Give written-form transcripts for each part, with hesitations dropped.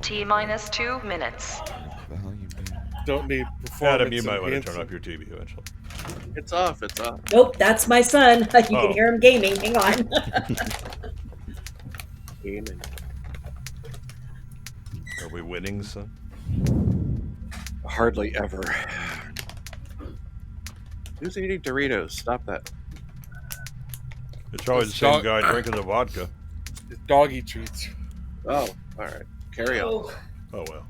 T-minus 2 minutes. Don't need performance. Adam, you might want to turn off your TV eventually. It's off. It's off. Nope, that's my son. You can hear him gaming. Hang on. Gaming. Are we winning, son? Hardly ever. Who's eating Doritos? Stop that. It's always the same guy drinking the vodka. It's doggy treats. Oh, all right. Carry on. Oh, well.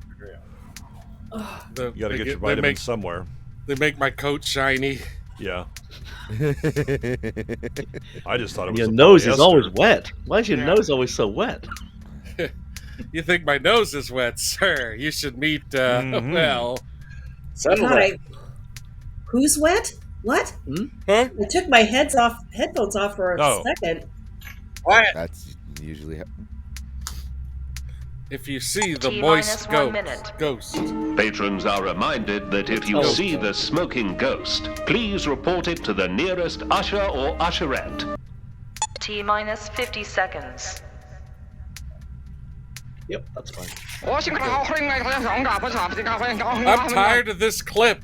You You got to get your vitamins somewhere. They make my coat shiny. Yeah. I just thought it was your the nose is polyester. always wet. Why is your nose always so wet? You think my nose is wet, sir? You should meet, well... God, who's wet? What? Huh? I took my headphones off for a second. What? That's usually... If you see the moist ghost. Patrons are reminded that if you see the smoking ghost, please report it to the nearest usher or usherette. T-minus 50 seconds. Yep, that's fine. I'm tired of this clip.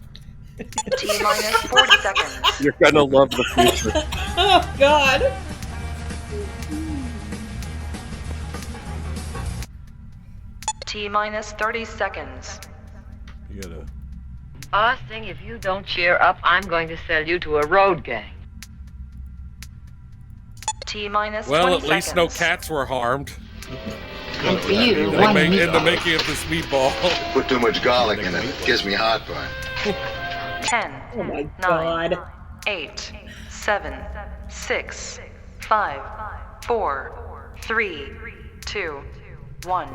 T-minus 40 seconds. You're gonna love the future. Oh, God. T-minus 30 seconds. You gotta... Austin, if you don't cheer up, I'm going to sell you to a road gang. T-minus 20 Well, at seconds. least no cats were harmed. And for you, in the making of this meatball. Put too much garlic in it. It gives me heartburn. 10, Oh my 9, God. 8, 7, 6, 5, 4, 3, 2, 1,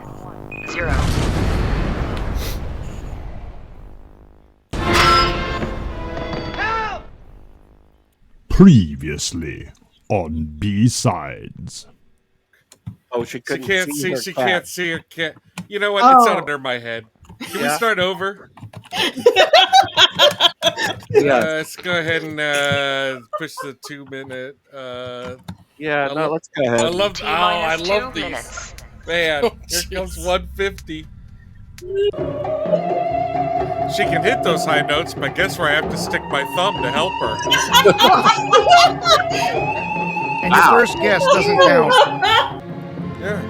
0. Previously on B-Sides. Oh, she She couldn't can't see see. her She cat. can't see her cat. You know what? It's under my head. Can we start over? Let's go ahead and push the 2 minute. Let's go ahead. I love these. Minutes. Man, here comes 150. She can hit those high notes, but guess where I have to stick my thumb to help her? And your first guess doesn't count. Yeah.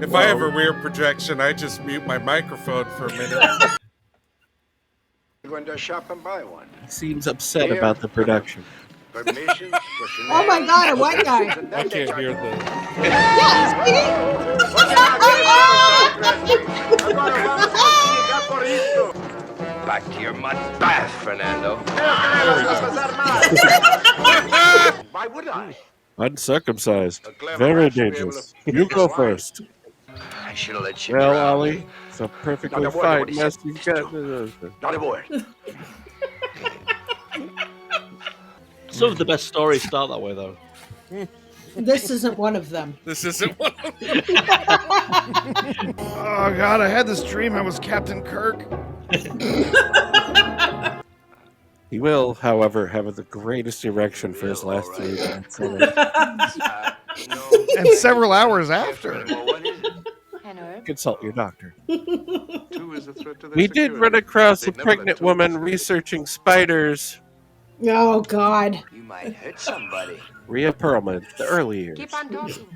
If I have a rear projection, I just mute my microphone for a minute. Going to shop and buy one. He seems upset about the production. Permission. Oh my God, a white guy. I can't hear the... Back to your mud bath, Fernando. Why would I? Uncircumcised. Very dangerous. You go first. I should have let you. Well, Ollie, it's a perfectly fine mess you've got. Not a word. Some of the best stories start that way, though. This isn't one of them. This isn't one of them. Oh, God, I had this dream I was Captain Kirk. He will, however, have the greatest erection for his last 3 months. And several hours after. Consult your doctor. We did run across a pregnant woman researching spiders. Oh, God. You might hurt somebody. Rhea Perlman, the early years. Keep on talking.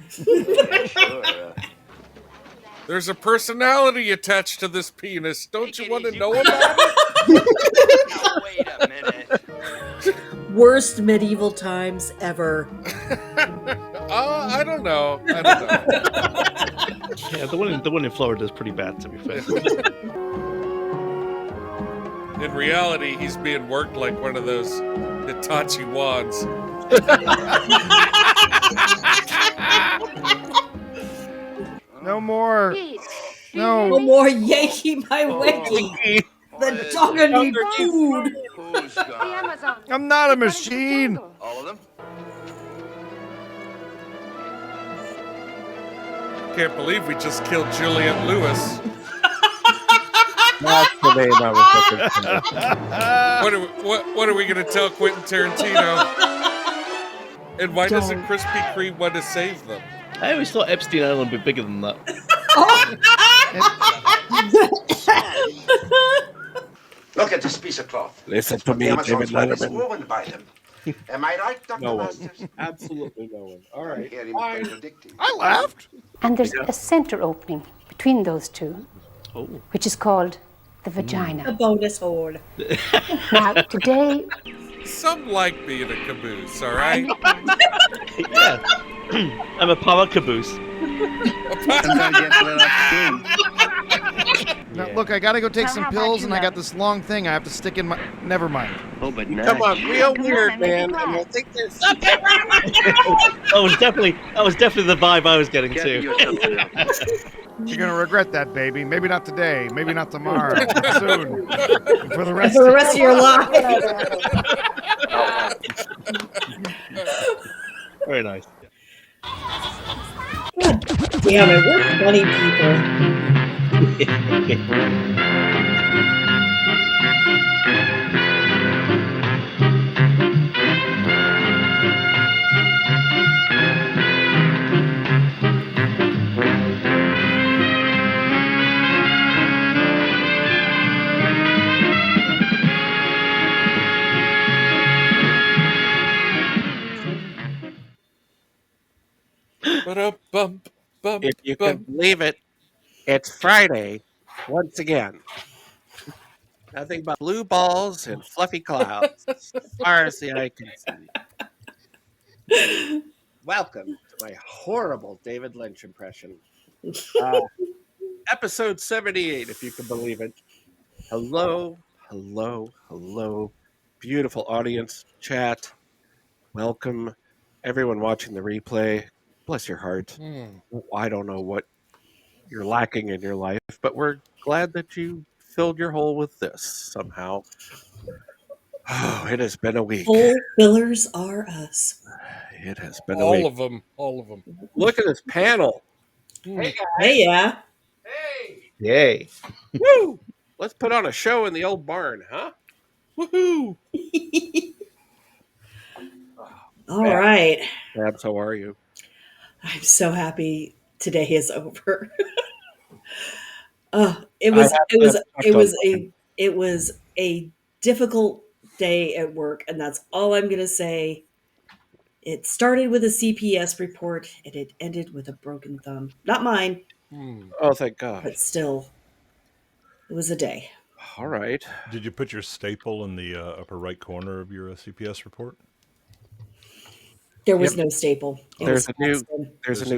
There's a personality attached to this penis. Don't you want to know about it? Wait a minute. Worst medieval times ever. I don't know. Yeah, the one in Florida is pretty bad, to be fair. In reality, he's being worked like one of those Hitachi wands. No more. No. No more Yankee my Wakey. The dog need food. Who's gone? I'm not a machine. All of them? Can't believe we just killed Juliette Lewis. That's the name I was looking for. What are we going to tell Quentin Tarantino? And why doesn't Krispy Kreme want to save them? I always thought Epstein Island would be bigger than that. Listen to me, David Amazon's Letterman. woven by them. Am I right, Dr. No one. Masters? Absolutely no one. All right. Hear him Fine. contradicting. I laughed. And there's a center opening between those two, which is called the vagina. A bonus horde. Now, today, Some like being a caboose, all right? Yeah. I'm a power caboose. Now, look, I gotta go take some pills, and I got this long thing I have to stick in my. Never mind. Oh, but come on, real weird, man. And I think there's something. That was definitely the vibe I was getting too. You're gonna regret that, baby. Maybe not today. Maybe not tomorrow. Soon. For the rest of your life. Very nice. God damn it, we're funny people. If you can believe it, it's Friday once again. Nothing but blue balls and fluffy clouds as far as the eye can see. Welcome to my horrible David Lynch impression. Episode 78, if you can believe it. Hello, hello, hello, beautiful audience, chat. Welcome, everyone watching the replay. Bless your heart. I don't know what you're lacking in your life, but we're glad that you filled your hole with this somehow. Oh, it has been a week. Full fillers are us. It has been a week. All of them. Look at this panel. Hey, guys. Hey, yeah. Hey. Yay. Woo! Let's put on a show in the old barn, huh? Woohoo! All right. Babs, how are you? I'm so happy today is over. It was a difficult day at work, and that's all I'm gonna say. It started with a CPS report, and it ended with a broken thumb. Not mine. Oh, thank God. But still, it was a day. All right. Did you put your staple in the upper right corner of your CPS report? There was no staple. There's a new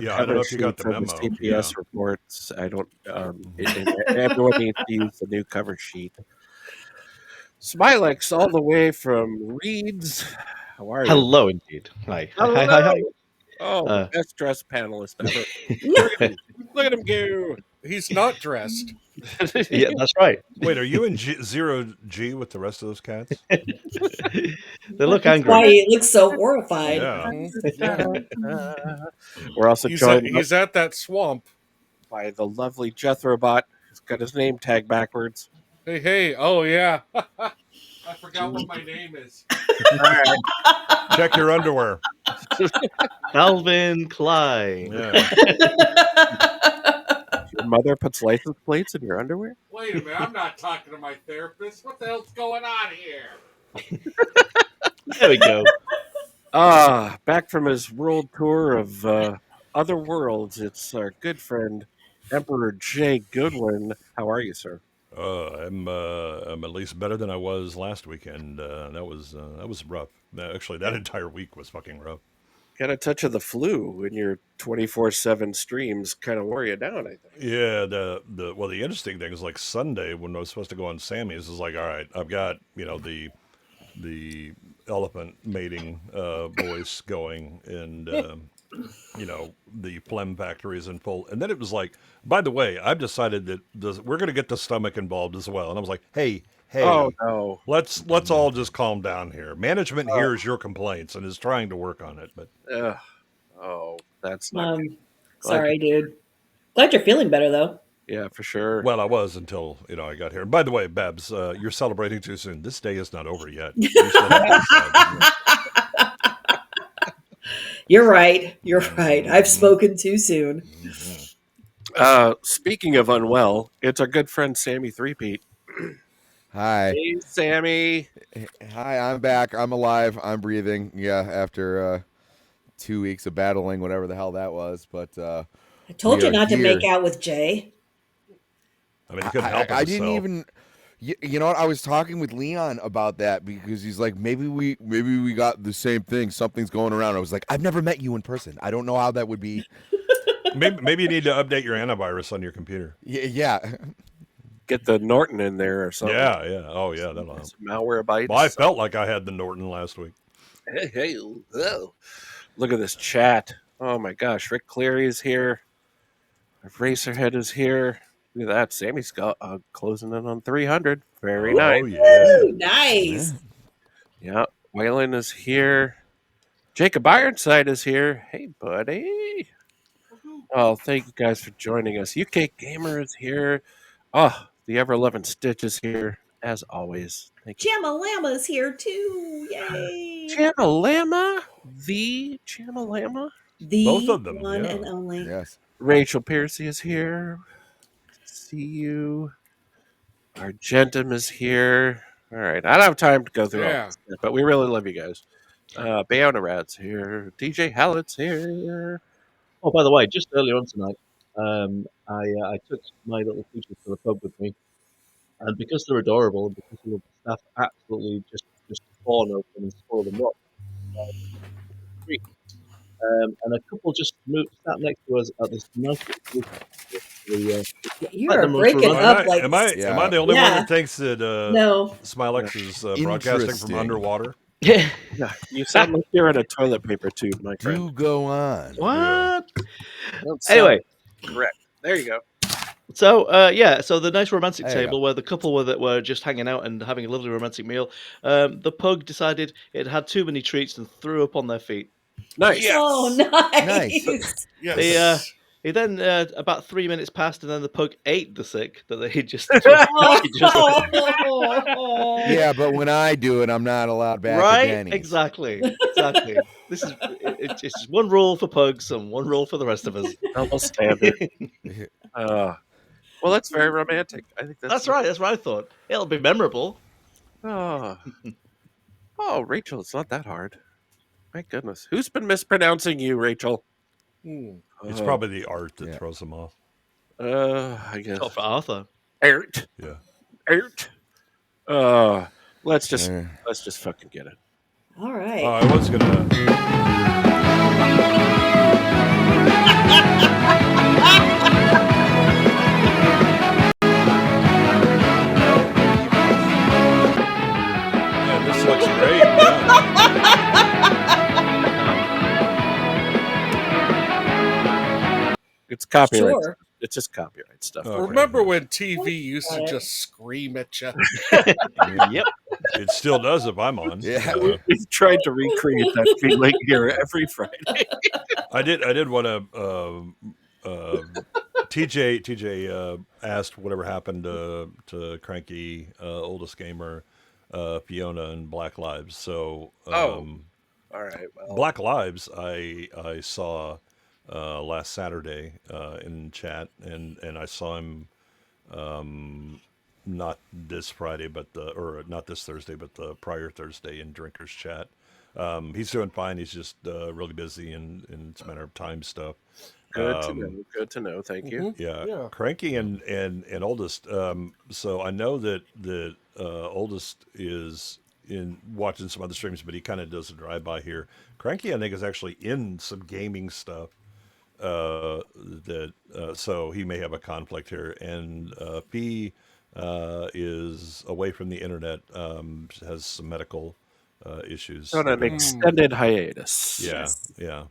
cover sheet for the memo. CPS reports. I don't. Everyone needs to use the new cover sheet. Smylexx, all the way from Reeds. How are you? Hello, indeed. Hi. Hello. Hi. Oh, the best dressed panelist ever. Look at him go. He's not dressed. Yeah, that's right. Wait, are you in Zero G with the rest of those cats? They look angry. Why he looks so horrified. Yeah. We're also joined He's at that swamp by the lovely Jethro Bot. He's got his name tag backwards. Hey. Oh, yeah. I forgot what my name is. All right. Check your underwear. Calvin Klein. Yeah. Your mother puts license plates in your underwear? Wait a minute. I'm not talking to my therapist. What the hell's going on here? There we go. Back from his world tour of other worlds, it's our good friend, Emperor J. Goodwin. How are you, sir? I'm at least better than I was last weekend. That was rough. Actually, that entire week was fucking rough. Got a touch of the flu in your 24/7 streams. Kind of wore you down, I think. Yeah. The interesting thing is, like, Sunday when I was supposed to go on Sammy's, is like, all right, I've got the elephant mating voice going, and the phlegm factory is in full. And then it was like, by the way, I've decided that we're going to get the stomach involved as well. And I was like, hey, oh no, let's all just calm down here. Management hears your complaints and is trying to work on it. But that's not sorry, dude. Glad you're feeling better though. Yeah, for sure. Well, I was until I got here. And by the way, Babs, you're celebrating too soon. This day is not over yet. You're right. You're right. I've spoken too soon. Speaking of unwell, it's our good friend Sammy Threepeat. Hi. Hey, Sammy. Hi, I'm back. I'm alive. I'm breathing. Yeah, after 2 weeks of battling whatever the hell that was. But I told you not to make out with Jay. I mean, he couldn't help I himself. didn't even. You know what? I was talking with Leon about that because he's like, maybe we got the same thing. Something's going around. I was like, I've never met you in person. I don't know how that would be. Maybe you need to update your antivirus on your computer. Yeah. Get the Norton in there or something. Yeah. Oh, yeah, that'll help. Malwarebytes. Well, I felt like I had the Norton last week. Hey, look at this chat. Oh my gosh, Rick Cleary is here. Racerhead is here. Look at that. Sammy's got closing in on 300. Very nice. Oh, yeah. Ooh, nice. Yeah. Waylon is here. Jacob Ironside is here. Hey, buddy. Oh, thank you guys for joining us. UK Gamer is here. Oh, the ever-loving Stitch is here, as always. Thank you. Chamalama's here too. Yay. Chamalama? The Chamalama? The Both of them, one yeah. and only. Yes. Rachel Piercy is here. See you. Argentum is here. All right. I don't have time to go through all this, but we really love you guys. Bayona Rad's here. DJ Hallett's here. Oh, by the way, just earlier on tonight, I took my little creatures to the pub with me, and because they're adorable, and because the staff absolutely just fawn over them and spoil them up, and a couple just sat next to us at this nice little You are breaking up like Am I the only one that thinks that No. Smylexx is broadcasting from underwater? Yeah. You sound like you're in a toilet paper tube, my friend. Do go on. What? Don't sound Anyway, correct. There you go. So so the nice romantic There you table where the couple were just hanging out and having a lovely romantic meal. The pug decided it had too many treats and threw up on their feet. Nice. Yes. Oh, nice. Yes. He then about 3 minutes passed, and then the pug ate the sick that they just. Yeah, but when I do it, I'm not allowed back Right? at Denny's. Exactly. This is it's just one rule for pugs and one rule for the rest of us. Double standard. Well, that's very romantic. I think That's right. That's what I thought. It'll be memorable. Oh, Rachel, it's not that hard. My goodness, who's been mispronouncing you, Rachel? It's probably the art that throws them off. I guess. Not for Arthur. Art. Yeah. Art. Let's just fucking get it. All right. Oh, I was gonna. Yeah, this looks great. It's copyright. Sure. It's just copyright stuff. Remember when TV used to just scream at you? Yep. It still does if I'm on. Yeah. We've tried to recreate that feeling here every Friday. I did want to. TJ asked whatever happened to Cranky, Oldest Gamer, Fiona, and Black Lives. So all right. Well, Black Lives, I saw last Saturday in chat, and I saw him not this Friday, or not this Thursday, but the prior Thursday in Drinkers chat. He's doing fine. He's just really busy, and it's a matter of time stuff. good to know. Good to know. Thank you. Yeah. Cranky and Oldest. So I know that Oldest is in watching some other streams, but he kind of does a drive-by here. Cranky, I think, is actually in some gaming stuff. So he may have a conflict here, and P is away from the internet, has some medical issues On an extended hiatus. yeah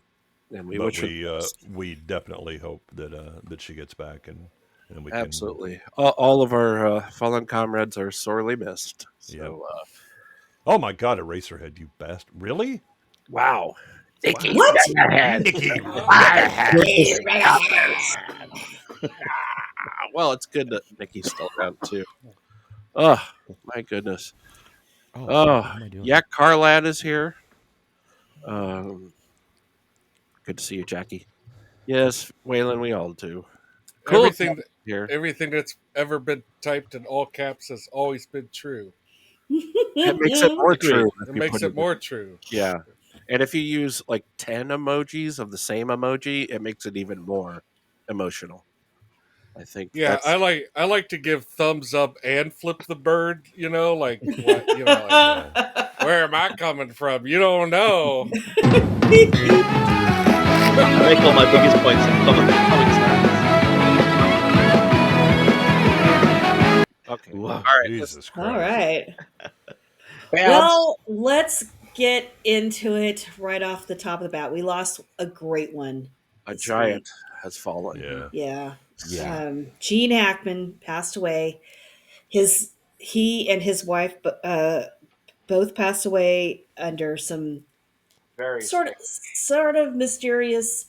And we definitely hope that she gets back, and we absolutely all of our fallen comrades are sorely missed. So, oh my God, Eraserhead, you bastard! Really? Wow. Nikki, what? Nikki. Well, it's good that Nikki's still around too. Oh my goodness. Yak Carlad is here. Good to see you, Jackie. Yes, Waylon, we all do. Cool. Everything that's ever been typed in all caps has always been true. It makes it more true. It makes it more true. Yeah. And if you use like 10 emojis of the same emoji, it makes it even more emotional. I think. Yeah, That's... I like to give thumbs up and flip the bird. Like what, like, where am I coming from? You don't know. I make all my biggest points in comic sans. Okay. Whoa. All right. Jesus Christ. All right. Babs. Well, let's get into it right off the top of the bat. We lost a great one. A giant has fallen. Yeah. Yeah. Gene Hackman passed away. He and his wife both passed away under some very sort of mysterious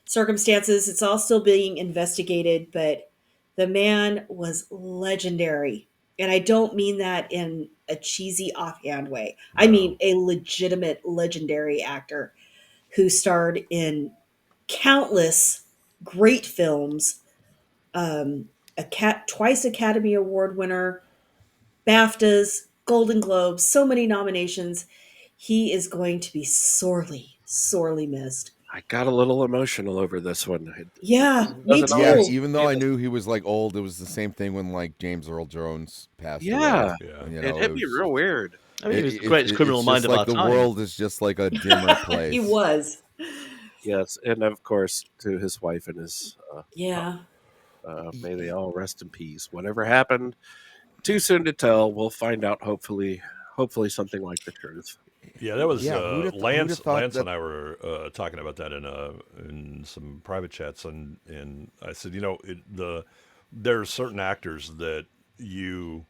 circumstances. It's all still being investigated, but the man was legendary. And I don't mean that in a cheesy offhand way. I mean a legitimate legendary actor who starred in countless great films, twice Academy Award winner, BAFTAs, Golden Globes, so many nominations. He is going to be sorely, sorely missed. I got a little emotional over this one. Yeah, me too. Yeah, even though I knew he was like old, it was the same thing when like James Earl Jones passed Yeah. away. You know, it hit me real weird. I mean, he was the greatest criminal mind of like our the time. world is just like a dimmer place. He was. Yes, and of course to his wife and his Yeah. may they all rest in peace. Whatever happened, too soon to tell. We'll find out. Hopefully something like the truth. Yeah, that was who'd have Lance. thought Lance that- and I were talking about that in some private chats, and I said, there are certain actors that you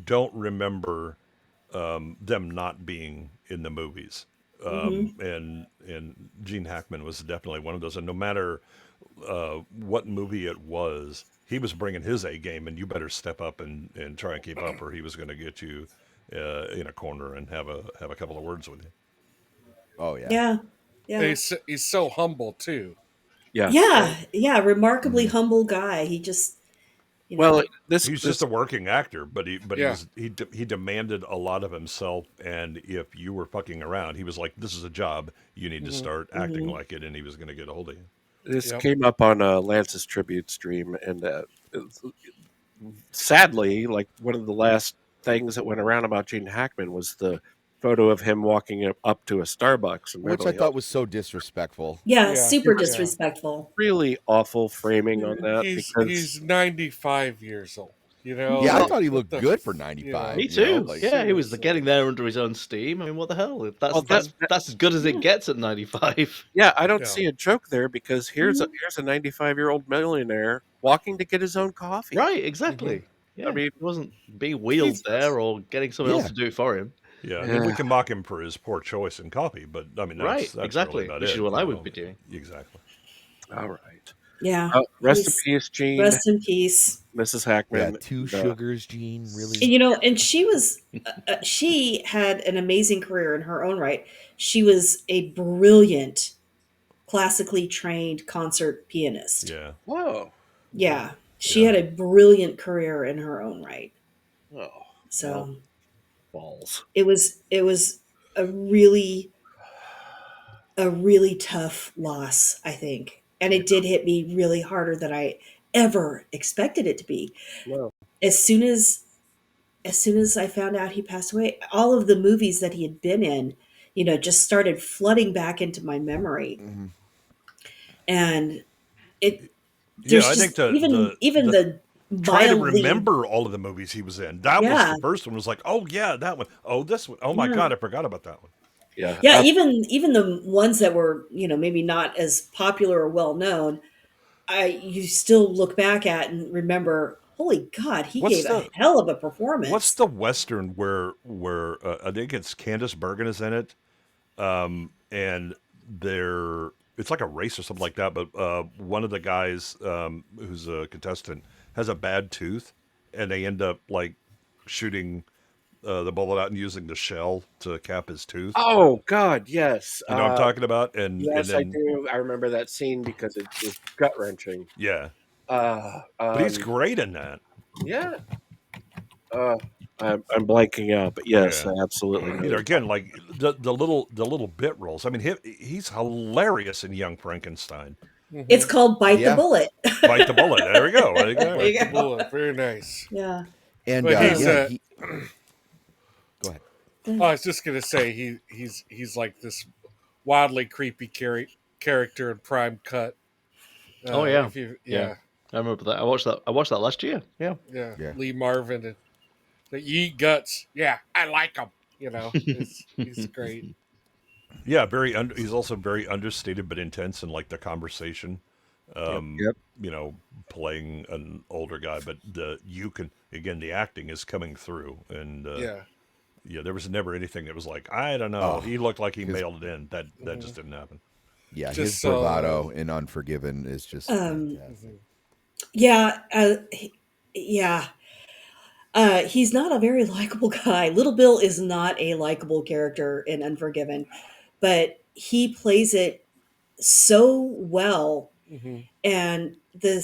don't remember them not being in the movies, and Gene Hackman was definitely one of those. And no matter what movie it was, he was bringing his A game, and you better step up and try and keep up, or he was going to get you in a corner and have a couple of words with you. Oh yeah. Yeah. Yeah. He's so humble too. Yeah. Remarkably humble guy. He just, Well, he's just a working actor, but Yeah. he demanded a lot of himself. And if you were fucking around, he was like, "This is a job. You need to start acting like it," and he was going to get a hold of you. This came up on Lance's tribute stream, and sadly, like one of the last things that went around about Gene Hackman was the photo of him walking up to a Starbucks, in Which I Beverly thought Hills. was so disrespectful. Yeah, super Yeah. disrespectful. Really awful framing on that He's 95 years old. Yeah, I thought he looked good for 95. Me you too. know, like- Yeah, he was getting there under his own steam. I mean, what the hell? That's as good as it gets at 95. Yeah, I don't see a joke there because here's a 95-year-old millionaire walking to get his own coffee. Right, exactly. Yeah, I mean, he wasn't being wheeled there or getting someone else to do it for him. Yeah, I mean, we can mock him for his poor choice in coffee, but I mean, that's exactly. really about Which it, is what you I know? would be doing. Exactly. All right. Yeah. Rest in peace, Gene. Rest in peace. Mrs. Hackman. Yeah, two sugars, Gene. Really. And she was, she had an amazing career in her own right. She was a brilliant, classically trained concert pianist. Yeah. Whoa. Yeah. She had a brilliant career in her own right. Oh. So balls. it was a really tough loss, I think. And it did hit me really harder than I ever expected it to be. Wow. As soon as I found out he passed away, all of the movies that he had been in, just started flooding back into my memory. Mm-hmm. And it Yeah, I think the trying to mildly- remember all of the movies he was in. That was the first one. Was like, oh yeah, that one. Oh, this one. Oh my god, I forgot about that one. Yeah, even the ones that were, maybe not as popular or well known, you still look back at and remember, holy God, he gave a hell of a performance. What's the Western where I think it's Candice Bergen is in it, and it's like a race or something like that. But one of the guys who's a contestant has a bad tooth, and they end up like shooting the bullet out and using the shell to cap his tooth. Oh God, yes. You know what I'm talking about? And yes, and then, I do. I remember that scene because it was gut wrenching. Yeah. But he's great in that. Yeah. I'm blanking out, but yes, Yeah. I absolutely know. You know, again, like the little bit roles. I mean, he's hilarious in Young Frankenstein. It's called Bite the Bullet. Bite the Bullet. There we go. There you go. There you Bite the go. bullet. Very nice. Yeah. And But he's, go ahead. I was just gonna say he's like this wildly creepy character in Prime Cut. Oh yeah. If you, yeah, I remember that. I watched that last year. Yeah, yeah. Lee Marvin and the You Eat Guts. Yeah, I like him. You know, he's great. Yeah, he's also very understated but intense in like the conversation. Yep. You know, playing an older guy, but the acting is coming through, and yeah, there was never anything that was like, I don't know. Oh, He looked like he mailed it in. That just didn't happen. Yeah, his bravado in Unforgiven is just fantastic. Yeah, he's not a very likable guy. Little Bill is not a likable character in Unforgiven, but he plays it so well. And the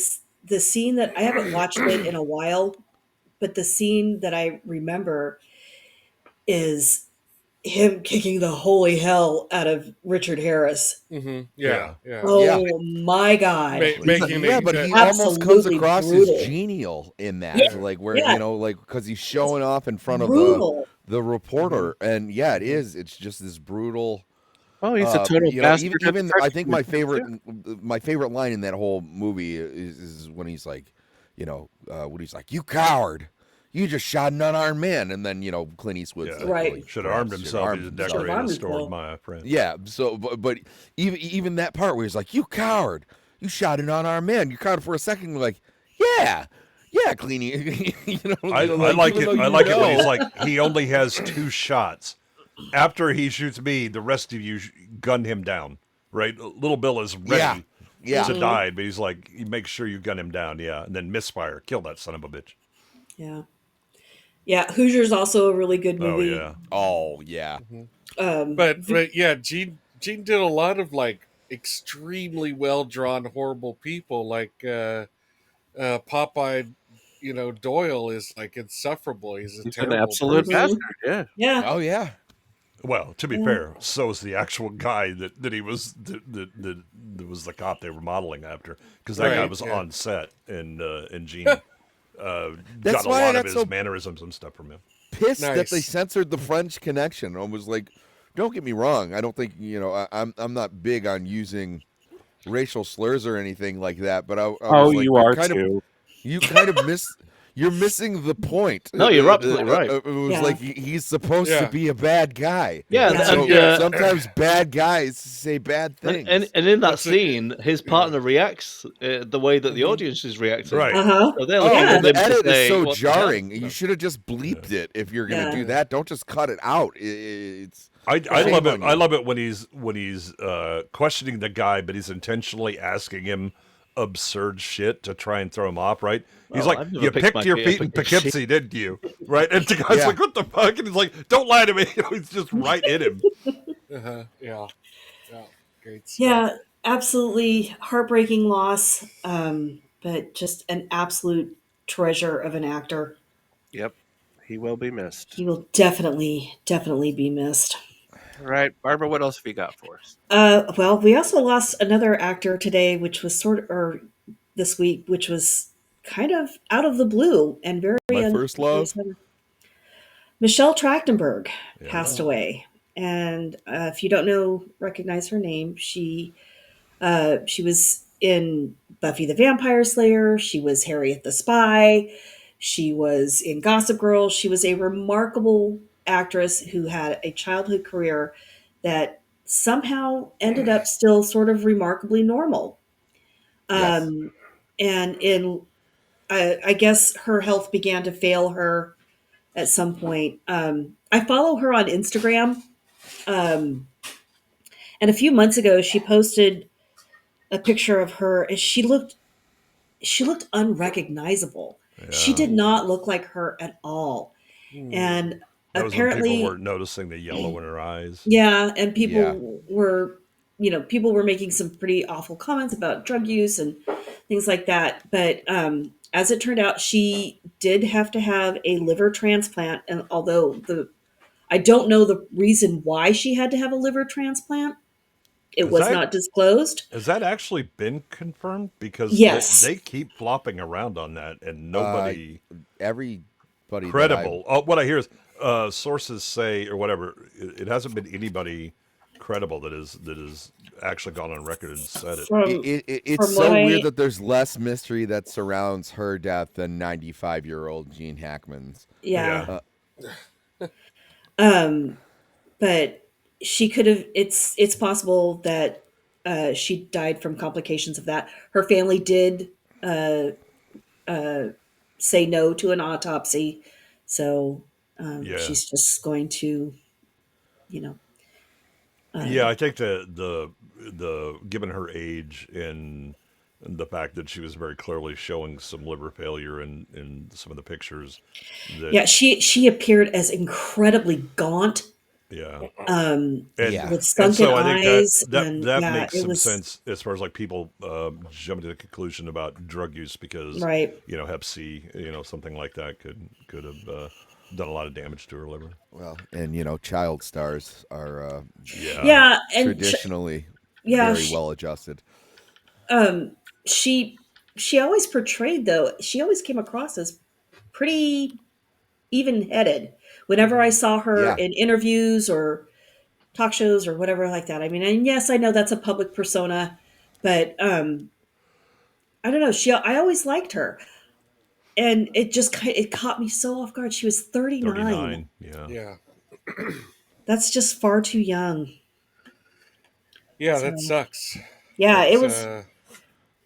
scene that I haven't watched it in a while, but the scene that I remember is him kicking the holy hell out of Richard Harris. Yeah. Oh my God! But he almost comes across as genial in that, like where you know, like because he's showing off in front of the reporter, and it is. It's just this brutal. Oh, he's a total bastard. Even I think my favorite line in that whole movie is when he's like, when he's like, "You coward. You just shot an unarmed man," and then Clint Eastwood's like, right, should have armed himself. He's a decorated store, my friend. Yeah. So, but even that part where he's like, "You coward! You shot an unarmed man." You coward for a second. You're like, yeah, Clint. I like it. I like it when he's like, he only has 2 shots. After he shoots me, the rest of you gun him down. Right? Little Bill is ready to die, but he's like, he makes sure you gun him down. Yeah, and then misfire, kill that son of a bitch. Yeah, Hoosiers also a really good movie. Oh yeah. But yeah, Gene did a lot of like extremely well drawn horrible people. Like Popeye, Doyle is like insufferable. He's an terrible absolute person. bastard. Yeah. Oh yeah. Well, to be fair, so is the actual guy that he was that was the cop they were modeling after, because that guy was on set and Gene. Got a lot of his mannerisms and stuff from him. Pissed that they censored the French Connection. I was like, don't get me wrong. I don't think I'm not big on using racial slurs or anything like that. But I was like, you are too. You kind of miss. You're missing the point. No, you're absolutely right. It was like he's supposed to be a bad guy. Yeah, so sometimes bad guys say bad things. And in that scene, his partner reacts the way that the audience is reacting. Right. So the edit is so jarring. You should have just bleeped it if you're going to do that. Don't just cut it out. I love it. I love it when he's questioning the guy, but he's intentionally asking him absurd shit to try and throw him off, right? He's like, you picked your feet in Poughkeepsie, didn't you? Right? And the guy's like, what the fuck? And he's like, don't lie to me. He's just right in him. Yeah. Great stuff. Yeah, absolutely heartbreaking loss, but just an absolute treasure of an actor. Yep. He will be missed. He will definitely be missed. All right, Barbara, what else have you got for us? Well, we also lost another actor today, which was this week, which was kind of out of the blue and very my first love. Michelle Trachtenberg passed away, and if you don't recognize her name, she was in Buffy the Vampire Slayer. She was Harriet the Spy. She was in Gossip Girl. She was a remarkable actress who had a childhood career that somehow ended up still sort of remarkably normal. And I guess her health began to fail her at some point. I follow her on Instagram. And a few months ago, she posted a picture of her and she looked unrecognizable. Yeah. She did not look like her at all. And that apparently was when people were noticing the yellow in her eyes. Yeah. And people were people were making some pretty awful comments about drug use and things like that. But as it turned out, she did have to have a liver transplant. And although I don't know the reason why she had to have a liver transplant, it was not disclosed. Has that actually been confirmed? Because Yes. they keep flopping around on that, and nobody, everybody credible. What I hear is sources say or whatever. It hasn't been anybody credible that is actually gone on record and said it. It's so weird that there's less mystery that surrounds her death than 95-year-old Gene Hackman's. Yeah. But she could have. It's possible that she died from complications of that. Her family did say no to an autopsy, so she's just going to, Yeah, I think the given her age and the fact that she was very clearly showing some liver failure in some of the pictures. Yeah, she appeared as increably gaunt. Yeah. With sunken eyes. That makes some sense as far as like people jumping to the conclusion about drug use because Hep C, something like that could have done a lot of damage to her liver. Well, and child stars are traditionally very well adjusted. She always portrayed, though, she always came across as pretty even-headed. Whenever I saw her in interviews or talk shows or whatever like that. I mean, and yes, I know that's a public persona, but I don't know. I always liked her, and it caught me so off guard. She was 39. Yeah. That's just far too young. Yeah, that sucks. Yeah, it was.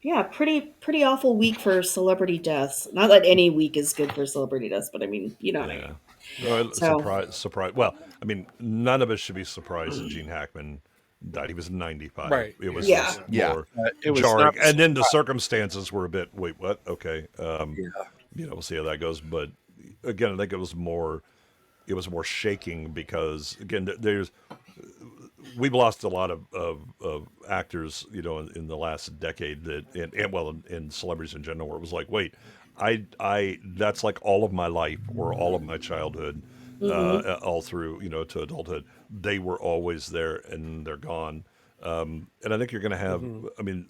Yeah, pretty awful week for celebrity deaths. Not that any week is good for celebrity deaths, but I mean, you know what I mean. Well, surprise. Well, I mean, none of us should be surprised that Gene Hackman died. He was 95. Right. It was just more jarring. And then the circumstances were a bit, wait, what? Okay. We'll see how that goes. But again, I think it was more shaking because, again, we've lost a lot of actors, in the last decade and celebrities in general, where it was like, wait, I that's like all of my life or all of my childhood, all through, to adulthood. They were always there and they're gone. And I think you're going to have, I mean,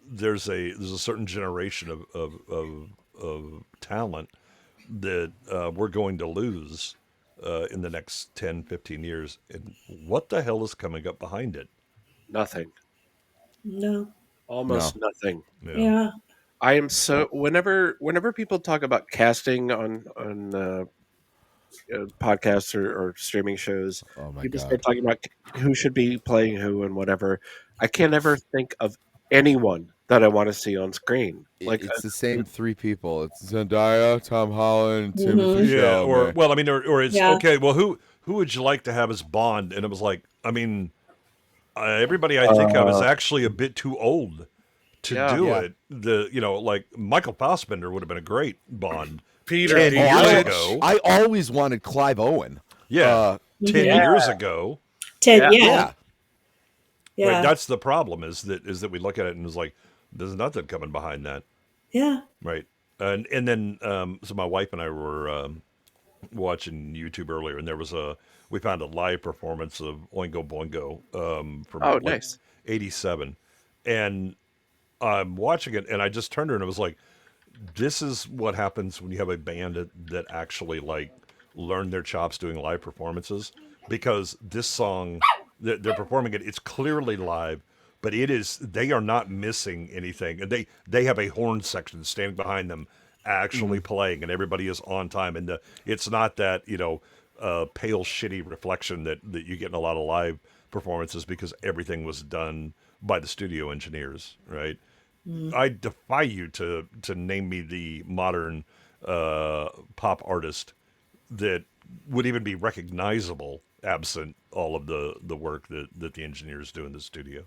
there's a certain generation of talent that we're going to lose in the next 10, 15 years. And what the hell is coming up behind it? Nothing. No. Almost nothing. Yeah. I am so whenever people talk about casting on podcasts or streaming shows, people start talking about who should be playing who and whatever. I can't ever think of anyone that I want to see on screen. Like it's the same three people. It's Zendaya, Tom Holland, Timothy Chalamet. Or it's okay. Well, who would you like to have as Bond? And it was like, I mean, everybody I think of is actually a bit too old to do it. Like Michael Fassbender would have been a great Bond. 10 years ago. I always wanted Clive Owen. 10 years ago. 10, yeah. Right, that's the problem is that we look at it and it's like, there's nothing coming behind that. Yeah. Right. And then, so my wife and I were watching YouTube earlier, and we found a live performance of Oingo Boingo from nice. 87. And I'm watching it, and I just turned to her and I was like, this is what happens when you have a band that actually like learned their chops doing live performances, because this song they're performing it's clearly live, but they are not missing anything. And they have a horn section standing behind them actually playing, and everybody is on time. And it's not that, pale, shitty reflection that you get in a lot of live performances, because everything was done by the studio engineers, right? I defy you to name me the modern pop artist that would even be recognizable absent all of the work that the engineers do in the studio.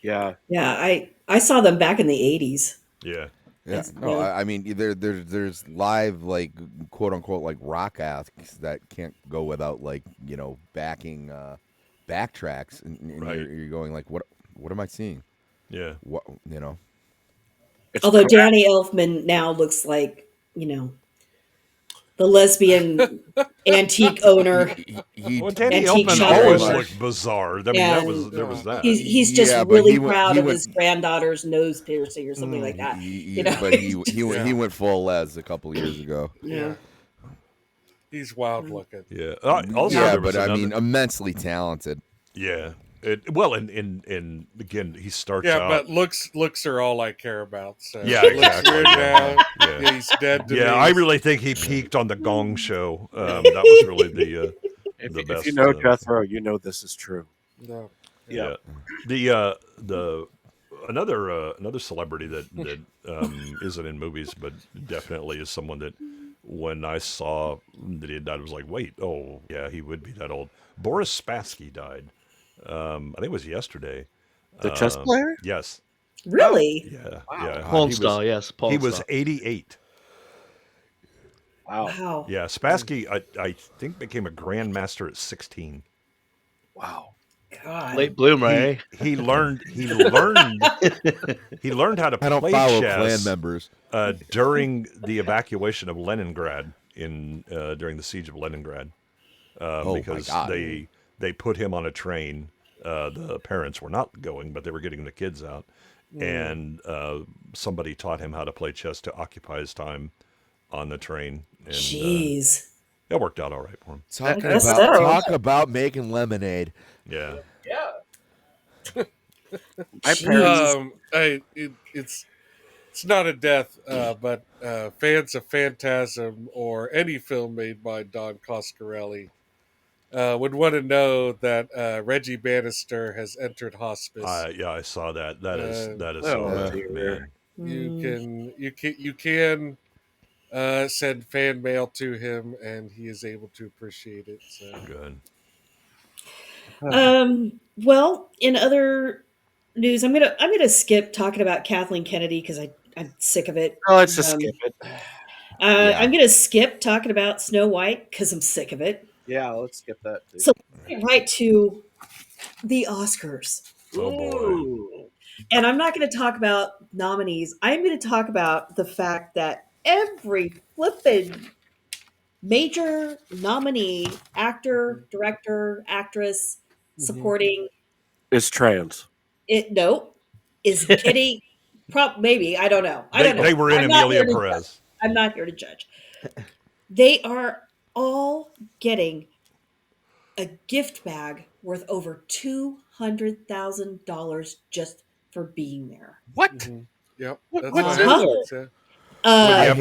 Yeah. Yeah, I saw them back in the 80s. Yeah. Yeah. No, I mean, there's live, like, quote unquote, like rock acts that can't go without, like, backing backtracks, and Right. you're going like, what am I seeing? Yeah. What Although Danny Elfman now looks like, the lesbian antique owner. Danny antique Elfman shop always owner. looked bizarre. I mean, And there was that. He's just Yeah, but really he went- proud he of went- his granddaughter's nose piercing or something like that. But he went full Les a couple years ago. Yeah. He's wild looking. Yeah. Also, yeah, there was but I another- mean, immensely talented. Yeah. Well, and again, he starts Yeah, out. but looks are all I care about. So Yeah, looks exactly. weird Yeah. now. Yeah. Yeah, he's dead to me. Yeah, I really think he peaked on the Gong Show. That was really the If best. you know Jethro, you know this is true. No. Yeah. The another celebrity that isn't in movies, but definitely is someone that when I saw that he had died, I was like, wait, oh yeah, he would be that old. Boris Spassky died. I think it was yesterday. The chess player? Yes. Really? Yeah. Wow. Yeah. Porn He star, was- yes, porn He was star. 88. Wow. Yeah, Spassky, I think became a grandmaster at 16. Wow. God. Late bloomer, eh? He learned how to I don't play follow chess clan members. During the evacuation of Leningrad during the siege of Leningrad. Oh, my because God. they put him on a train. The parents were not going, but they were getting the kids out. And somebody taught him how to play chess to occupy his time on the train. And, Jeez. That worked out all right for him. Talk about making lemonade. Yeah. My parents. It's not a death, but fans of Phantasm or any film made by Don Coscarelli would want to know that Reggie Bannister has entered hospice. Yeah, I saw that. That is oh, so man. You can send fan mail to him, and he is able to appreciate it. So. Good. Well, in other news, I'm gonna skip talking about Kathleen Kennedy because I'm sick of it. Oh, let's just skip it. I'm gonna skip talking about Snow White because I'm sick of it. Yeah, let's skip that too. So let's get right to the Oscars. Oh boy. And I'm not going to talk about nominees. I'm going to talk about the fact that every flippin' major nominee, actor, director, actress, supporting Is trans. is getting maybe, I don't know. I don't know. They were in I'm not Amelia here to Perez. judge. I'm not here to judge. They are all getting a gift bag worth over $200,000 just for being there. What? Yep. What's That's in my there? Let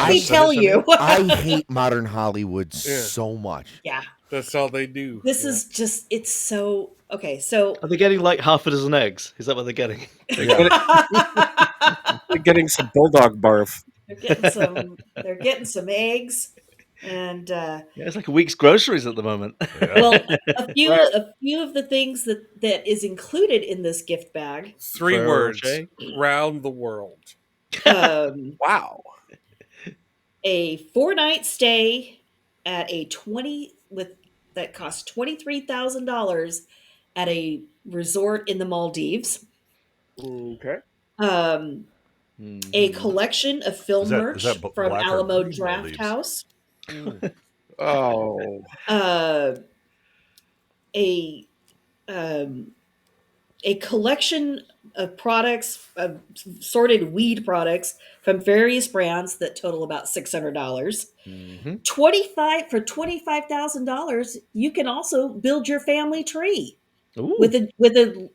me tell you. I hate modern Hollywood so much. Yeah. That's all they do. This is just, it's so, okay, so. Are they getting like half a dozen eggs? Is that what they're getting? They're getting some bulldog barf. They're getting some eggs. And Yeah, it's like a week's groceries at the moment. well, a few of the things that is included in this gift bag. 3 words: round the world. Wow. A 4-night stay at that cost $23,000 at a resort in the Maldives. Okay. A collection of film Is that merch from black or Alamo green Draft Maldives? House. Oh. A collection of products, of sorted weed products from various brands that total about $600. $25,000, you can also build your family tree with an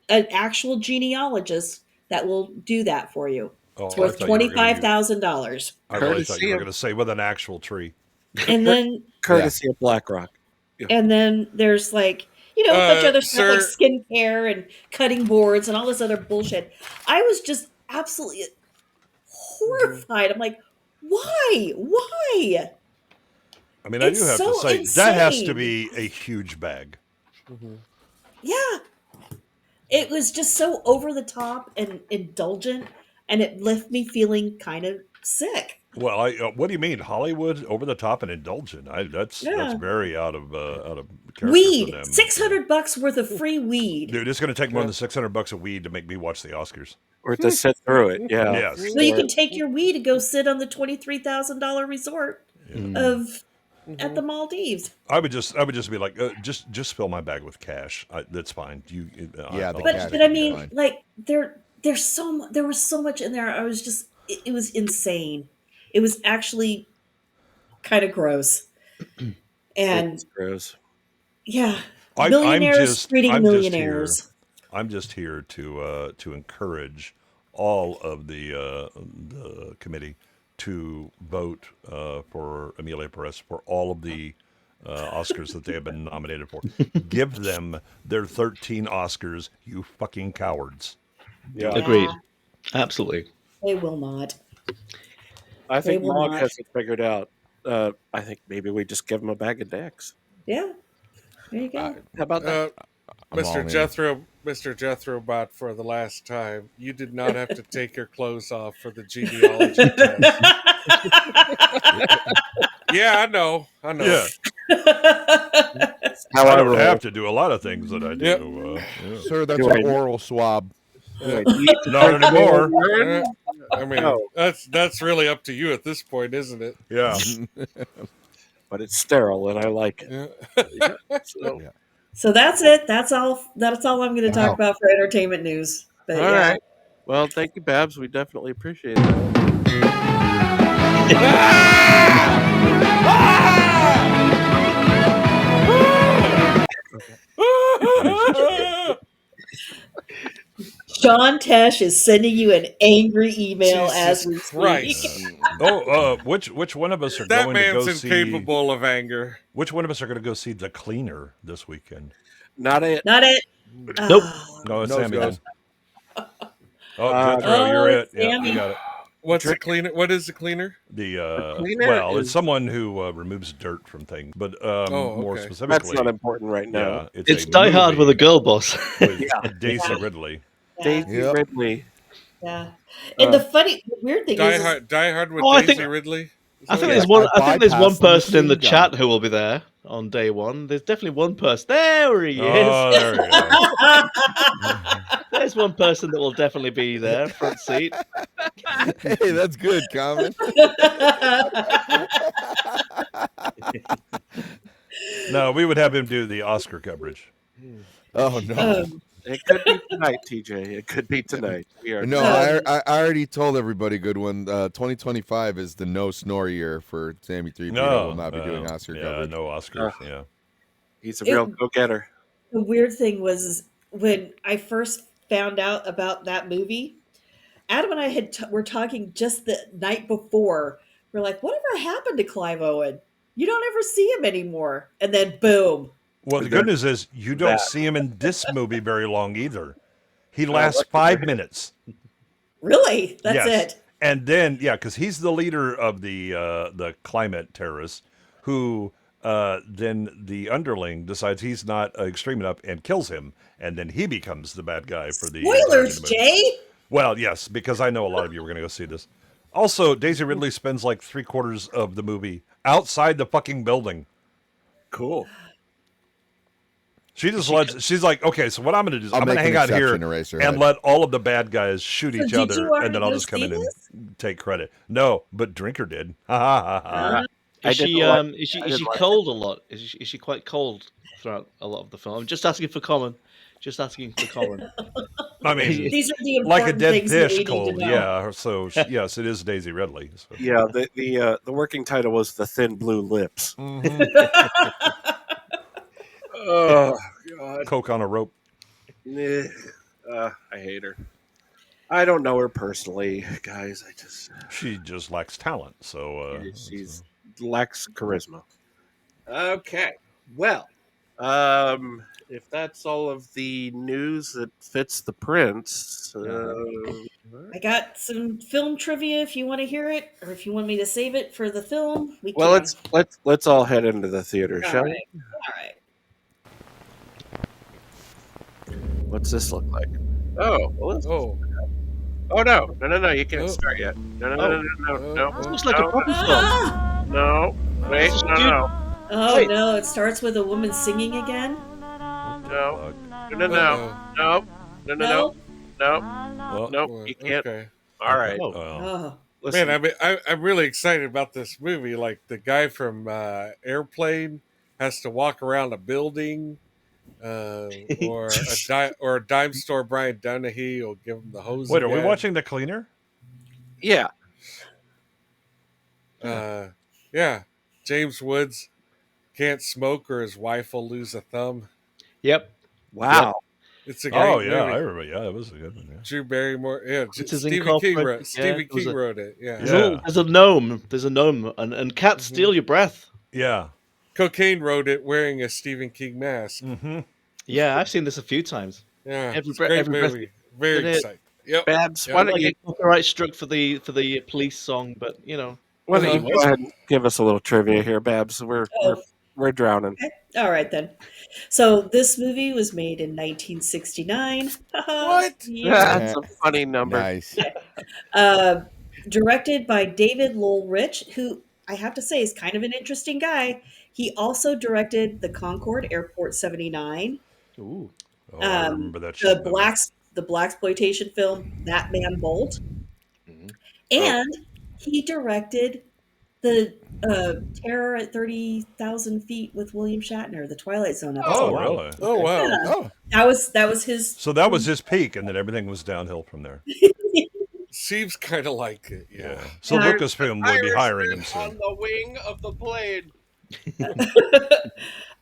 actual genealogist that will do that for you. Oh, It's worth $25,000. I really thought you were going to say with an actual tree. And then Courtesy of BlackRock. And then there's like, a bunch of other stuff like sir- skincare and cutting boards and all this other bullshit. I was just absolutely horrified. I'm like, why? Why? I mean, I do have to say, that has to be a huge bag. Yeah. It was just so over the top and indulgent, and it left me feeling kind of sick. Well, what do you mean, Hollywood over the top and indulgent? That's Yeah. very out of character for Weed, them. $600 worth of free weed. Dude, it's going to take more than $600 a weed to make me watch the Oscars. Or to sit through it. Yeah. Yes. So you can take your weed and go sit on the $23,000 resort at the Maldives. I would just be like, just fill my bag with cash. That's fine. But I mean, like there was so much in there. I was just it was insane. It was actually kind of gross. And It's gross. Yeah, millionaires treating millionaires. I'm just here to encourage all of the committee to vote for Emilia Perez for all of the Oscars that they have been nominated for. Give them their 13 Oscars, you fucking cowards. Yeah. Agreed. Absolutely. They will not. I think They will Mog not. has it figured out. I think maybe we just give him a bag of decks. Yeah. There you go. How about that? Mr. Jethro Bot, for the last time, you did not have to take your clothes off for the genealogy test. Yeah, I know. Yeah. How I I don't roll. have to do a lot of things that I do. Yep. Sir, that's an oral swab. Not anymore. I mean, that's really up to you at this point, isn't it? Yeah. But it's sterile, and I like it. Yeah. So that's it. That's all I'm going to talk about for entertainment news. But All right. Well, thank you, Babs. We definitely appreciate it. Sean Tesh is sending you an angry email as we speak. Which one of us are That going to go man's see? incapable of anger. Which one of us are going to go see The Cleaner this weekend? Not it. Not it. Nope. No, it's No, Sammy. guys. Then. Jethro, you're it. it's Yeah, Sammy. you got it. What's a cleaner? What is a cleaner? Cleaner It's someone who removes dirt from things, but more okay. specifically, That's not important right now. Yeah, It's a Die Hard movie with a girl boss. with Daisy Ridley. Daisy Yep. Ridley. Yeah. And the weird thing is, Die Hard with I Daisy think- Ridley. I think Yeah, there's one. I I think there's one bypassed the person in the machine chat gun. who will be there on day one. There's definitely one person. There he is. Oh, there you go. There's one person that will definitely be there, front seat. Hey, that's good, Common. No, we would have him do the Oscar coverage. Oh no. It could be tonight, TJ. It could be tonight. We are No, I already told everybody, Goodwin. 2025 is the no snore year for Sammy 3P. Will not be doing Oscar coverage. No Oscars. Yeah. He's a real go-getter. the weird thing was when I first found out about that movie, Adam and I were talking just the night before. We're like, whatever happened to Clive Owen? You don't ever see him anymore. And then boom. Well, the good news is you don't see him in this movie very long either. He lasts 5 minutes. Really? That's Yes. it. And then, because he's the leader of the climate terrorists, who then the underling decides he's not extreme enough and kills him, and then he becomes the bad guy for the Spoilers, Jay. Well, yes, because I know a lot of you were going to go see this. Also, Daisy Ridley spends like 3/4 of the movie outside the fucking building. Cool. She's like, okay, so what I'm going to do is I'll I'm going make to an hang out here exception to raise her and head. let all of the bad guys shoot So each did other, you and then I'll already just come in see and take credit. No, but Drinker did. Ha ha ha ha. Is she cold a lot? Is she quite cold throughout a lot of the film? I'm just asking for common. Just asking for common. I mean, These are the like a important dead things that we fish need to cold, know. yeah. So yes, it is Daisy Ridley. So. Yeah, the working title was The Thin Blue Lips. Oh, God. Coke on a rope. I hate her. I don't know her personally, guys. She just lacks talent. So she's lacks charisma. Okay. Well, if that's all of the news that fits the prince, I got some film trivia if you want to hear it, or if you want me to save it for the film. We well, can. let's all head into the theater, All shall right. we? All right. What's this look like? Oh, well, Oh no! You can't start yet. No! This looks like a proper film. No! Wait! No! Oh Wait. no! It starts with a woman singing again. No! No. Nope! You can't. Okay. All right. Oh. Man, I'm really excited about this movie. Like the guy from Airplane has to walk around a building, or a dime store. Brian Donahue will give him the hose. Wait, are we again. watching The Cleaner? Yeah. Yeah. James Woods can't smoke or his wife will lose a thumb. Yep. Wow. It's a great movie. I remember. Yeah, it was a good one. Yeah. Drew Barrymore. Yeah, It is Stephen King wrote. incorporated. Stephen King wrote it. Yeah. There's a gnome. There's a gnome, and cats steal your breath. Yeah. Cocaine wrote it wearing a Stephen King mask. Mm-hmm. Yeah, I've seen this a few times. Yeah, every it's a great breath. movie. Very exciting. Yep. Babs, Yep. why don't Like you a copyright struck for the police song, but you know. go ahead and give us a little trivia here, Babs? We're drowning. Okay. All right then. So this movie was made in 1969. What? That's a funny number. Nice. Directed by David Lowell Rich, who I have to say is kind of an interesting guy. He also directed the Concorde Airport 79. Ooh. Oh, I remember that shit. The blaxploitation film That Man Bolt. Mm-hmm. And he directed the Terror at 30,000 Feet with William Shatner, the Twilight Zone episode. Oh, really? Oh, wow. Yeah. Oh. That was his. So that was his peak, and then everything was downhill from there. Seems kind of like it. Yeah. So Lucasfilm would be hiring him on soon. the wing of the plane.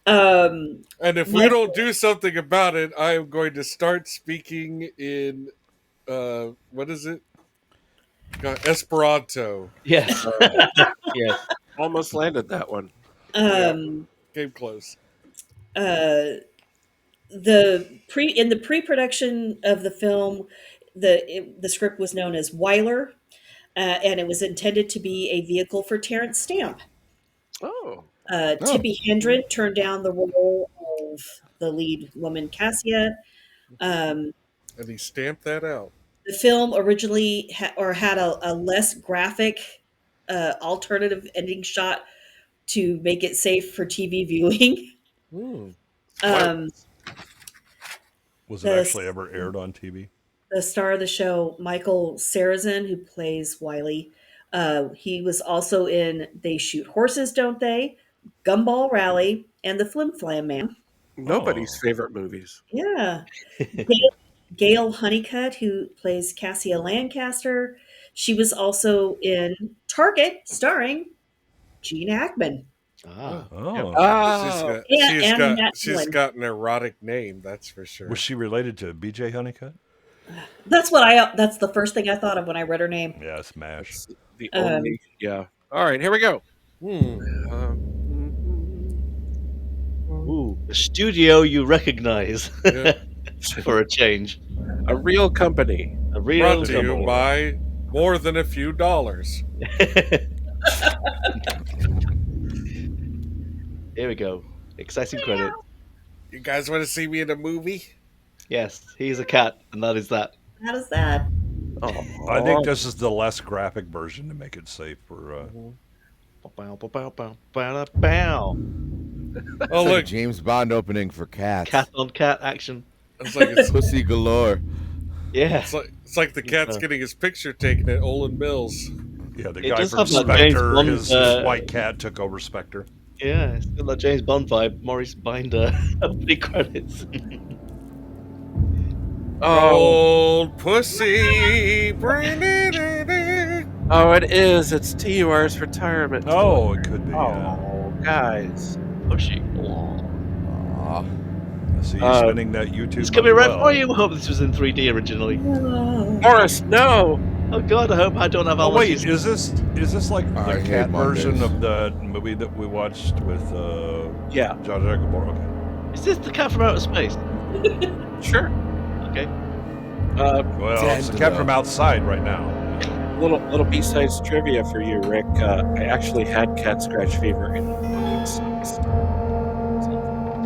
And if we don't do something about it, I am going to start speaking in what is it? Esperanto. Yes. Yes. Almost landed that one. Came close. In the pre-production of the film, the script was known as Weiler, and it was intended to be a vehicle for Terrence Stamp. Oh. Tippi Hedren turned down the role of the lead woman Cassia. And he stamped that out. The film originally had a less graphic alternative ending shot to make it safe for TV viewing. Was it actually ever aired on TV? The star of the show, Michael Sarrazin, who plays Wiley, he was also in They Shoot Horses, Don't They?, Gumball Rally, and The Flim Flam Man. Nobody's favorite movies. Yeah. Gail Honeycutt, who plays Cassia Lancaster, she was also in Target, starring Gene Hackman. She's got an erotic name, that's for sure. Was she related to BJ Honeycutt? That's the first thing I thought of when I read her name. Yeah, Smash. It's the only, yeah. All right, here we go. Ooh, a studio you recognize for a change. A real company. A real Brought to you by More Than a Few Dollars. Here we go. Exciting credit. You guys want to see me in a movie? Yes, he's a cat, and that is that. That is that. I think this is the less graphic version to make it safe for. Oh, look, James Bond opening for cats. Cat on cat action. It's like it's pussy galore. Yeah, it's like the cat's getting his picture taken at Olin Mills. Yeah, the It guy does from have that Spectre, James Bond, his white cat took over Spectre. Yeah, it's got that James Bond vibe. Maurice Binder opening credits. Old pussy. Oh, it is. It's TUR's retirement. Oh, it could be. Oh, guys. Pushy. See, he's spending that YouTube. It's coming right for you. I hope this was in 3D originally. Morris, no. Oh God, I hope I don't have. Oh wait, is this like I the hate cat version Mondays. of the movie that we watched with Yeah. Jar Jar Gabor? Okay. Is this the cat from outer space? Sure. Okay. Well, it's the cat from outside right now. Little B-sides trivia for you, Rick. I actually had cat scratch fever in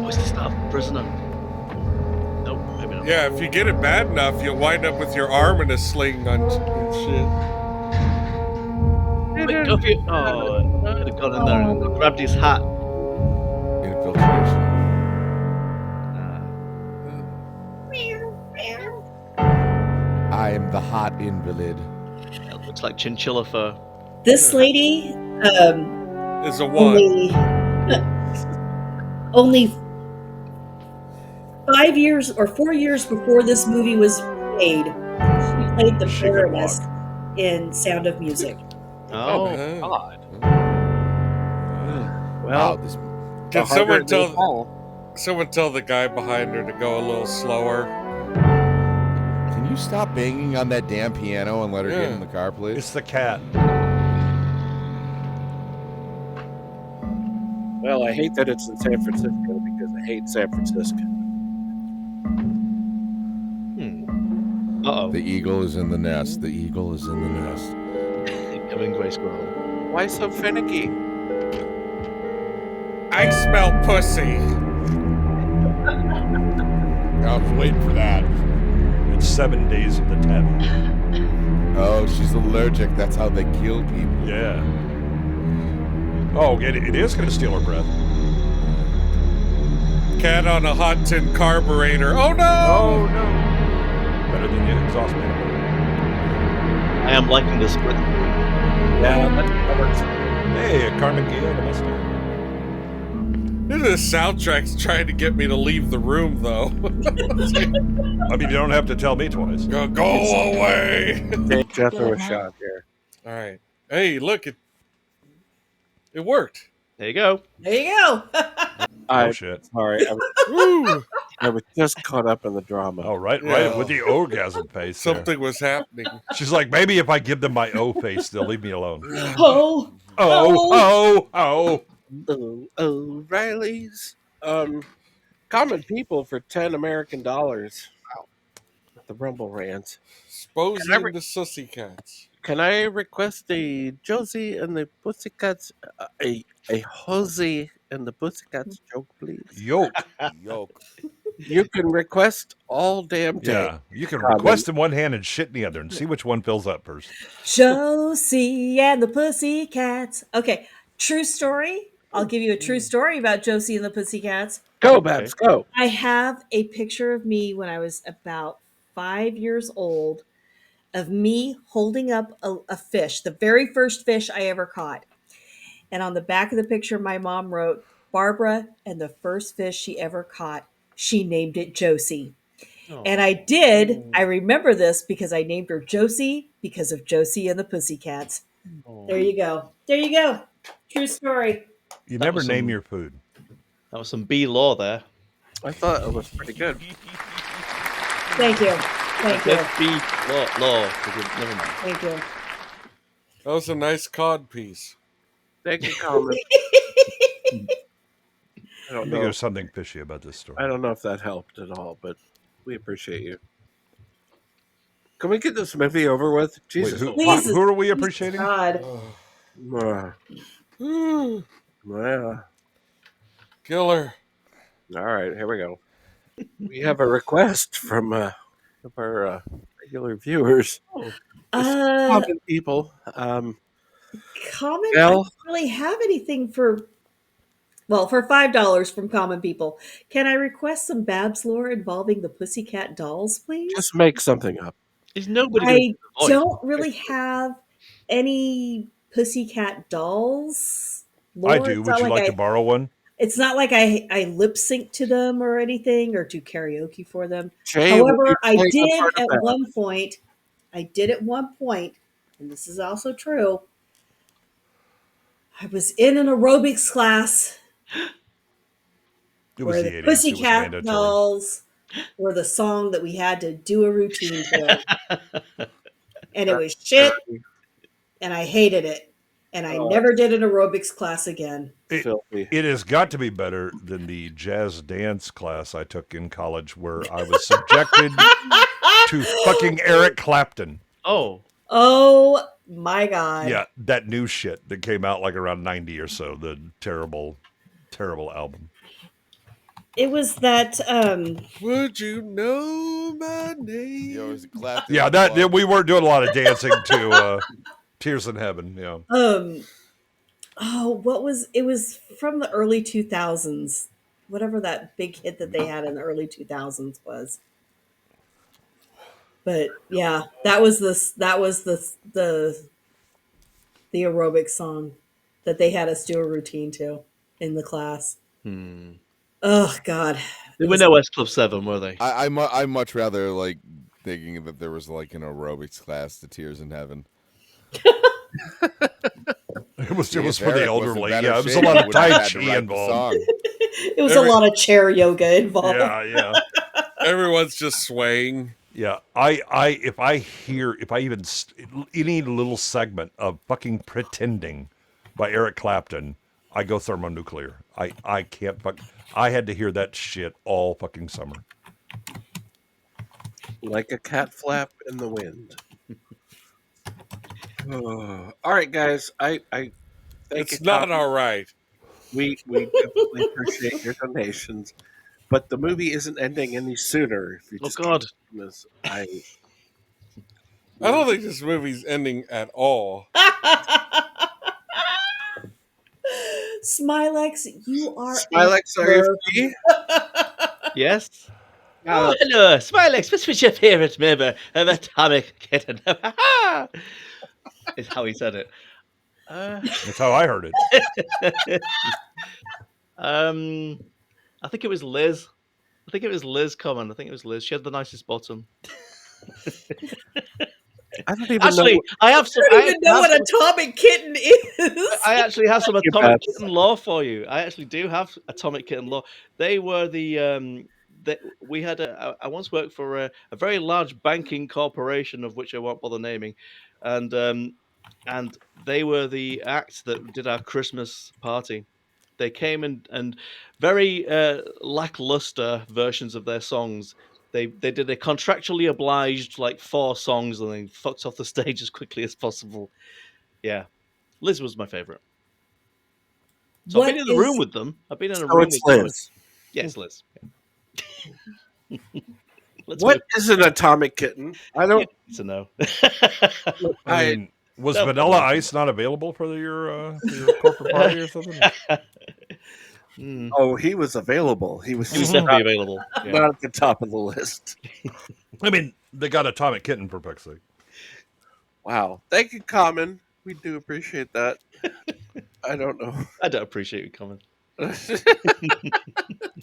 What's the stuff? Prisoner. Nope, maybe not. Yeah, if you get it bad enough, you'll wind up with your arm in a sling and shit. Wait, don't you? Oh, I could have gone in there and grabbed his hat. Infiltration. I am the hot invalid. It looks like chinchilla fur. This lady is a one. Only 5 years or 4 years before this movie was made, she played the Baroness in Sound of Music. Oh, God. Well, Well, can someone tell the guy behind her to go a little slower? Can you stop banging on that damn piano and let her get in the car, please? It's the cat. Well, I hate that it's in San Francisco because I hate San Francisco. The eagle is in the nest. The eagle is in the nest. Coming gray squirrel. Why so finicky? I smell pussy. I was waiting for that. It's 7 days of the taboo. Oh, she's allergic. That's how they kill people. Yeah. Oh, it is going to steal her breath. Cat on a hot tin carburetor. Oh no! Oh no! Better than the exhaust man. I am liking this. Yeah, that works. Hey, Carmen Gale, the Mustang. The soundtrack's trying to get me to leave the room, though. I mean, you don't have to tell me twice. Go away! Take Jethro a shot here. All right. Hey, look, it worked. There you go. There you go. Oh shit! Sorry, I was just caught up in the drama. Oh, right Yeah. with the orgasm face. Something was happening. She's like, maybe if I give them my O face, they'll leave me alone. Oh, Oh. O'Reilly's. Common people for $10 dollars. Wow. The Rumble Rants. Exposing the Sussy-Cats. Can I request a Josie and the Pussycats, a Josie and the Pussycats joke, please? Yoke. You can request all damn day. Yeah, you can request in one hand and shit in the other and see which one fills up first. Josie and the Pussycats. Okay, true story. I'll give you a true story about Josie and the Pussycats. Go, Babs, go. I have a picture of me when I was about 5 years old of me holding up a fish, the very first fish I ever caught. And on the back of the picture, my mom wrote, Barbara and the first fish she ever caught, she named it Josie. And I remember this because I named her Josie because of Josie and the Pussycats. There you go. There you go. True story. You never name your food. That was some B-law there. I thought it was pretty good. Thank you. Thank you. B-law. Never mind. Thank you. That was a nice cod piece. Thank you, Colin. I don't I think know. there's something fishy about this story. I don't know if that helped at all, but we appreciate you. Can we get this movie over with? Jesus. Wait, who are we appreciating? God. Yeah. Killer. All right, here we go. We have a request from of our regular viewers. Common people. Common Mel? I don't really have anything for $5 from Common People. Can I request some Babs lore involving the Pussycat dolls, please? Just make something up. Is nobody? I don't really have any Pussycat dolls. Lore. I do. Would you like to borrow one? It's not like I lip sync to them or anything or do karaoke for them. Jay, However, I play the did part of at that? one point. And this is also true. I was in an aerobics class It was where the the 80s. It was Pussycat mandatory. dolls were the song that we had to do a routine to. And it was shit, and I hated it. And I never did an aerobics class again. It has got to be better than the jazz dance class I took in college where I was subjected to fucking Eric Clapton. Oh my God. Yeah, that new shit that came out like around 90 or so. The terrible, terrible album. It was that. Would you know my name? You know, is it clapped? Yeah, that we weren't doing a lot of dancing to Tears in Heaven. Yeah. Oh, what was it? Was from the early 2000s. Whatever that big hit that they had in the early 2000s was. But yeah, that was the aerobic song that they had us do a routine to in the class. Oh God. They were no S Club 7, were they? I much rather like thinking that there was like an aerobics class to Tears in Heaven. It was See, for if the Eric was in elderly. better Yeah, it was a shape, lot he of would have Tai had to Chi write the involved. song. It was a lot of chair yoga involved. Yeah. Everyone's just swaying. Yeah, if I even any little segment of fucking Pretending by Eric Clapton, I go thermonuclear. I can't fuck. I had to hear that shit all fucking summer. Like a cat flap in the wind. All right, guys. I thank It's you. not all right. We definitely appreciate your donations, but the movie isn't ending any sooner. If you Oh just God! This, I don't think this movie's ending at all. Smylexx, you are Smylexx, are you free? Yes. Oh, hello, Smylexx. What's your favorite member of Atomic Kitten? Is how he said it. That's how I heard it. I think it was Liz. I think it was Liz coming. I think it was Liz. She had the nicest bottom. I don't even actually, know. I have some. I don't even know what Atomic Kitten is. I actually have some Atomic Beth. Kitten lore for you. I actually do have Atomic Kitten lore. They were the we had I once worked for a very large banking corporation of which I won't bother naming, and they were the act that did our Christmas party. They came and very lackluster versions of their songs. They did a contractually obliged like 4 songs and then fucked off the stage as quickly as possible. Yeah, Liz was my favorite. So I've been in the room with them. I've been in a room it's with them. Liz. Yes, Liz. What is an Atomic Kitten? I don't know. I mean, was Vanilla Ice not available for your corporate party or something? Oh, he was available. He was definitely available. Yeah. Not at the top of the list. I mean, they got Atomic Kitten for fuck's sake. Wow. Thank you, Common. We do appreciate that. I don't know. I don't appreciate you coming.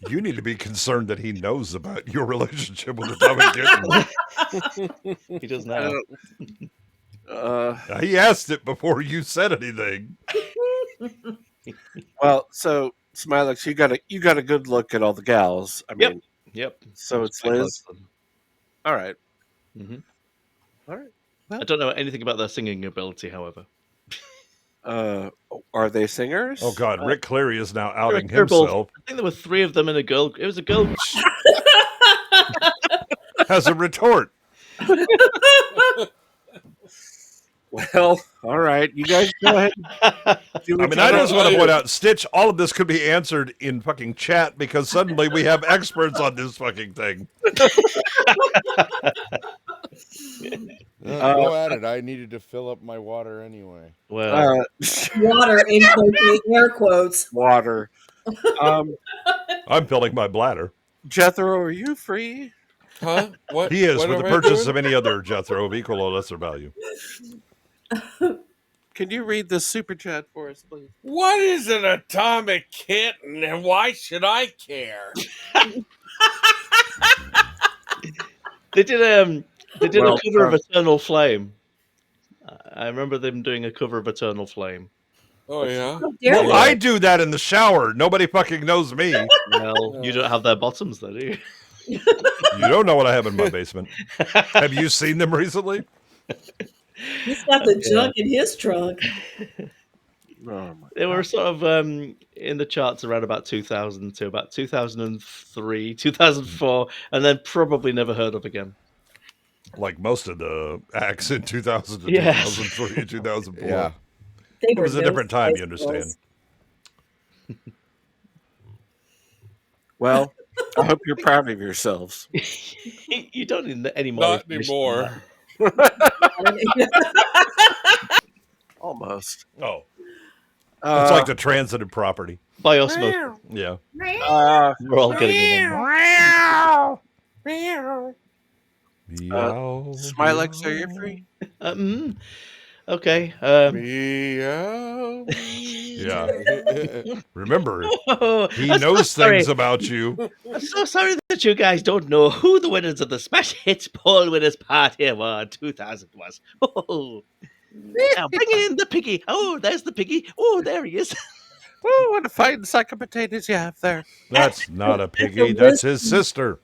You need to be concerned that he knows about your relationship with Atomic Kitten. He does now. He asked it before you said anything. Well, so Smylexx, you got a good look at all the gals. I mean, yep. So it's Liz. All right. Mm-hmm. All right. I don't know anything about their singing ability, however. Are they singers? Oh God, Rick Cleary is now outing They're both- himself I think there were 3 of them in a girl. It was a girl. as a retort. Well, all right. You guys go ahead. I mean, I just want to point out, Stitch, all of this could be answered in fucking chat because suddenly we have experts on this fucking thing. Go at it. I needed to fill up my water anyway. Well, water in quotes, air quotes. Water. I'm filling my bladder. Jethro, are you free? Huh? What? He is what for the am I purchase doing? of any other Jethro of equal or lesser value. Can you read this super chat for us, please? What is an atomic kitten and why should I care? they did a Well, cover of Eternal Flame. I remember them doing a cover of Eternal Flame. Oh yeah. Well, I do that in the shower. Nobody fucking knows me. Well, you don't have their bottoms, though, do you? You don't know what I have in my basement. Have you seen them recently? He's got the junk in his trunk. They were sort of in the charts around about 2000 to about 2003, 2004, and then probably never heard of again. Like most of the acts in 2000 to Yes. 2003, 2004. Yeah. It was a different time, you understand. Well, I hope you're proud of yourselves. You don't need any more Not information anymore. than Almost. Oh. It's like the transitive property. that. By osmosis. Yeah. We're all getting it. Meow. Smylexx, are you free? Okay. Meow. Yeah. Remember, Oh, he I'm so knows sorry. things about you. I'm so sorry that you guys don't know who the winners of the Smash Hits Poll Winners Party were 2000 was. Oh. Now bring in the piggy. Oh, there's the piggy. Oh, there he is. Oh, what a fine sack of potatoes you have there. That's not a piggy. That's his sister.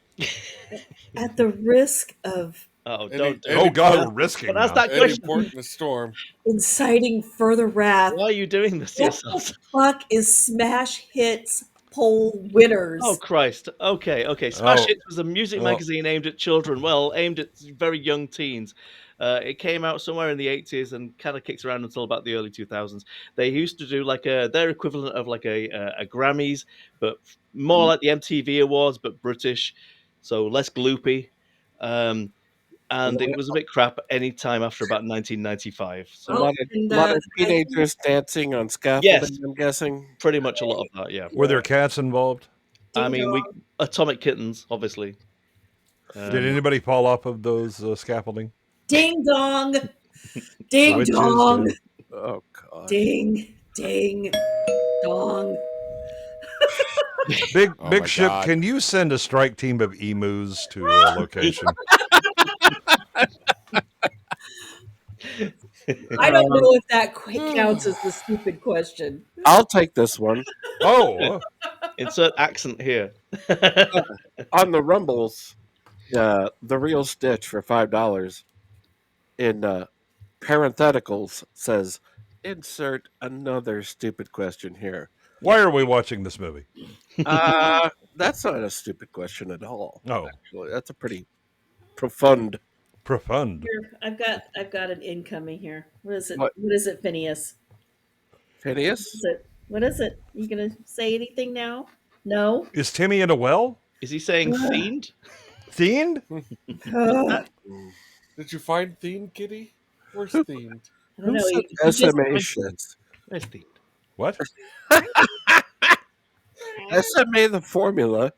At the risk of Oh, don't do Oh, it. God, we're risking But that's now. that Any question. port in the storm. inciting further wrath, Why are you doing this to what yourselves? the fuck is Smash Hits poll winners? Oh Christ! Okay. Smash Oh. Hits was a music Oh. magazine aimed at children. Well, aimed at very young teens. It came out somewhere in the 80s and kind of kicked around until about the early 2000s. They used to do like their equivalent of like a Grammys, but more like the MTV Awards, but British, so less gloopy. And it was a bit crap any time after about 1995. A So lot of teenagers dancing on scaffolding, yes, I'm guessing. pretty much a lot of that. Yeah. Were there cats involved? I mean, Atomic Kittens, obviously. Did anybody fall off of those scaffolding? Ding dong, ding Witches, dong, Oh, God. ding dong. Big Oh my Ship, God. can you send a strike team of emus to a location? I don't know if that counts as the stupid question. I'll take this one. Oh, Insert accent here. On the Rumbles, the real Stitch for $5 in parentheticals says, insert another stupid question here. why are we watching this movie? That's not a stupid question at all. Oh, Actually, that's a pretty profound. Here, I've got an incoming here. What is it? What? What is it, Phineas? Phineas? What is it? You gonna say anything now? No. Is Timmy in a well? Is he saying fiend? Fiend? Did you find Themed, Kitty? Where's Themed? I don't know. Who he said just- SMA shits? Where's fiend? What? SMA the formula.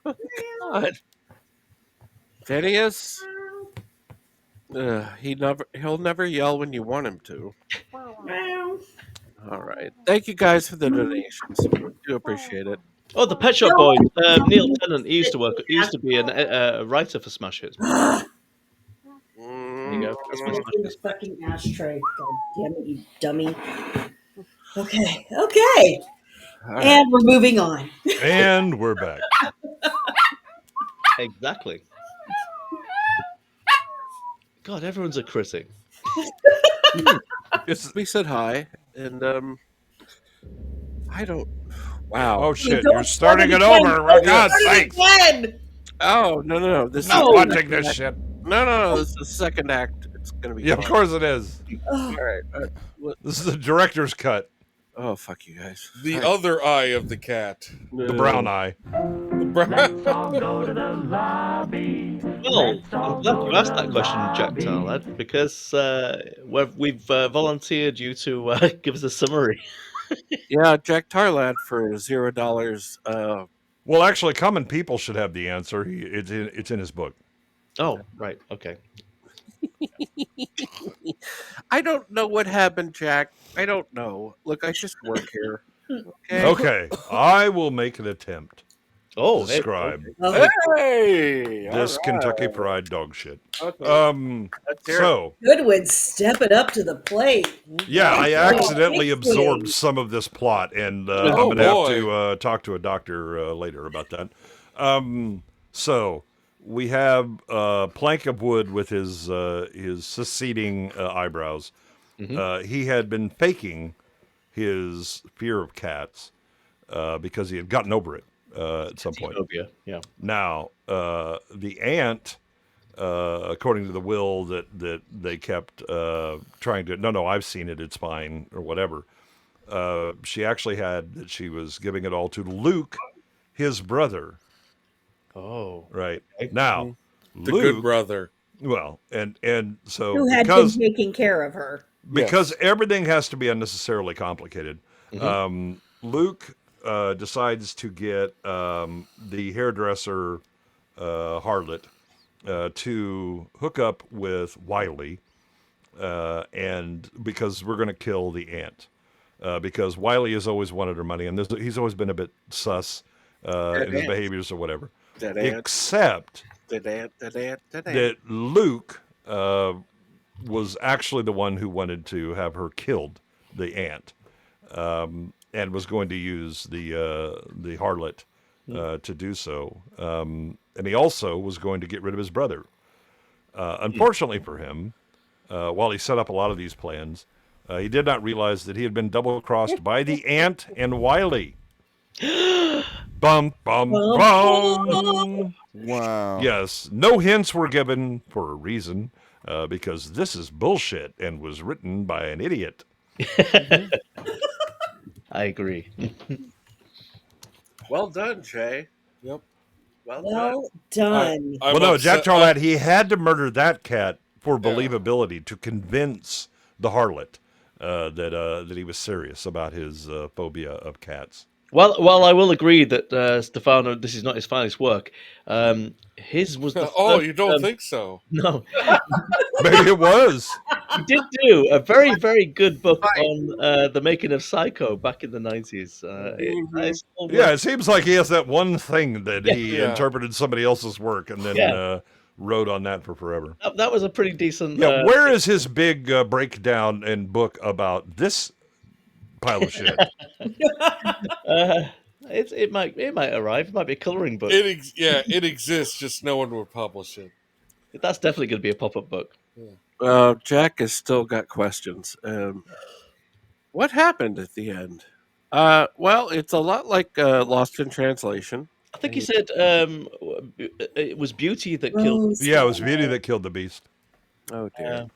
Oh, God. Phineas? He'll never yell when you want him to. All right. Thank you guys for the donations. Do appreciate it. Oh, the Pet Shop Boys. Neil Tennant. He used to work. He used to be a writer for Smash Hits. There you go. That's my Smash Hits. Fucking ashtray. God damn it, you dummy. Okay. right. And we're moving on. And we're back. Exactly. God, everyone's a critic. We said hi, and I don't. Wow. Oh shit! Don't You're starting it start over. again. For God's Start sake! again. Oh no! This Not is watching this shit. No! This is the second act. It's gonna be. Yeah, of fun. course it is. All right. This is the director's cut. Oh fuck you guys. The other eye of the cat. The brown eye. The brown. Well, I'm glad you asked that question, Jack Tarlad, because we've volunteered you to give us a summary. Yeah, Jack Tarlad for $0. Well, actually, common people should have the answer. It's in his book. Oh, right. Okay. I don't know what happened, Jack. I don't know. Look, I just work here. Okay, I will make an attempt. Oh, to describe Hey! this all Kentucky right. Fried dog shit. Okay. Let's hear it. So Goodwin, step it up to the plate. yeah, I accidentally thanks, absorbed Wade. some of this plot, and Oh, I'm gonna boy. have to talk to a doctor later about that. So we have a plank of wood with his seceding eyebrows. Mm-hmm. He had been faking his fear of cats because he had gotten over it at some point. Xenobia, yeah. Now, the aunt, according to the will that they kept trying to, no, I've seen it, it's fine, or whatever. She actually had that she was giving it all to Luke, his brother, Oh, right okay. now, The Luke. good brother. Well, and so Who had been taking care of her. because Yes. everything has to be unnecessarily complicated. Luke decides to get the hairdresser harlot to hook up with Wiley, and because we're going to kill the aunt. Because Wiley has always wanted her money, and he's always been a bit sus in his behaviors or whatever. Except that Luke was actually the one who wanted to have her killed, the aunt, and was going to use the harlot to do so. And he also was going to get rid of his brother. Unfortunately for him, while he set up a lot of these plans, he did not realize that he had been double-crossed by the aunt and Wiley. Bum, bum, bum. Wow. Yes, no hints were given for a reason, because this is bullshit and was written by an idiot. I agree. Well done, Jay. Yep. Well done. Well, no, Jack Tarlat, he had to murder that cat for believability to convince the harlot that he was serious about his phobia of cats. Well, I will agree that Stefano, this is not his finest work. His was the Oh, first, you don't think so? No. Maybe it was. He did do a very, very good book on the making of Psycho back in the 90s. Yeah, it seems like he has that one thing that he Yeah. interpreted somebody else's work and then Yeah. wrote on that for forever. That was a pretty decent. Yeah, where is his big breakdown and book about this pile of shit? It might arrive. It might be a coloring book. It exists. Just no one would publish it. That's definitely going to be a pop-up book. Jack has still got questions. What happened at the end? Well, it's a lot like Lost in Translation. I think he said it was Beauty that killed. Yeah, it was Beauty that killed the beast. Oh dear.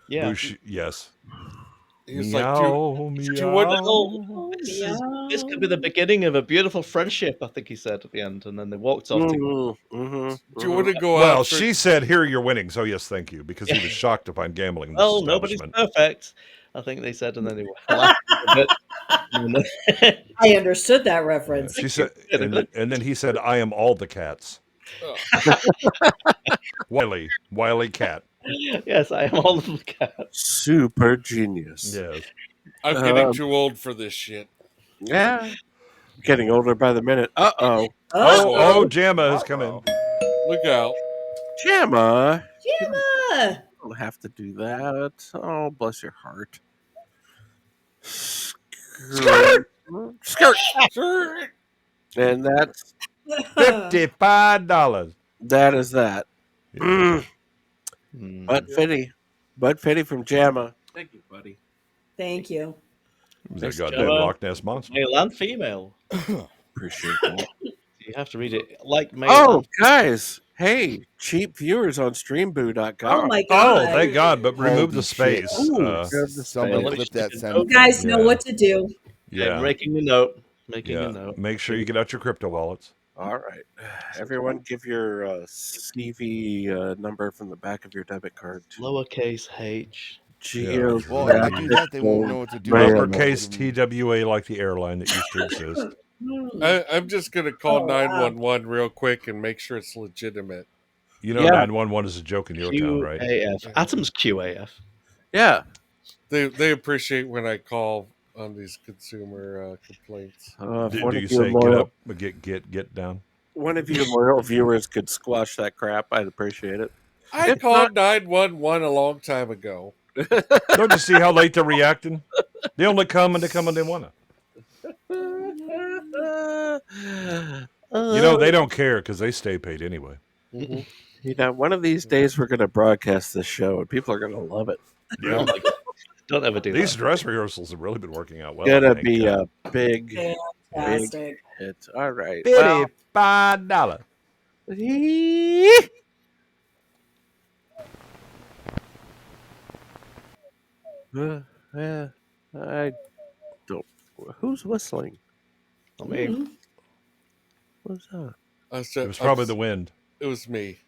Yeah. Yes. He was Meow, like, meow. This could be the beginning of a beautiful friendship, I think he said at the end, and then they walked off together. Do you want to go Well, out? she said, "Here are your winnings." Oh, yes, thank you, because he was shocked to find gambling in this Well, nobody's establishment. perfect, I think they said, and then they laughed a bit. I understood that reference. She said, and then he said, "I am all the cats." Wiley cat. Yes, I am all of the cats. Super genius. Yes. I'm getting too old for this shit. Yeah. Getting older by the minute. Uh-oh. Oh, Jamma has come in. Look out. Jamma. Jamma. You don't have to do that. Oh, bless your heart. Skirt. Skirt. Skirt. And that's $55. that is that. Bud Fitty from Jamma. Thank you, buddy. Thank you. That goddamn Loch Ness monster. Male and female. Appreciate that. You have to read it like male. Oh, and guys. Hey, cheap viewers on streambo.com. Oh my god. Oh, thank God, but remove the space. Somebody clip that You sentence. guys know what to do. Yeah. Making a note. Making a note. Make sure you get out your crypto wallets. All right. Everyone give your CV number from the back of your debit card. Lowercase h. Geo. Well, if you do that, they won't know what to do. Uppercase TWA like the airline that used to exist. I'm just going to call 911 real quick and make sure it's legitimate. You know, 911 is a joke in your town, right? QAF. Atom's QAF. Yeah. They appreciate when I call on these consumer complaints. Do you say get up, get down? One of you loyal viewers could squash that crap. I'd appreciate it. I called 911 a long time ago. Don't you see how late they're reacting? They only come when they want to. You know, they don't care because they stay paid anyway. Mm-hmm. You know, one of these days we're going to broadcast this show and people are going to love it. Yeah. Oh my God. Don't ever do These that. dress rehearsals have really been working out well. Gonna be a big Fantastic. hit. All right. $55. I don't. Who's whistling? I mean, What's that? It was probably the wind. It was me.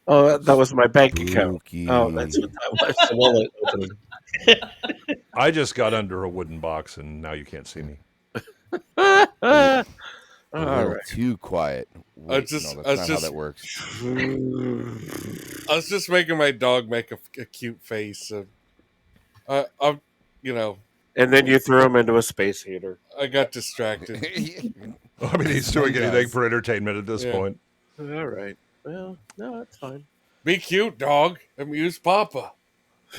Oh, that was my bank account. Oh, that's what that was. The wallet opening. I just got under a wooden box, and now you can't see me. A All little right. too quiet. Wait, no, that's not how that works. I was just making my dog make a cute face. I'm, And then you threw him into a space heater. I got distracted. I mean, he's doing anything for entertainment at this point. All right. Well, no, that's fine. Be cute, dog. Amuse Papa.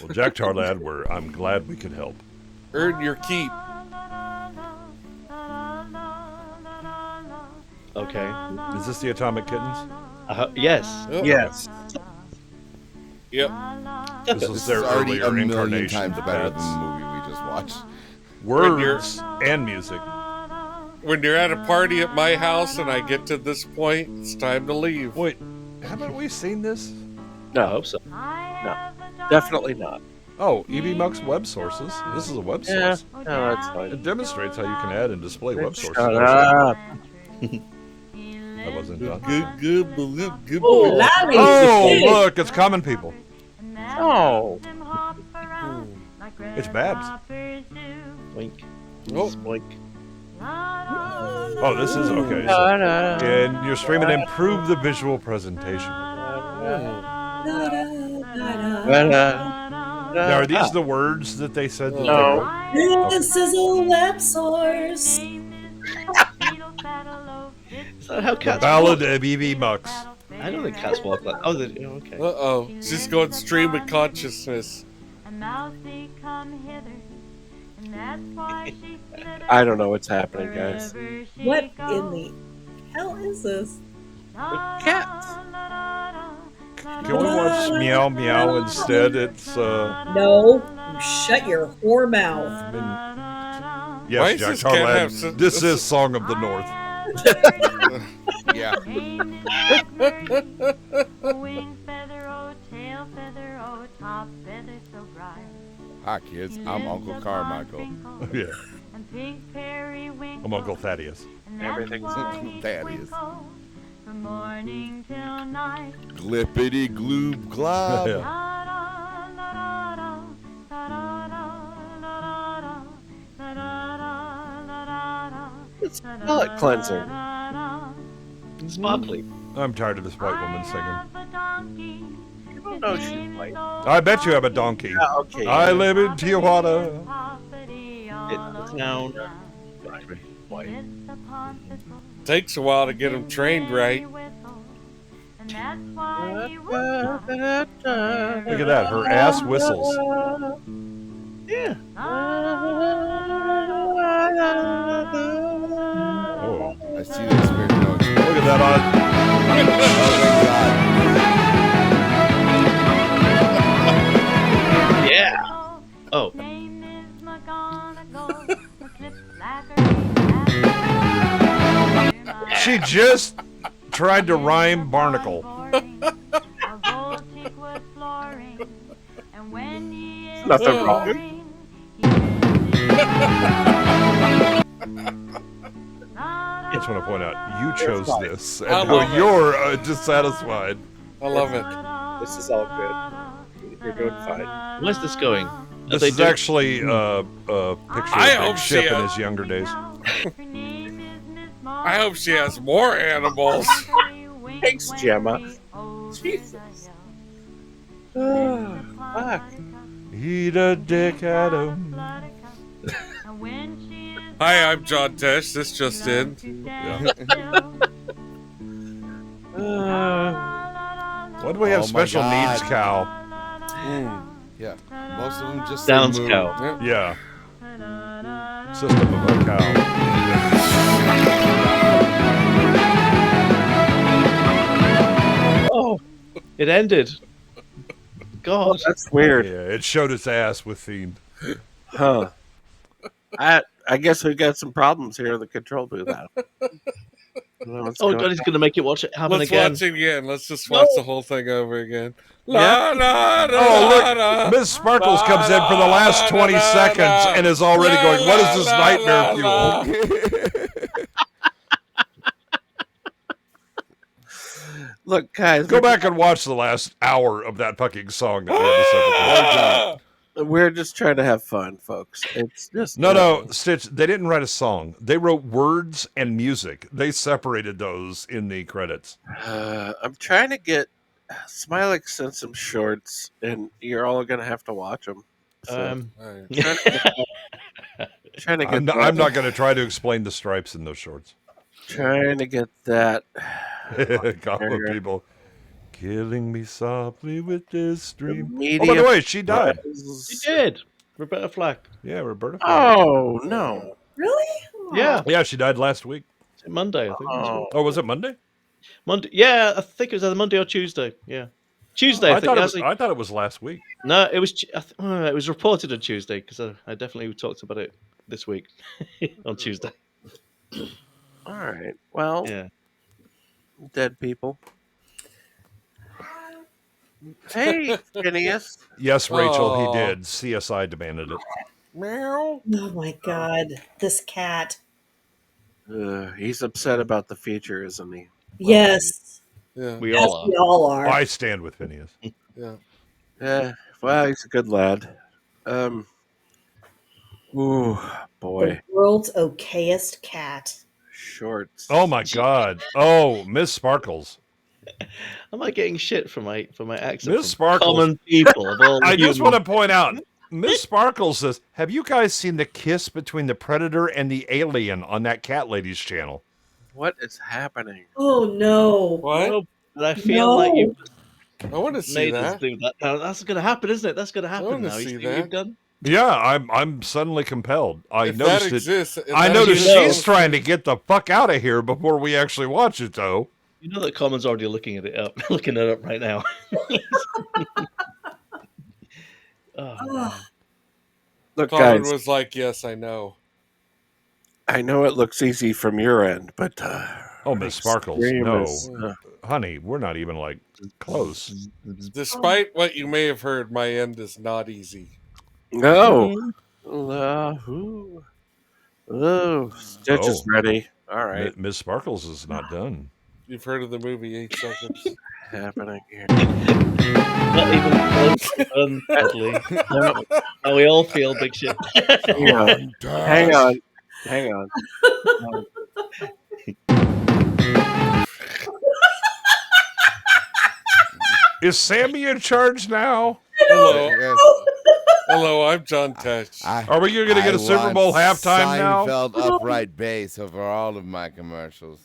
Well, Jack Tarlad, I'm glad we could help. Earn your keep. Okay. Is this the Atomic Kittens? Yes. Yes. Yep. This is their already earlier a million incarnation. times better than the movie we just watched. Words and music. When you're at a party at my house and I get to this point, it's time to leave. Wait, haven't we seen this? No, I hope so. No, definitely not. Oh, EB Muck's web sources. This is a web Yeah, source. no, that's fine. It demonstrates how you can add and display web sources. Shut up. I wasn't done. Oh, look, it's Common People. Oh. It's Babs. Wink. Oh. Spoink. Oh, this is okay. So, and you're streaming improve the visual presentation. Now, are these the words that they said that they wrote? This is a web source. Is that how The cats Ballad walk? of EB Mucks. I don't think cats walk like. Oh, okay. Uh-oh. She's going stream of consciousness. I don't know what's happening, guys. What in the hell is this? Cats. Can we watch Meow Meow instead? It's No, you shut your whore mouth. Why yes, is Jack this cat have Tarlad. This is Song of the North. Yeah. Hi, kids. I'm Uncle Carmichael. Yeah. I'm Uncle Thaddeus. Everything's Thaddeus. Glippity gloob glob. It's palate cleansing. Sparkly. I'm tired of this white woman singing. You don't know she's white. I bet you have a donkey. Yeah, okay. I live in Tijuana. It's now. White. Takes a while to get them trained right. Look at that. Her ass whistles. Yeah. Oh. I see the spirit notes. Look at that on. Yeah. Oh. She just tried to rhyme barnacle. Nothing wrong. I just want to point out, you chose this, and I love it. you're dissatisfied. I love it. This is all good. You're doing fine. Where's this going? This is actually a picture I of Big hope Ship she in has- his younger days. I hope she has more animals. Thanks, Gemma. Jesus. Fuck. Eat a dick at him. Hi, I'm John Tesh. This just in. Why do we have Oh my special God. needs cow? Yeah. Most of them just Downs say moo. cow. Yeah. System of a cow. Oh, it ended. God. That's weird. Yeah, it showed its ass with themed. Huh. I guess we got some problems here in the control booth. Oh God, he's going to make it watch it happen Let's again. watch it again. Let's just watch the whole thing over again. Yeah. Oh, look, Ms. Sparkles comes in for the last 20 seconds and is already going, what is this nightmare fuel? Look, guys, Go back and watch the last hour of that fucking song that we had to separate. We're just trying to have fun, folks. It's just No, Stitch. They didn't write a song. They wrote words and music. They separated those in the credits. I'm trying to get Smylexx sent some shorts, and you're all gonna have to watch them. So, trying to get I'm not going to try to explain the stripes in those shorts. Trying to get that. Goblin people killing me softly with this dream. media Oh, by the way, she died. She did. Roberta Flack. Yeah, Roberta Flack. Oh no! Really? Yeah. Yeah, she died last week. Monday, I think. Oh, was it Monday? Monday. Yeah, I think it was either Monday or Tuesday. Yeah, Tuesday. I thought think. I thought it was last week. No, it was. It was reported on Tuesday because I definitely talked about it this week on Tuesday. All right. Well, yeah. Dead people. Hey, Phineas. Yes, Rachel, he did. CSI demanded it. Meow. Oh my god, this cat. He's upset about the feature, isn't he? Yes. Yeah. We all are. We all are. I stand with Phineas. Yeah. Yeah. Well, he's a good lad. Ooh, boy. The world's okayest cat. Shorts. Oh my God. Oh, Miss Sparkles. Am I getting shit for my accent? Miss Sparkles. Common people. Of all I just human- want to point out, Miss Sparkles says, "Have you guys seen the kiss between the predator and the alien on that cat lady's channel?" What is happening? Oh no! What? No, but I feel like you I want to see made us that. do that. Now, that's going to happen, isn't it? That's going to happen wanna now. You see see what you've that. done? Yeah, I'm suddenly compelled. I If that noticed it. exists, if I that noticed exists- she's trying to get the fuck out of here before we actually watch it, though. You know that Common's already looking at it up, looking it up right now. Oh, Look, Colin guys, was like, "Yes, I know." I know it looks easy from your end, but Oh, Miss Sparkles, extreme no, is, honey, we're not even like close. Despite what you may have heard, my end is not easy. no. Stitch is Oh. ready. All right, Miss Sparkles is not done. You've heard of the movie 8 Seconds? happening here. not even close to done, sadly. How we all feel, big shit. Hang on. Hang on. Hang on. Is Sammy in charge now? Hello. Hello, I'm John Tesh. Are we going to get a Super Bowl halftime now? Seinfeld upright bass over all of my commercials.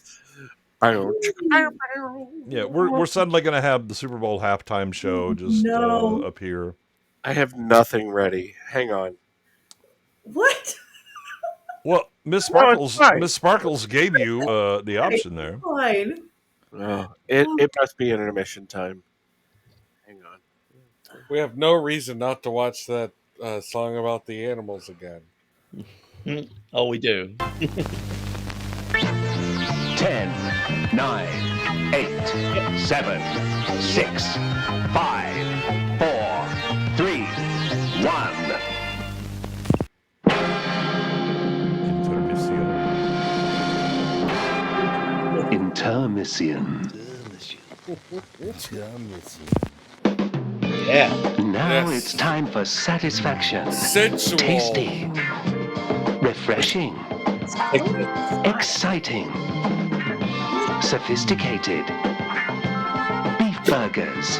Yeah, we're suddenly going to have the Super Bowl halftime show just appear. I have nothing ready. Hang on. What? Well, Miss Sparkles gave you the option there. Fine. Oh, it must be intermission time. Hang on. We have no reason not to watch that song about the animals again. Oh, we do. 10, 9, 8, 7, 6, 5, 4, 3, 1. Intermission. Yeah. Now it's time for satisfaction. Sensual. Tasty. Refreshing. Exciting. Sophisticated. Beef burgers.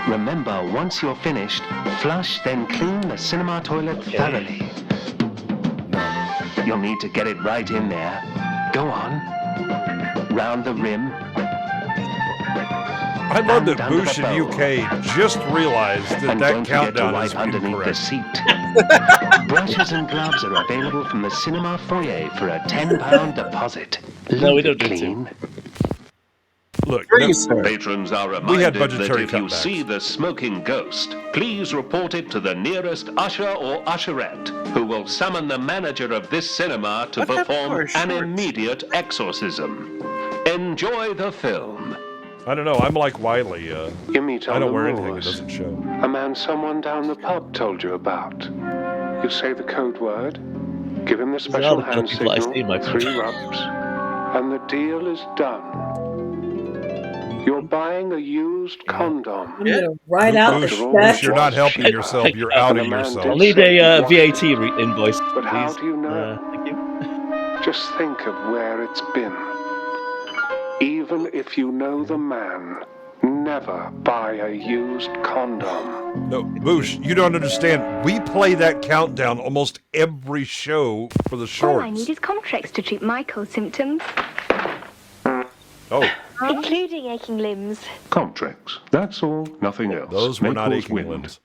Remember, once you're finished, flush, then clean the cinema toilet thoroughly. You'll need to get it right in there. Go on. Round the rim. I love that And under Boosh the in UK just realized that And that don't forget to countdown is wipe underneath the incorrect. seat. Brushes and gloves are available from the cinema foyer for a £10 deposit. No, we Leave it don't do clean. Look, Patrons are we had reminded that budgetary if you cutbacks. see the smoking ghost, please report it to the nearest usher or usherette, who will summon the manager of this cinema to What happened to perform our an shorts? immediate exorcism. Enjoy the film. I don't know. I'm like Wiley. You meet on I don't the wear anything that moors. doesn't show. A man someone down the pub told you about. You say the code word, give him the These are special the kind of hand people I signal, see, my 3 friend. rubs, and the deal is done. You're buying a used condom. I'm gonna write out the Boosh, check. you're not helping yourself. You're outing yourself. I'll need a VAT invoice. But how please. do you know? Thank you. Just think of where it's been. Even if you know the man, never buy a used condom. No, Boosh, you don't understand. We play that countdown almost every show for the All I shorts. need is Comtrex to treat my cold symptoms, Oh, including aching limbs. Comtrex. That's all. Nothing else. those were Make not those aching wind. limbs.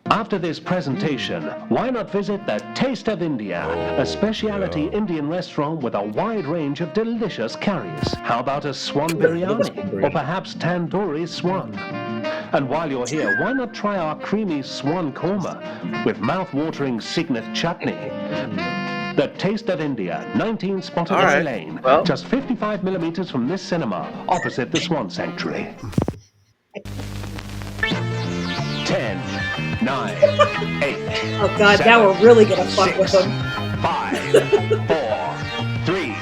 After this presentation, why not visit the Taste of India, a specialty Indian restaurant with a wide range of delicious curries? How about a swan biryani, or perhaps tandoori swan? And while you're here, why not try our creamy swan korma with mouth-watering signet chutney? The Taste of India, 19 Spotted Eye Lane, just 55 millimeters from this cinema, opposite the Swan Sanctuary. 10, 9, 8. Oh god, now we're really gonna fuck with them. 5, 4, 3,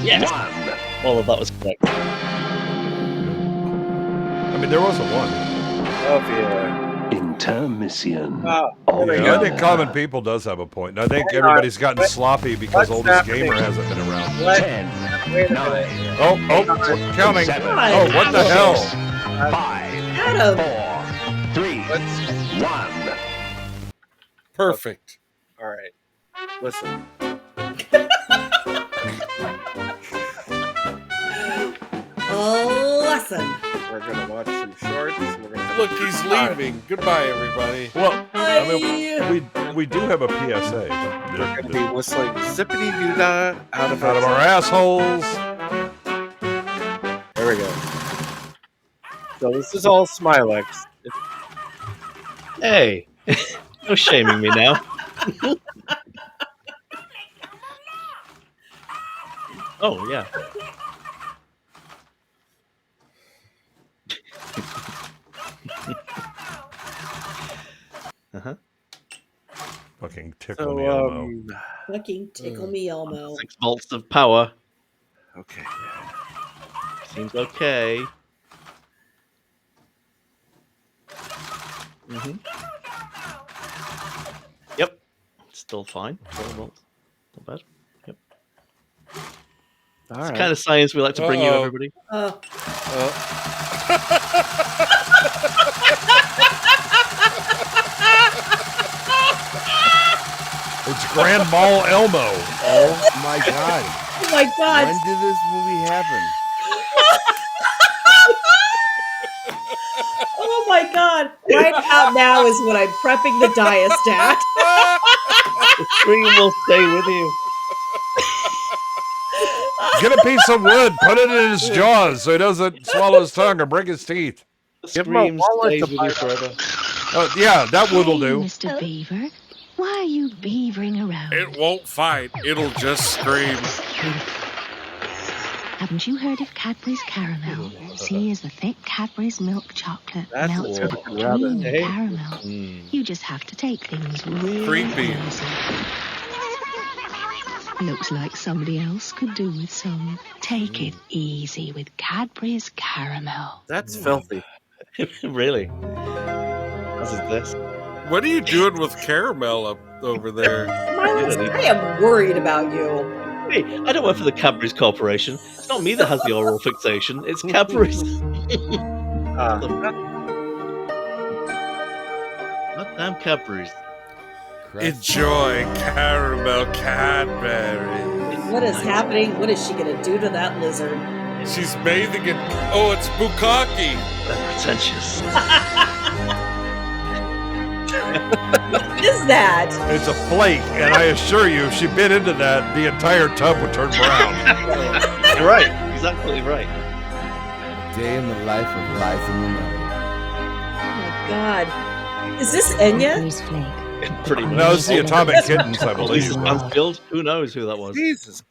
Yes. 1. All of that was correct. I mean, there was a one. Oh, yeah. Intermission. Yeah, I think Common People does have a point. And I think everybody's gotten sloppy because Oldest Gamer hasn't been around. 10, 9. Oh, we're counting. 7, Oh, what the hell? 5, 4, 3, 1. Perfect. All right. Listen. Lesson. We're gonna watch some shorts. And we're gonna Look, he's leaving. Goodbye, everybody. Well, I mean, we do have a PSA. We're gonna be whistling zippity doo dah out of our assholes. There we go. So this is all Smylexx. Hey, no shaming me now. Oh, yeah. Uh-huh. Fucking tickle me, Elmo. Fucking tickle me, Elmo. 6 volts of power. Okay. Seems okay. Mm-hmm. Yep. Still fine. 12 volts. Not bad. Yep. It's the kind of science we like to bring you, everybody. It's Grand Mall Elmo. Oh my god. Oh my god. When did this movie happen? Oh my god. Right about now is when I'm prepping the diastat. The screen will stay with you. Get a piece of wood, put it in his jaws so he doesn't swallow his tongue or break his teeth. Give him a wallet stays with you forever. Yeah, that wood'll do. Mr. Beaver, why are you beavering around? It won't fight. It'll just scream. Haven't you heard of Cadbury's Caramel? See, is the thick Cadbury's milk chocolate melts with creamy caramel. You just have to take things really Creepy. easy. Looks like somebody else could do with some. Take it easy with Cadbury's Caramel. That's filthy. Really? As is this. What are you doing with caramel up over there? Smylexx, I am worried about you. Hey, I don't work for the Cadbury's Corporation. It's not me that has the oral fixation. It's Cadbury's. Goddamn Cadbury's. Enjoy caramel Cadbury. What is happening? What is she gonna do to that lizard? She's bathing in. Oh, it's bukkake. Pretentious. What is that? It's a flake, and I assure you, if she bit into that, the entire tub would turn brown. You're right. He's absolutely right. Day in the life of Liza Minnelli. Oh my god. Is this Enya? Pretty much. No, it's the Atomic Kittens, I believe. Lisa Mansfield. Who knows who that was? Jesus.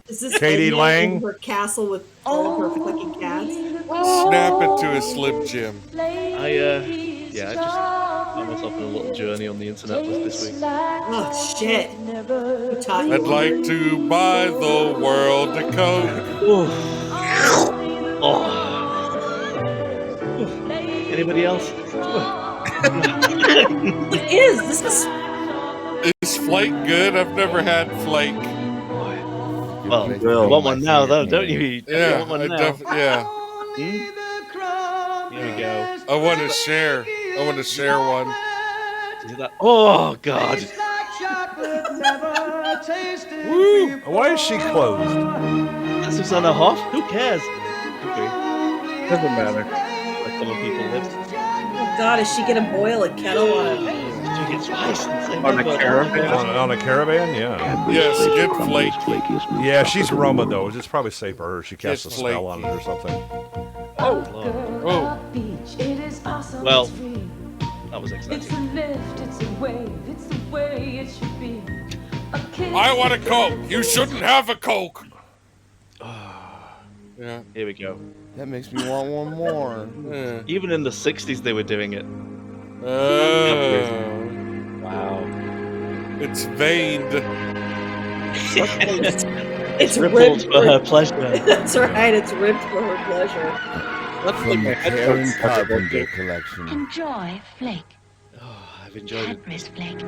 Is this Katie Enya Lang? in her castle with all of her fucking cats? Snap into a Slim Jim. I just found myself in a little journey on the internet this week. Oh shit. Who taught you? I'd like to buy the world a Coke. Oh. Anybody else? It is. This is. Is flake good? I've never had flake. Well, you want one now, though, don't you? You Yeah, want one I now. yeah. Here we go. I want to share. I want to share one. Oh God! Woo! Why is she closed? That's just on a hot. Who cares? Doesn't matter. Like some people live. Oh God, is she gonna boil a kettle on a? On a caravan? On a caravan? Yeah. Yes, get flake. Yeah, she's Roma, though. It's probably safe for her. She casts a Get spell flake. on it or something. Oh. Well, that was exciting. I want a Coke. You shouldn't have a Coke. Yeah. Here we go. That makes me want one more. Yeah. Even in the '60s, they were doing it. Wow. It's veined. It's Rippled ripped for her pleasure. That's right. It's ripped for her pleasure. From the Karen Carpenter collection. Enjoy flake. I've enjoyed it. Cadbury's flake.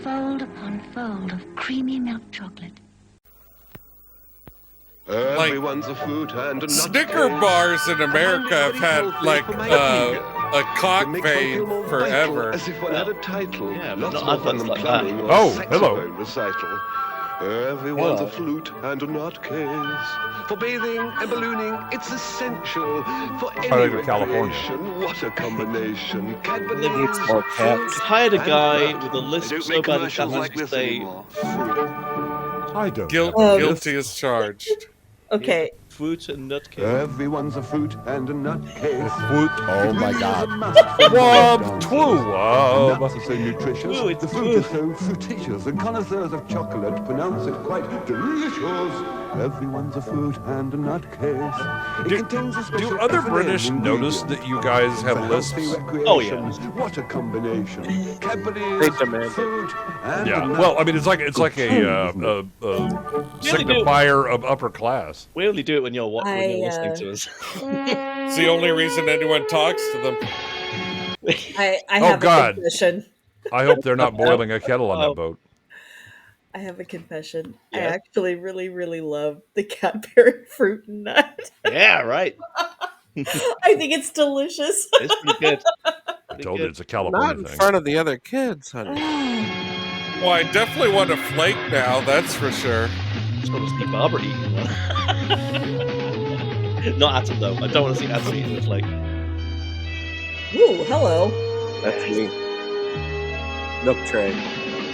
Fold upon fold of creamy milk chocolate. Everyone's a fruit and a nut. Snicker bars in America have had like a cock vein forever. As if one had a title. Yeah, but Lots not more fun adverts than like plumbing that. or Oh, saxophone hello. recital. Everyone's a flute and a nutcase. For bathing and ballooning, it's essential. For any Probably to California. recreation, what a combination. Cadbury Needs more cats. I've hired a guy with a lisp don't so make bad he commercials can't like actually this say anymore. I don't. Guilty is charged. Okay. fruit and nut cake. Everyone's a fruit and a nutcase. Fruit. Oh my God. Wob, twoo, wob. Nuts are so nutritious. Ooh, it's the fruit is so fruititious. And connoisseurs of chocolate pronounce it quite delicious. Everyone's a fruit and a nutcase. It contains a special Do other caffeinated British notice ingredient that you guys have for lisps? healthy Oh, yeah. recreations. What a combination. Cadbury's They demand it. fruit and Yeah. a nut. Well, I mean, it's like a signifier of upper class. We only do it when you're when you're listening to us. It's the only reason anyone talks to them. I Oh, have God. a confession. I hope they're not boiling a kettle on that boat. I have a confession. I Yeah. actually really, really love the Cadbury fruit and nut. Yeah, right. I think it's delicious. It's pretty good. I told you it's a Not California in thing. front of the other kids, honey. Well, I definitely want a flake now, that's for sure. Just want to see Barbara eating one. Not Atom though. I don't want to see Atom eating this. Like, Ooh, hello. That's me. Milk tray.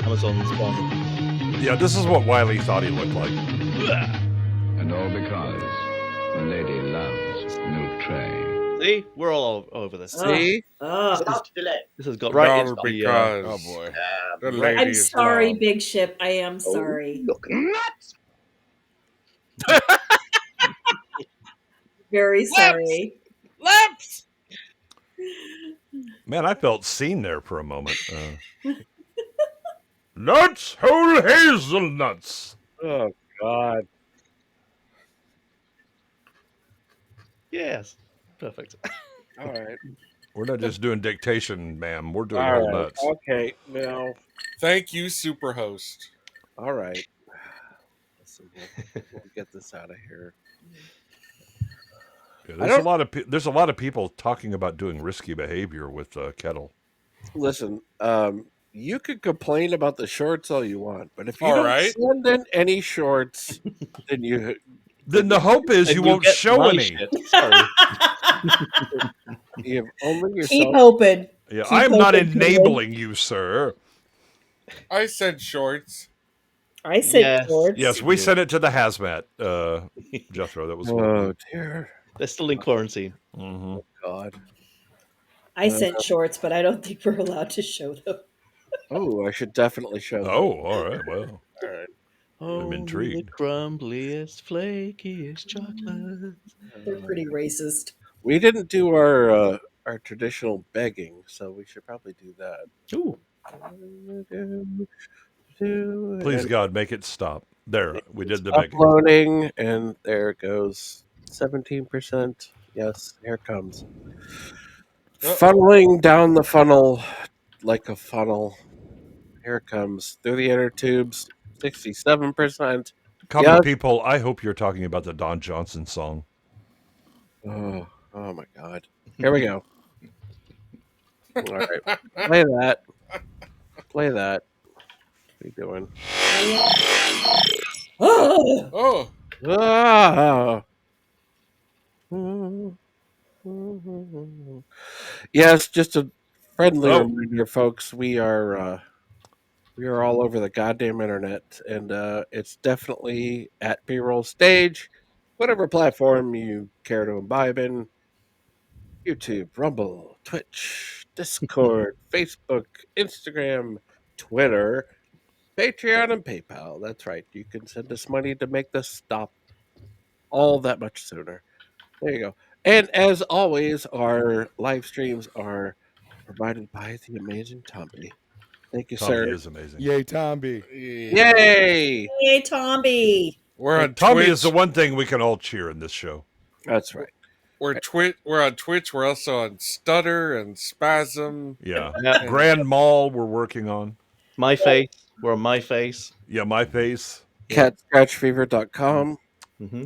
Amazon's one. Yeah, this is what Wiley thought he looked like. And all because the lady loves milk tray. See, we're all over this. See? This has got right All into the. because Oh boy. the I'm ladies sorry, love. Big Ship. I am sorry. Look nuts! Very sorry. Laps! Man, I felt seen there for a moment. Nuts, whole hazelnuts. Oh, God. Yes, perfect. All right. We're not just doing dictation, ma'am. We're doing All whole right. nuts. Okay. Now, Thank you, Superhost. all right. Listen, we'll get this out of here. Yeah, I there's a don't- lot of there's a lot of people talking about doing risky behavior with kettle. Listen, you could complain about the shorts all you want, but if you All don't right. send in any shorts, then you Then the hope is And you won't get show my any. shit. Sorry. have only yourself. Keep hoping. Yeah, Keep I'm not hoping, Kevin. enabling you, sir. I said shorts. I said Yes. shorts. Yes, we sent it to the hazmat, Jethro. That was Oh dear They're still in quarantine. hmm God. I sent shorts, but I don't think we're allowed to show them. Oh, I should definitely show. them. Oh, all right. Well, All right. Oh, intrigued. the crumbliest, flakiest chocolate. They're pretty racist. We didn't do our traditional begging, so we should probably do that. Ooh. please And God, make it stop. There, we did the it's begging. uploading, and there it goes. 17%. Yes, here it comes. Funneling down the funnel like a funnel. Here it comes through the inner tubes. 67%. Common people, I hope you're talking about the Don Johnson song. Oh my God. Here we go. All right. Play that. Play that. What are you doing? Oh. Ah. Yes, just a friendly reminder, folks. We are all over the goddamn internet, and it's definitely at B-roll stage, whatever platform you care to imbibe in. YouTube, Rumble, Twitch, Discord, Facebook, Instagram, Twitter, Patreon, and PayPal. That's right. You can send us money to make this stop all that much sooner. There you go. And as always, our live streams are provided by the amazing Tomby. Thank you, Tomby sir. is amazing. Yay, Tomby. Yay! Yay, Tomby. We're on Tomby Twitch. is the one thing we can all cheer in this show. That's right. We're on Twitch. We're also on Stutter and Spasm. Yeah. And Grand Mall we're working on. My Face. We're on My Face. Yeah, My Face. CatScratchFever.com. Mm-hmm.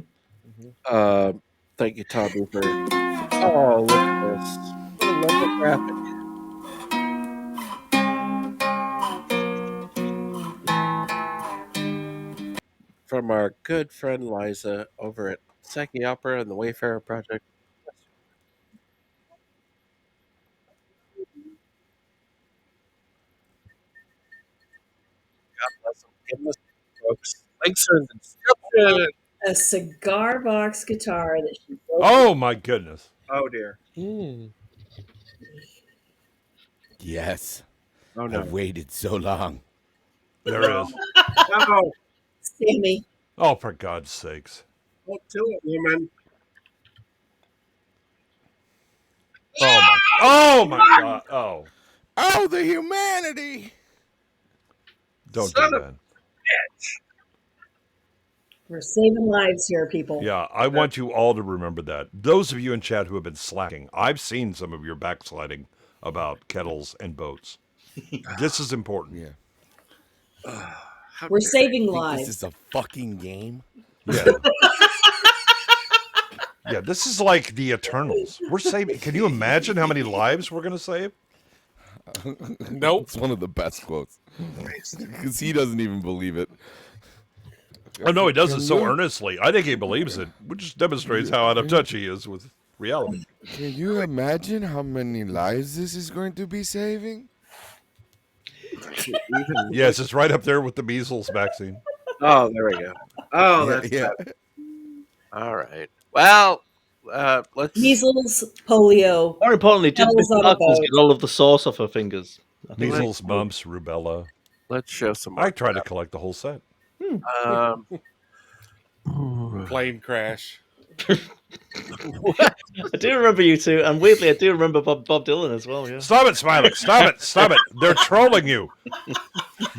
Thank you, Tomby, for... Oh, look at this. What a lovely graphic. From our good friend Liza over at Psyche Opera and the Wayfarer Project. God bless them. Give them a folks. Links are in the description. A cigar box guitar that she broke. Oh, my goodness. Oh, dear. Yes. Oh, no. I've waited so long. There it is. No. Sammy. Oh, for God's sakes. Don't do it, woman. Oh, my God. Oh. Oh, the humanity. Don't Son do of that. Bitch. We're saving lives here, people. Yeah, I want you all to remember that. Those of you in chat who have been slacking, I've seen some of your backsliding about kettles and boats. This is important. Yeah. We're saving Think lives. This is a fucking game. Yeah. Yeah, this is like the Eternals. We're saving. Can you imagine how many lives we're going to save? Nope. It's one of the best quotes. Because he doesn't even believe it. Oh, no, he does it so earnestly. I think he believes it, which demonstrates how out of touch he is with reality. Can you imagine how many lives this is going to be saving? Yes, it's right up there with the measles vaccine. Oh, there we go. Oh, that's better. All right. Well, let's... Measles, polio. More importantly, did Miss kettles on a Markles boat. get all of the sauce off her fingers? I think Measles, mumps, rubella. Let's show some. I try to collect the whole set. Plane crash. I do remember you two, and weirdly, I do remember Bob Dylan as well. Yeah. Stop it, Smylexx. Stop it. Stop it. They're trolling you.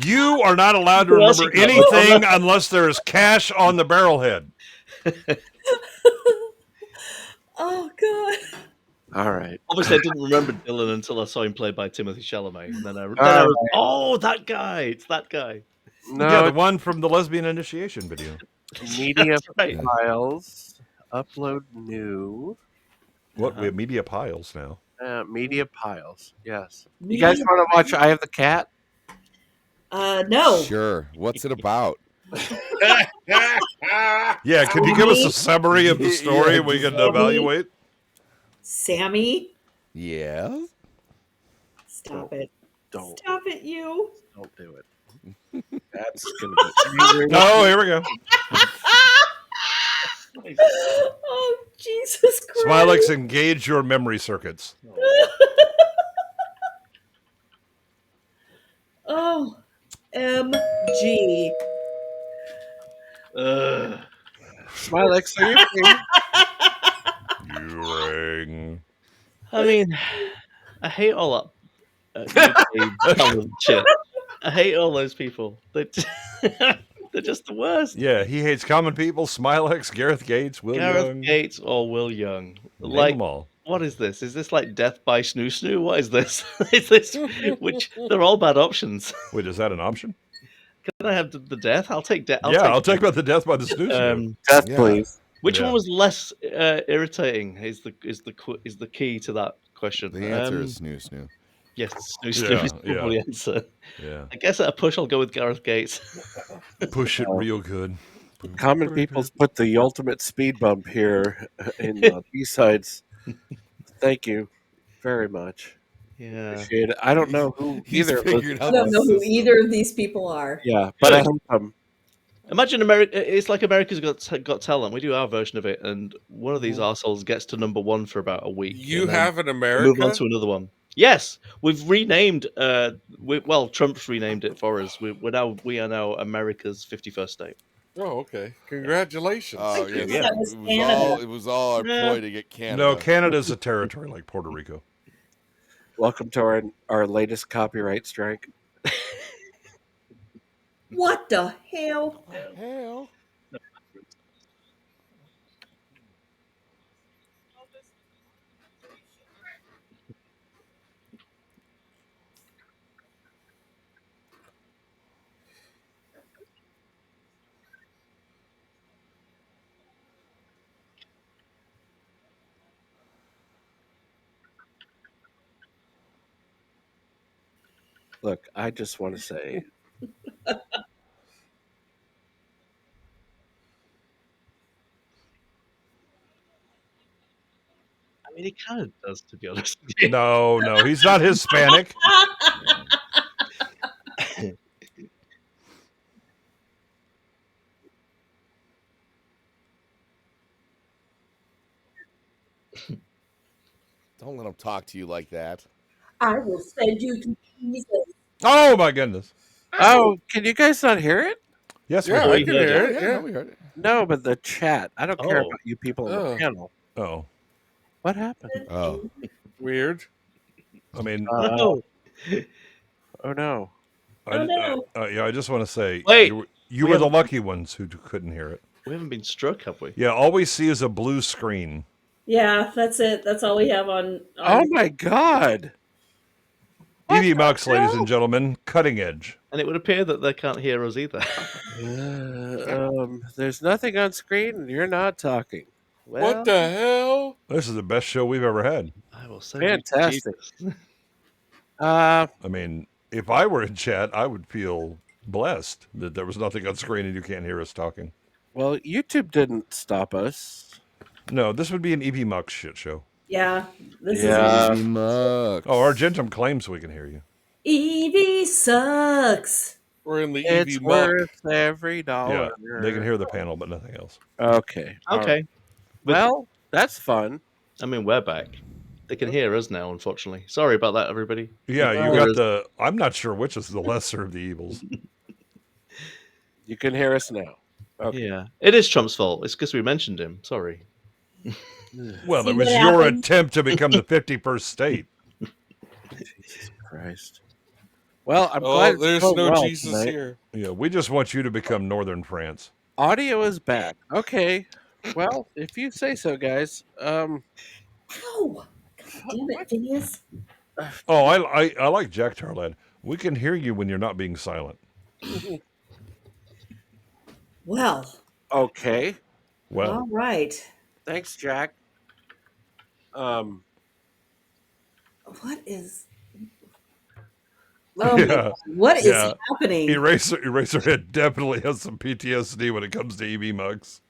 You are not allowed to Who else remember you got? anything unless there is cash on the barrelhead. Oh, God. All right. Obviously, I didn't remember Dylan until I saw him played by Timothy Chalamet, and then I was, right. oh, that guy! It's that guy. No, Yeah, the one from the lesbian initiation video. Media That's right. files. Upload new. What? We have media piles now. Media piles. Yes. You guys want to watch I Have the Cat? No. Sure. What's it about? Yeah, can you give us a summary of the story Yeah, we can Sammy? evaluate? Sammy, Yeah. stop it. Don't. Stop it, you. Don't do it. That's going to be... Oh, here we go. Oh, Jesus Christ. Smylexx, engage your memory circuits. Oh, MG. Smylexx, are you free? You ring. I mean, I hate all that UK shit. I hate all those people. They're just the worst. Yeah, he hates common people. Smylexx, Gareth Gates, Will Gareth Young. Gates or Will Young. Name Like, them all. What is this? Is this like death by snoo snoo? What is this? Is this which they're all bad options? Wait, is that an option? Can I have the death? I'll take death. I'll take about the death by the snoo snoo. Death, please. Which one was less irritating? Is the key to that question? The answer is snoo snoo. Yes, snoo snoo is probably the answer. Yeah. I guess at a push, I'll go with Gareth Gates. Push it real good. Common People's put the ultimate speed bump here in B-sides. Thank you very much. Yeah. Appreciate it. I don't know who either. I don't know who either of these people are. Yeah, but I hope Imagine America. It's like America's Got Talent. We do our version of it, and one of these arseholes gets to number one for about a week. You and then have an America? Move on to another one. Yes, we've renamed. Trump's renamed it for us. We are now America's 51st state. Oh, okay. Congratulations. Oh, yes. It was all our ploy to get Canada. No, Canada's a territory like Puerto Rico. Welcome to our latest copyright strike. What the hell? Hell. Look, I just want to say. I mean, he kind of does, to be honest. No, he's not Hispanic. Don't let him talk to you like that. I will send you to Jesus. Oh my goodness! Oh, can you guys not hear it? Yes, Yeah, I can hear it. Yeah, Yeah. we heard it. No, but the chat. I don't care Oh. about you people on the panel. Oh, What happened? Oh, Weird. I mean, Oh no. I just want to say, Wait, you we were the haven't- lucky ones who couldn't hear it. We haven't been struck, have we? Yeah, all we see is a blue screen. Yeah, that's it. That's all we have on. Oh my God. EV Mux, ladies and gentlemen, cutting edge. And it would appear that they can't hear us either. There's nothing on screen and you're not talking. What the hell? This is the best show we've ever had. I will send you to Fantastic. Jesus. I mean, if I were in chat, I would feel blessed that there was nothing on screen and you can't hear us talking. Well, YouTube didn't stop us. No, this would be an EV Mux shit show. Yeah, this EV Mux. Oh, Argentum claims we can hear you. is EV sucks. We're in the It's EV muck. worth every dollar. Yeah, they can hear the panel, but nothing else. Okay. all Okay. right. Well, that's fun. I mean, we're back. They can hear us now, unfortunately. Sorry about that, everybody. Yeah, you Hear got us. the. I'm not sure which is the lesser of the evils. You can hear us now. Okay. Yeah. It is Trump's fault. It's because we mentioned him. Sorry. Well, See it was what your happened? attempt to become the 51st state. Jesus Christ. Well, I'm Oh, glad it's there's going no well Jesus tonight. here. Yeah, we just want you to become Northern France. Audio is back. Okay. Well, if you say so, guys. Ow! God damn it, Phineas. Oh, I like Jack Tarlad. We can hear you when you're not being silent. Well, Okay. Well, all right. Thanks, Jack. What is? Oh my yeah, God, what is yeah. happening? Eraserhead definitely has some PTSD when it comes to EV mugs.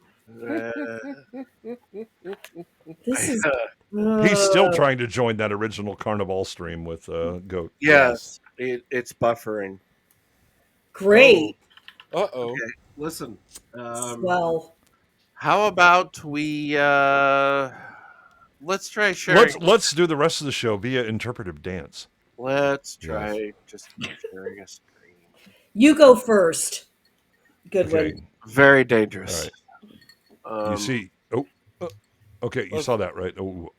This is. He's still trying to join that original Carnival stream with Goat. Yes, it's buffering. Great. Uh-oh. Okay, listen. Well, How about we let's try sharing. Let's do the rest of the show via interpretive dance. Let's try just sharing a screen. you go first, Goodwin. Okay. Very dangerous. All right. You see? Okay. You saw that, right? Oh,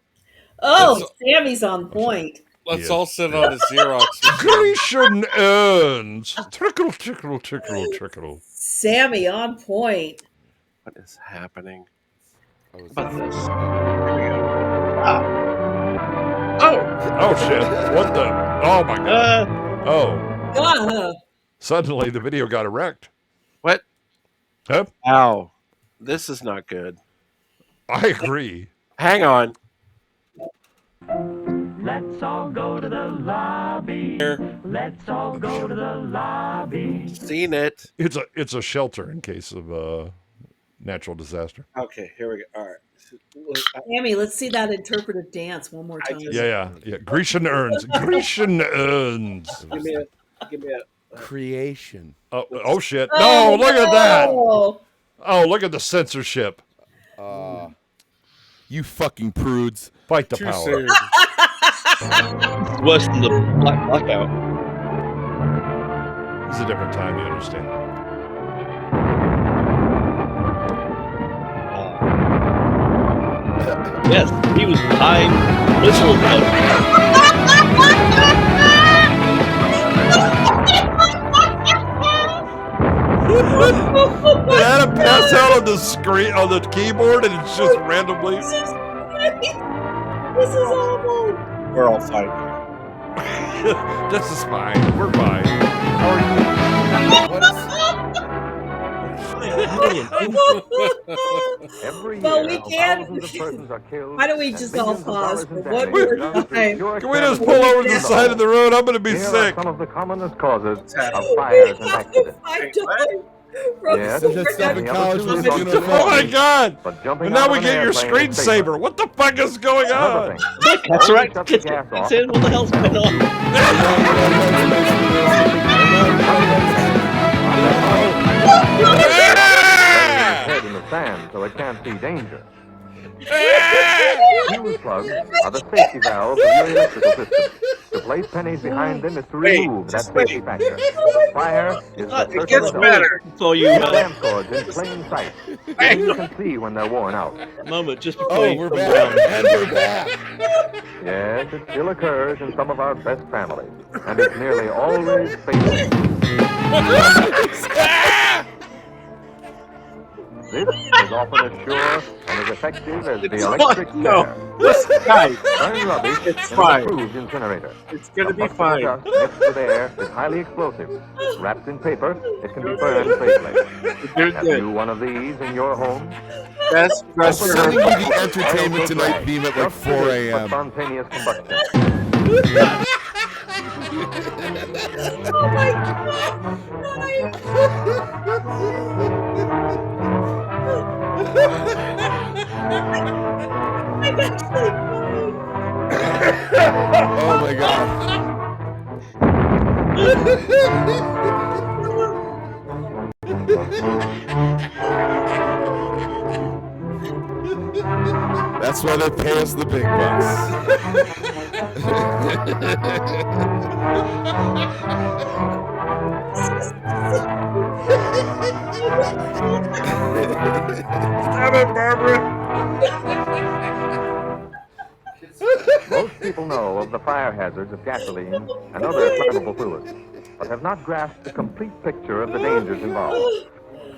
Oh, Sammy's on point. Let's Yes. all sit on a Xerox machine. Grecian ends. Trickle, trickle, trickle, trickle. Sammy on point. What is happening? I was How about this? Here we go. Oh shit! What the? Oh my god! Ah. Suddenly the video got erect. What? Huh? Ow. This is not good. I agree. Hang on. Let's all go to the lobby. Let's all go to the lobby. Seen it. It's a shelter in case of natural disaster. Okay, here we go. All right. Sammy, let's see that interpretive dance one more time. Yeah. Grecian urns. Grecian urns. Give me a creation. Oh shit! Oh, No, look at that! no. Oh, look at the censorship. You fucking prudes. Fight the Too power. soon. It's worse than the blackout. It's a different time, you understand. Yes, he was behind mistletoe. They had him pass out on the screen on the keyboard, and it's just randomly. This is awful. We're all fine. This is fine. We're fine. How are Well, we can't. Why don't we just all pause for one more time? Can we just pull over to the side of the road? I'm going to be sick. Some of the commonest causes of fires and accidents. Yes, Is that stuff in college from the uniform? Oh my god! But jumping And now out we of get an your airplane is safer. screensaver. What the fuck is going on? That's right. Shut the gas off. What the hell's going on? Head in the sand so it can't see danger. Fuse plugs are the safety valves of your electrical system. To place pennies behind them is to remove that safety factor. Fire is the It certain gets result. better. So you Lamp cords in plain sight. You can see when they're worn out. moment just before Oh, you we're come back. down. And we're back. Yes, it still occurs in some of our best families, and it's nearly always fatal. This is often as sure and as effective as the electric chair. Guys, Burn rubbish it's in fine. an approved incinerator. It's gonna The be bucket of fine. dust mixed with air is highly explosive. Wrapped in paper, it can be burned safely. You're Have good. you one of these in your home? Best I'm dress sending you ever. the entertainment tonight beam at like Just 4 for a.m. spontaneous combustion. Oh my I'm actually Oh my god. That's why they pay us the big Stop it, Barbara. Most people know of the fire hazards of gasoline and other flammable fluids, but have not grasped the complete picture of the dangers involved.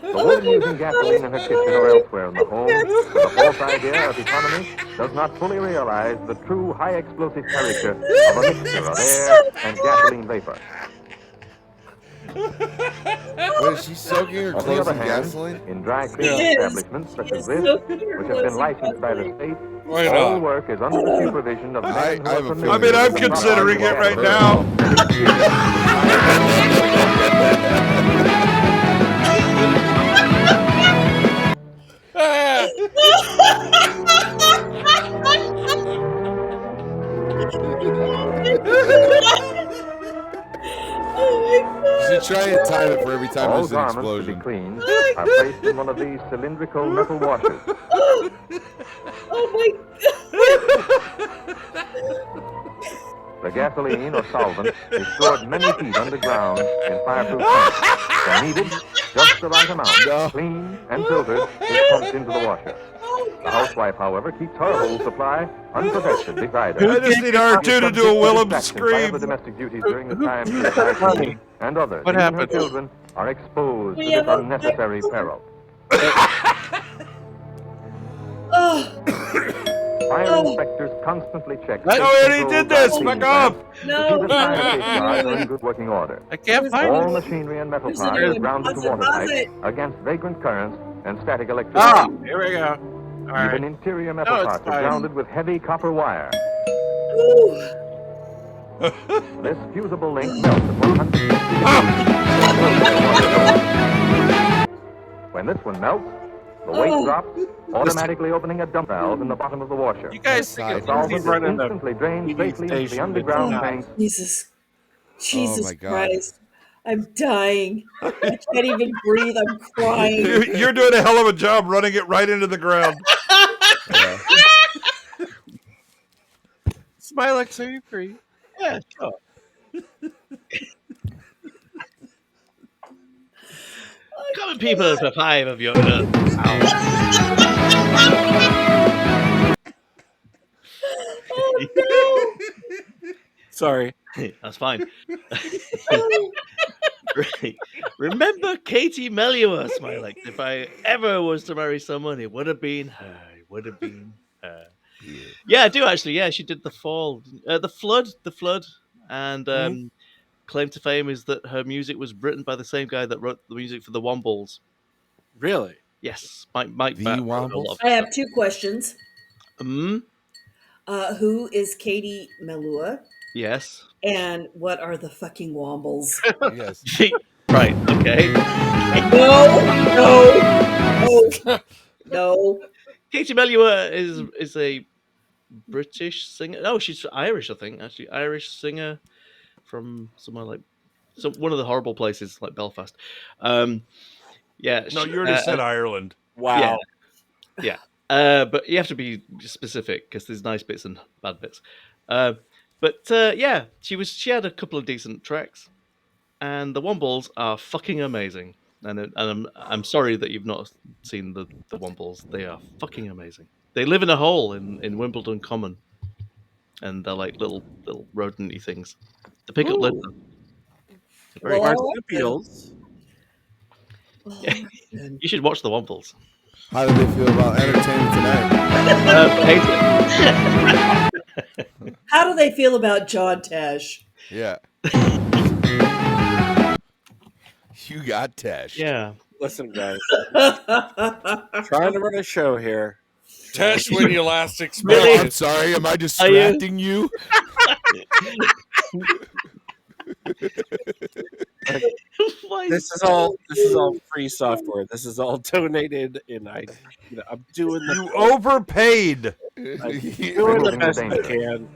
The woman using gasoline in her kitchen or elsewhere in the home, with a false idea of economy, does not fully realize the true high explosive character of a mixture of air and gasoline vapor. What, is she soaking her On the clothes other in hand, gasoline? in dry cleaning Yes. establishments such as this, which have been licensed by the state, Why all not? work is under the supervision of men who I are have a familiar I mean, I'm with the considering it proper right now. Oh You should try and time it for every time All there's an garments to be explosion. cleaned are placed in one of these cylindrical metal washers. Oh my The gasoline or solvent is stored many feet underground in fireproof tanks. When needed, just the right amount, clean and filtered, is pumped into the washer. The housewife, however, keeps her whole supply unprotected beside her. I just need R2 to do a Willem By scream. other domestic duties during the time she is cleaning, and others, What even her happened? children, are exposed We to this have a- unnecessary peril. Oh. Fire inspectors constantly check. No, safe I already controls did this. by Back cleaning off. plants to No, see the fire no, safeguards no. are in good working order. I can't find All it. machinery and metal There's a parts new are one. grounded to Pause it, water pause tight it. against vagrant currents and static electricity. Ah, here we go. All right. Even interior metal No, it's parts are fine. grounded with heavy copper wire. Ooh. This fusible link melts at 160 degrees. When this one melts, the weight drops, automatically opening a dump valve in the bottom of the washer. You guys think The it's solvent easy is running a instantly drained TV safely into the station underground with tank. Jesus. Oh Jesus my God. Christ. I'm dying. I can't even breathe. I'm crying. You're doing a hell of a job running it right into the ground. Yeah. Smylexx, are you free? Yeah, sure. Common people for 5 of your hours. Oh no. Sorry. That's fine. Right. Remember Katie Melua, Smylexx? If I ever was to marry someone, it would have been her. It would have been her. Yeah, I do actually. Yeah, she did The Fall. The Flood. And claim to fame is that her music was written by the same guy that wrote the music for the Wombles. Really? Yes, Mike The Batt wrote a Wombles? lot of I have stuff. 2 questions. Mm? Who is Katie Melua? Yes. And what are the fucking Wombles? Yes. Right. Okay. No. Katie Melua is a British singer. No, she's Irish, I think. Actually, Irish singer from somewhere like one of the horrible places like Belfast. Yeah. No, you already said Ireland. Wow. Yeah. But you have to be specific because there's nice bits and bad bits. But yeah, she had a couple of decent tracks, and the Wombles are fucking amazing. And I'm sorry that you've not seen the Wombles. They are fucking amazing. They live in a hole in Wimbledon Common, and they're like little rodent-y things. The pickup litter. They're very Well, Marsupials. Yeah. You should watch the Wombles. How do they feel about Entertainment Tonight? Hate it. How do they feel about John Tesh? Yeah. You got Tesh. Yeah. Listen, guys. Trying to run a show here. Tesh, when you last Oh, experienced. I'm sorry. Am I distracting you? This is all free software. This is all donated, and I'm doing the You overpaid. I'm doing the best I can.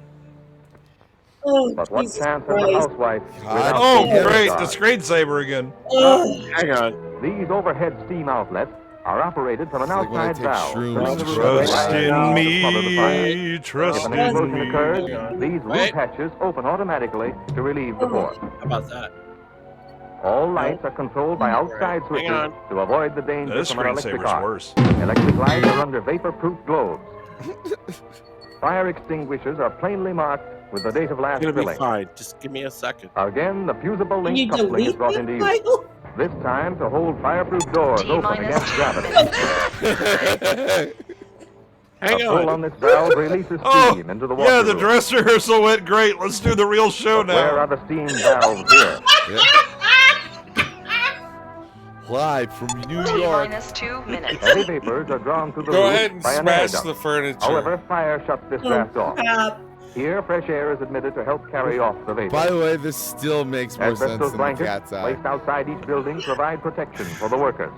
Oh, But what Jesus chance has a Christ. housewife? God. Oh, without great. steam The screensaver again. Hang on. These overhead steam outlets are operated from an It's like when I outside take valve. shrooms filling the to room shut with the Trust air in to smother the fire. me. If Trust an in explosion me. occurs, these roof hatches open automatically to relieve the force. How about that? All lights are controlled by outside switches on. to avoid the danger This from an electric screensaver's arc. worse. Electric lights are under vapor-proof globes. Fire extinguishers are plainly marked with the date of It's last gonna be filling. fine. Just give me a second. Again, the fusible Can you link coupling is delete brought that into use. file? This time to hold fireproof doors open T-minus against 2 gravity. Hang A pull on. on this valve releases Oh, steam into the water yeah, the room. dress rehearsal went great. Let's do the real show But where now. are the steam valves here? Live from New York. T-minus 2 minutes. Heavy vapors are drawn through the Go roof ahead and by an air smash duct. the furniture. However, fire shuts this Oh, draft off. crap. Here, fresh air is admitted to help carry off the vapor. By the way, this still makes more sense Asbestos than the blankets cat's eye. placed outside each building provide protection for the workers.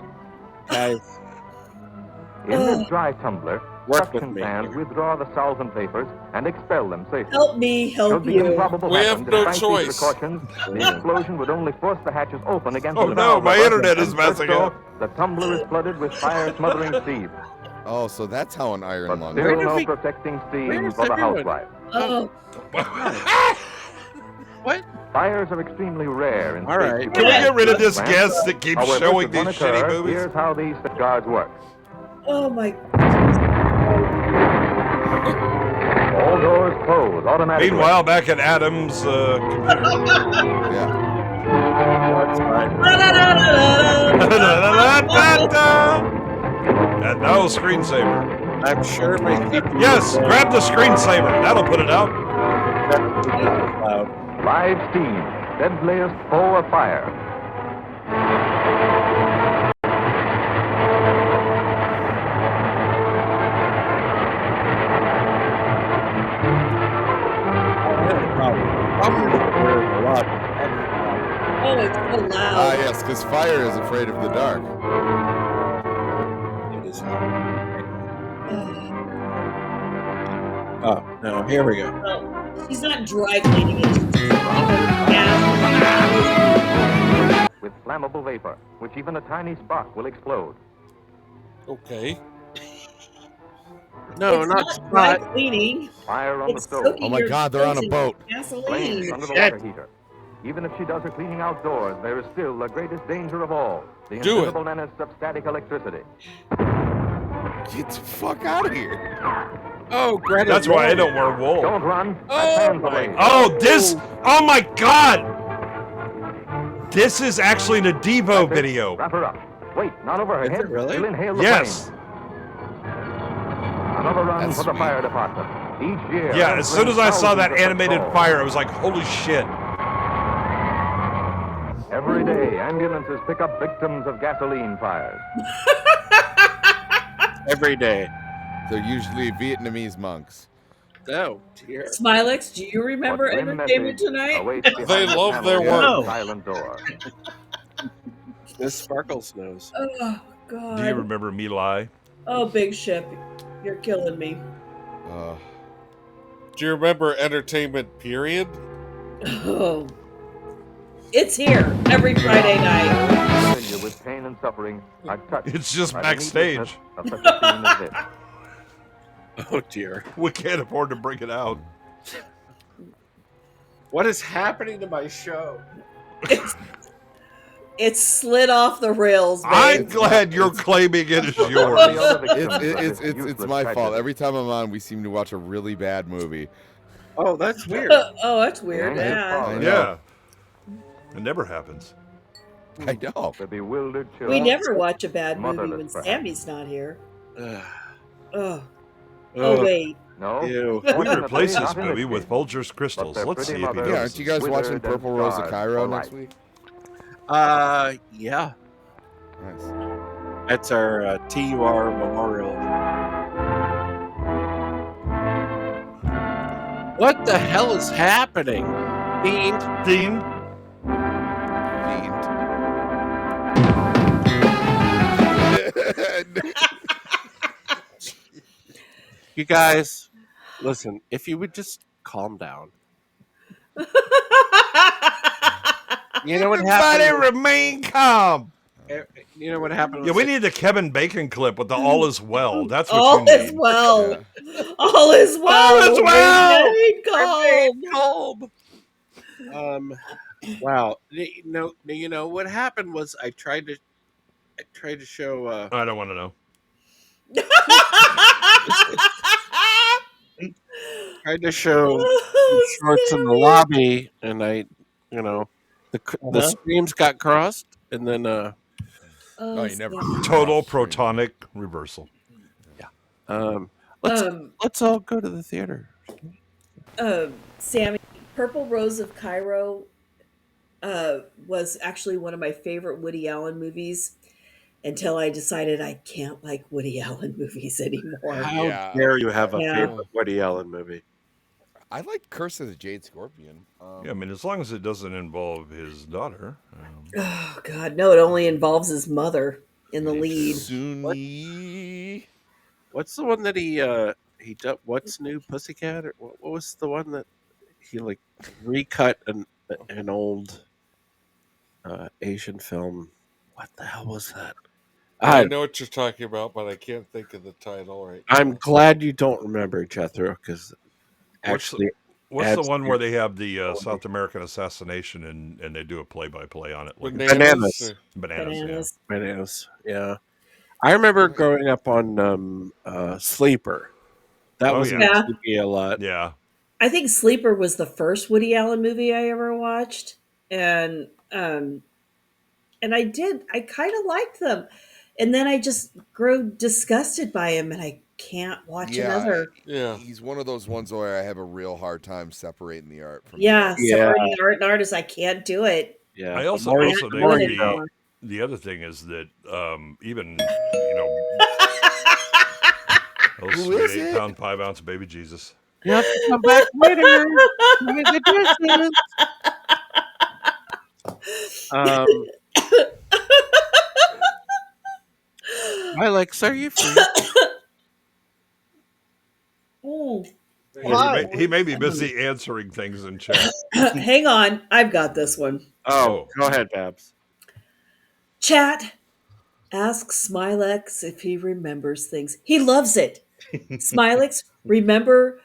Guys, In this dry tumbler, Work suction with me fans here. withdraw the solvent vapors and expel them safely. Help me help Should the you. improbable We have happen, no despite choice. these precautions, the explosion would only force the hatches open against Oh, the no, valve my lever, internet is and messing presto, up. The tumbler is flooded with fire-smothering steam, Oh, so that's how an iron but lung still works. no protecting steam where's for the everyone? housewife. Oh, what? Fires are extremely rare in All states right. you Can we get rid of this plant. guest that keeps However, showing should one these shitty occur, movies? Here's how these safeguards work. oh my. All doors close automatically. Meanwhile, back at Adam's computer. Yeah. That's fine. And now screensaver. I'm sure my CPU Yes, grab the screensaver. That'll put it out. Loud. Live steam, deadliest foe of fire. Oh, it's so loud. Ah, yes, because fire is afraid of the dark. It is. Oh, no, here we go. Well, she's not dry cleaning it. With flammable vapor, which even a tiny spark will explode. Okay. No, it's not dry spot. cleaning. Fire on It's the stove. soaking Oh my your God, they're on a clothes in boat. Flames gasoline. under the water heater. Even if she does her cleaning outdoors, there is still the greatest danger of all. The invisible menace of static electricity. Get the fuck out of here. Oh, Greta. That's why I don't wear wool. Don't run. Oh, my. Oh, this. Oh, my God. This is actually the Devo video. Wrap her up. Wait, not over her Is head. it really? She'll inhale the Yes. flames. Another run for the fire department. Each year. Yeah, as soon as I saw that thousands of animated patrols. fire, I was like, holy shit. Every day, ambulances pick up victims of gasoline fires. Every day. They're usually Vietnamese monks. Oh, dear. Smylexx, do you remember What grim Entertainment message Tonight? awaits behind They the love their panel of work. the silent door. Miss Sparkles knows. Oh, God. Do you remember Me Lie? Oh, Big Ship. You're killing me. Do you remember Entertainment Period? Oh. It's here every Friday night. Familiar with pain and suffering, I've touched It's just by the backstage. needlessness of such a scene as this. Oh, dear. We can't afford to bring it out. What is happening to my show? It's slid off the rails, babe. I'm glad you're claiming it as yours. It's my fault. Every time I'm on, we seem to watch a really bad movie. Oh, that's weird. Oh, that's weird. Yeah. I know. Yeah. It never happens. I know. The bewildered We children. never watch a bad movie Motherless, when perhaps. Sammy's not here. Ugh. Oh. Ugh. Oh, wait. No. Ew. We replace this movie with Folgers Crystals. their Let's pretty see if he mother- Yeah, knows. aren't you guys watching Withered Purple and Rose of scarred Cairo for next life. week? Yeah. Nice. That's our TUR memorial. What the hell is happening? Dean? You guys, listen, if you would just calm down. You know what Everybody happened? remain calm. You know what happened? Yeah, we need the Kevin Bacon clip with the all is well. That's what All you need. is well. All is well. All is well. Remain calm. Wow. You know what happened was I tried to show. I don't want to know. Tried to show Oh, shorts in the lobby, and the streams got crossed, and then Oh, you never. Total protonic reversal. let's all go to the theater. Sammy, Purple Rose of Cairo was actually one of my favorite Woody Allen movies until I decided I can't like Woody Allen movies anymore. How dare you have a Yeah. favorite Woody Allen movie? I like Curse of the Jade Scorpion. Yeah, I mean, as long as it doesn't involve his daughter. Oh God, no! It only involves his mother in the lead. Sunni. What's the one that he did? What's New Pussycat? Or what was the one that he like recut an old Asian film? What the hell was that? I know what you're talking about, but I can't think of the title right now. I'm glad you don't remember, Jethro, because actually, What's the one where they have the South American assassination and they do a play-by-play on it? Bananas. Bananas. Yeah. I remember growing up on Sleeper. That was on yeah. TV a lot. Yeah. I think Sleeper was the first Woody Allen movie I ever watched, and I kind of liked them, and then I just grew disgusted by him, and I can't watch Yeah, another. He's one of those ones where I have a real hard time separating the art from Yeah, the separating art and artist, I can't do it. Yeah. I also Can't think do it anymore. the other thing is that even oh Who sweet is 8 it? pound 5 ounce baby Jesus. You have to come back later. Smylexx, are you free? Ooh. Well, he may be busy answering things in chat. Hang on, I've got this one. Oh, go ahead, Babs. Chat, ask Smylexx if he remembers things. He loves it. Smylexx, remember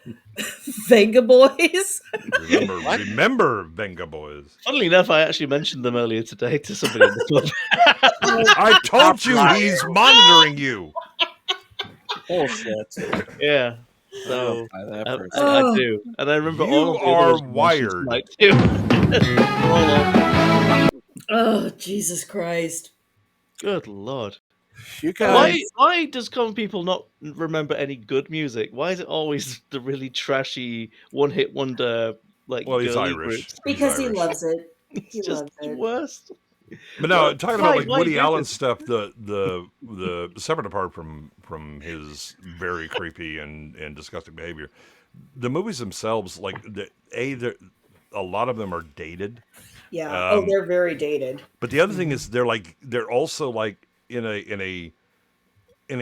Venga Boys? Remember Venga Boys. Funnily enough, I actually mentioned them earlier today to somebody in the club. I told you he's monitoring you. Bullshit. Yeah. So I Oh. do, and I remember You all of the are other wired. like too. They're all on. Oh, Jesus Christ. Good Lord. You guys. Why does common people not remember any good music? Why is it always the really trashy one-hit wonder like Well, he's girly Irish. groups? Because he loves it. He It's just loves the it. worst. But no, Well, talking about like why Woody do Allen this? stuff, the separate apart from his very creepy and disgusting behavior, the movies themselves, like a lot of them are dated. Yeah. They're very dated. But the other thing is they're also like in a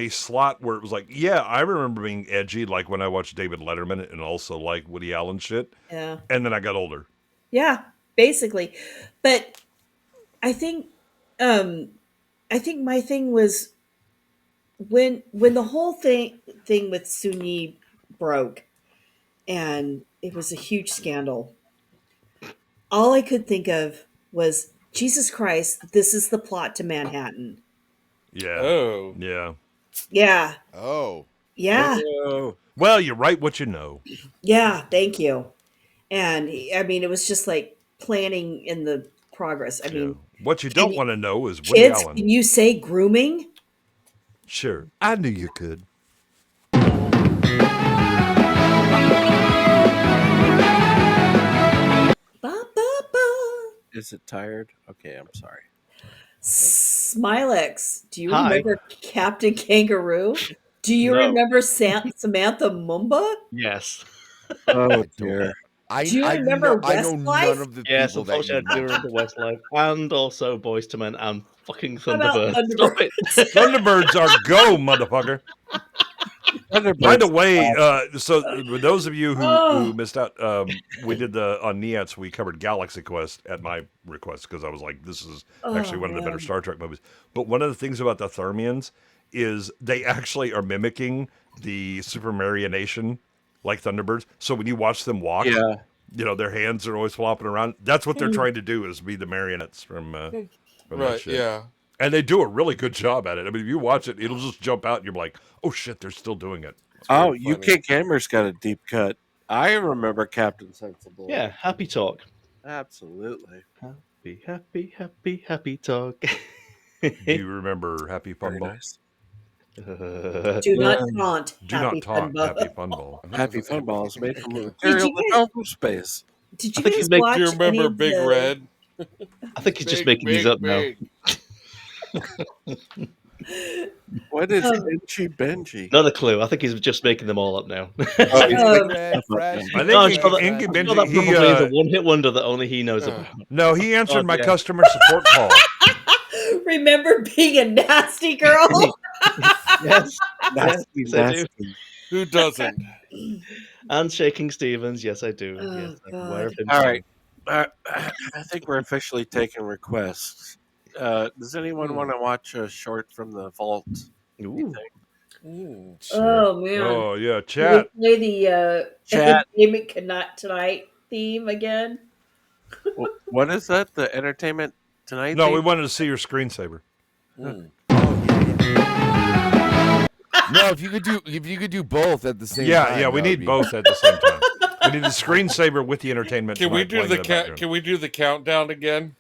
slot where it was like, yeah, I remember being edgy, like when I watched David Letterman and also like Woody Allen shit. Yeah. And then I got older. Yeah, basically. But I think my thing was when the whole thing with Sunyi broke and it was a huge scandal. All I could think of was, Jesus Christ, this is the plot to Manhattan. Yeah. Oh. Yeah. Yeah. Oh. Yeah. Well, you write what you know. Yeah, thank you. And I mean, it was just like planning in the progress. I mean, What you don't want to know is Woody kids, Allen. can you say grooming? Sure. I knew you could. Is it tired? Okay, I'm sorry. Smylexx, do you Hi. remember Captain Kangaroo? Do you No. remember Samantha Mumba? Yes. Oh dear. Do you remember I know Westlife? none of the Yes, people that you unfortunately, I do remember Westlife, and also Boys to Men, and fucking How about Thunderbird. Stop it. Thunderbirds are go, motherfucker. By the way, so for those of you who missed out, we did on NIATS, we covered Galaxy Quest at my request because I was like, this is actually one of the better Star Trek movies. But one of the things about the Thermians is they actually are mimicking the supermarionation like Thunderbirds. So when you watch them walk, their hands are always flopping around. That's what they're trying to do, is be the marionettes from that Right, shit. yeah. And they do a really good job at it. I mean, if you watch it, it'll just jump out and you're like, oh shit, they're still doing it. Oh, UK Gamer's got a deep cut. I remember Captain Sensible. Yeah, happy talk. Absolutely. Happy talk. Do you remember Happy Fun Ball? Do not taunt. Do not taunt Happy Fun Ball. Happy Fun Ball is made from material that comes from space. Did you I think guys he's making- watch Do you remember any of Big the- Red? I think he's just making these up now. What is Benji Benji? Not a clue. I think he's just making them all up now. I think Inky that Benji, probably is a one-hit wonder that only he knows about. No, he answered my yeah. customer support call. Remember being a nasty girl? Yes. Nasty, Yes, I do. nasty. Who doesn't? And Shaking Stevens. Yes, I do. Oh, yes, I'm God. aware of him. All right. I think we're officially taking requests. Does anyone want to watch a short from the vault? Ooh. Oh man! Oh yeah, Can chat. we play the Chat. Entertainment Tonight theme again? What is that? The Entertainment Tonight? No, theme? we wanted to see your screensaver. No, if you could do both at the same time. Yeah, we need both at the same time. We need the screensaver with the entertainment. Can we Tonight do playing the in background. Can we do the countdown again?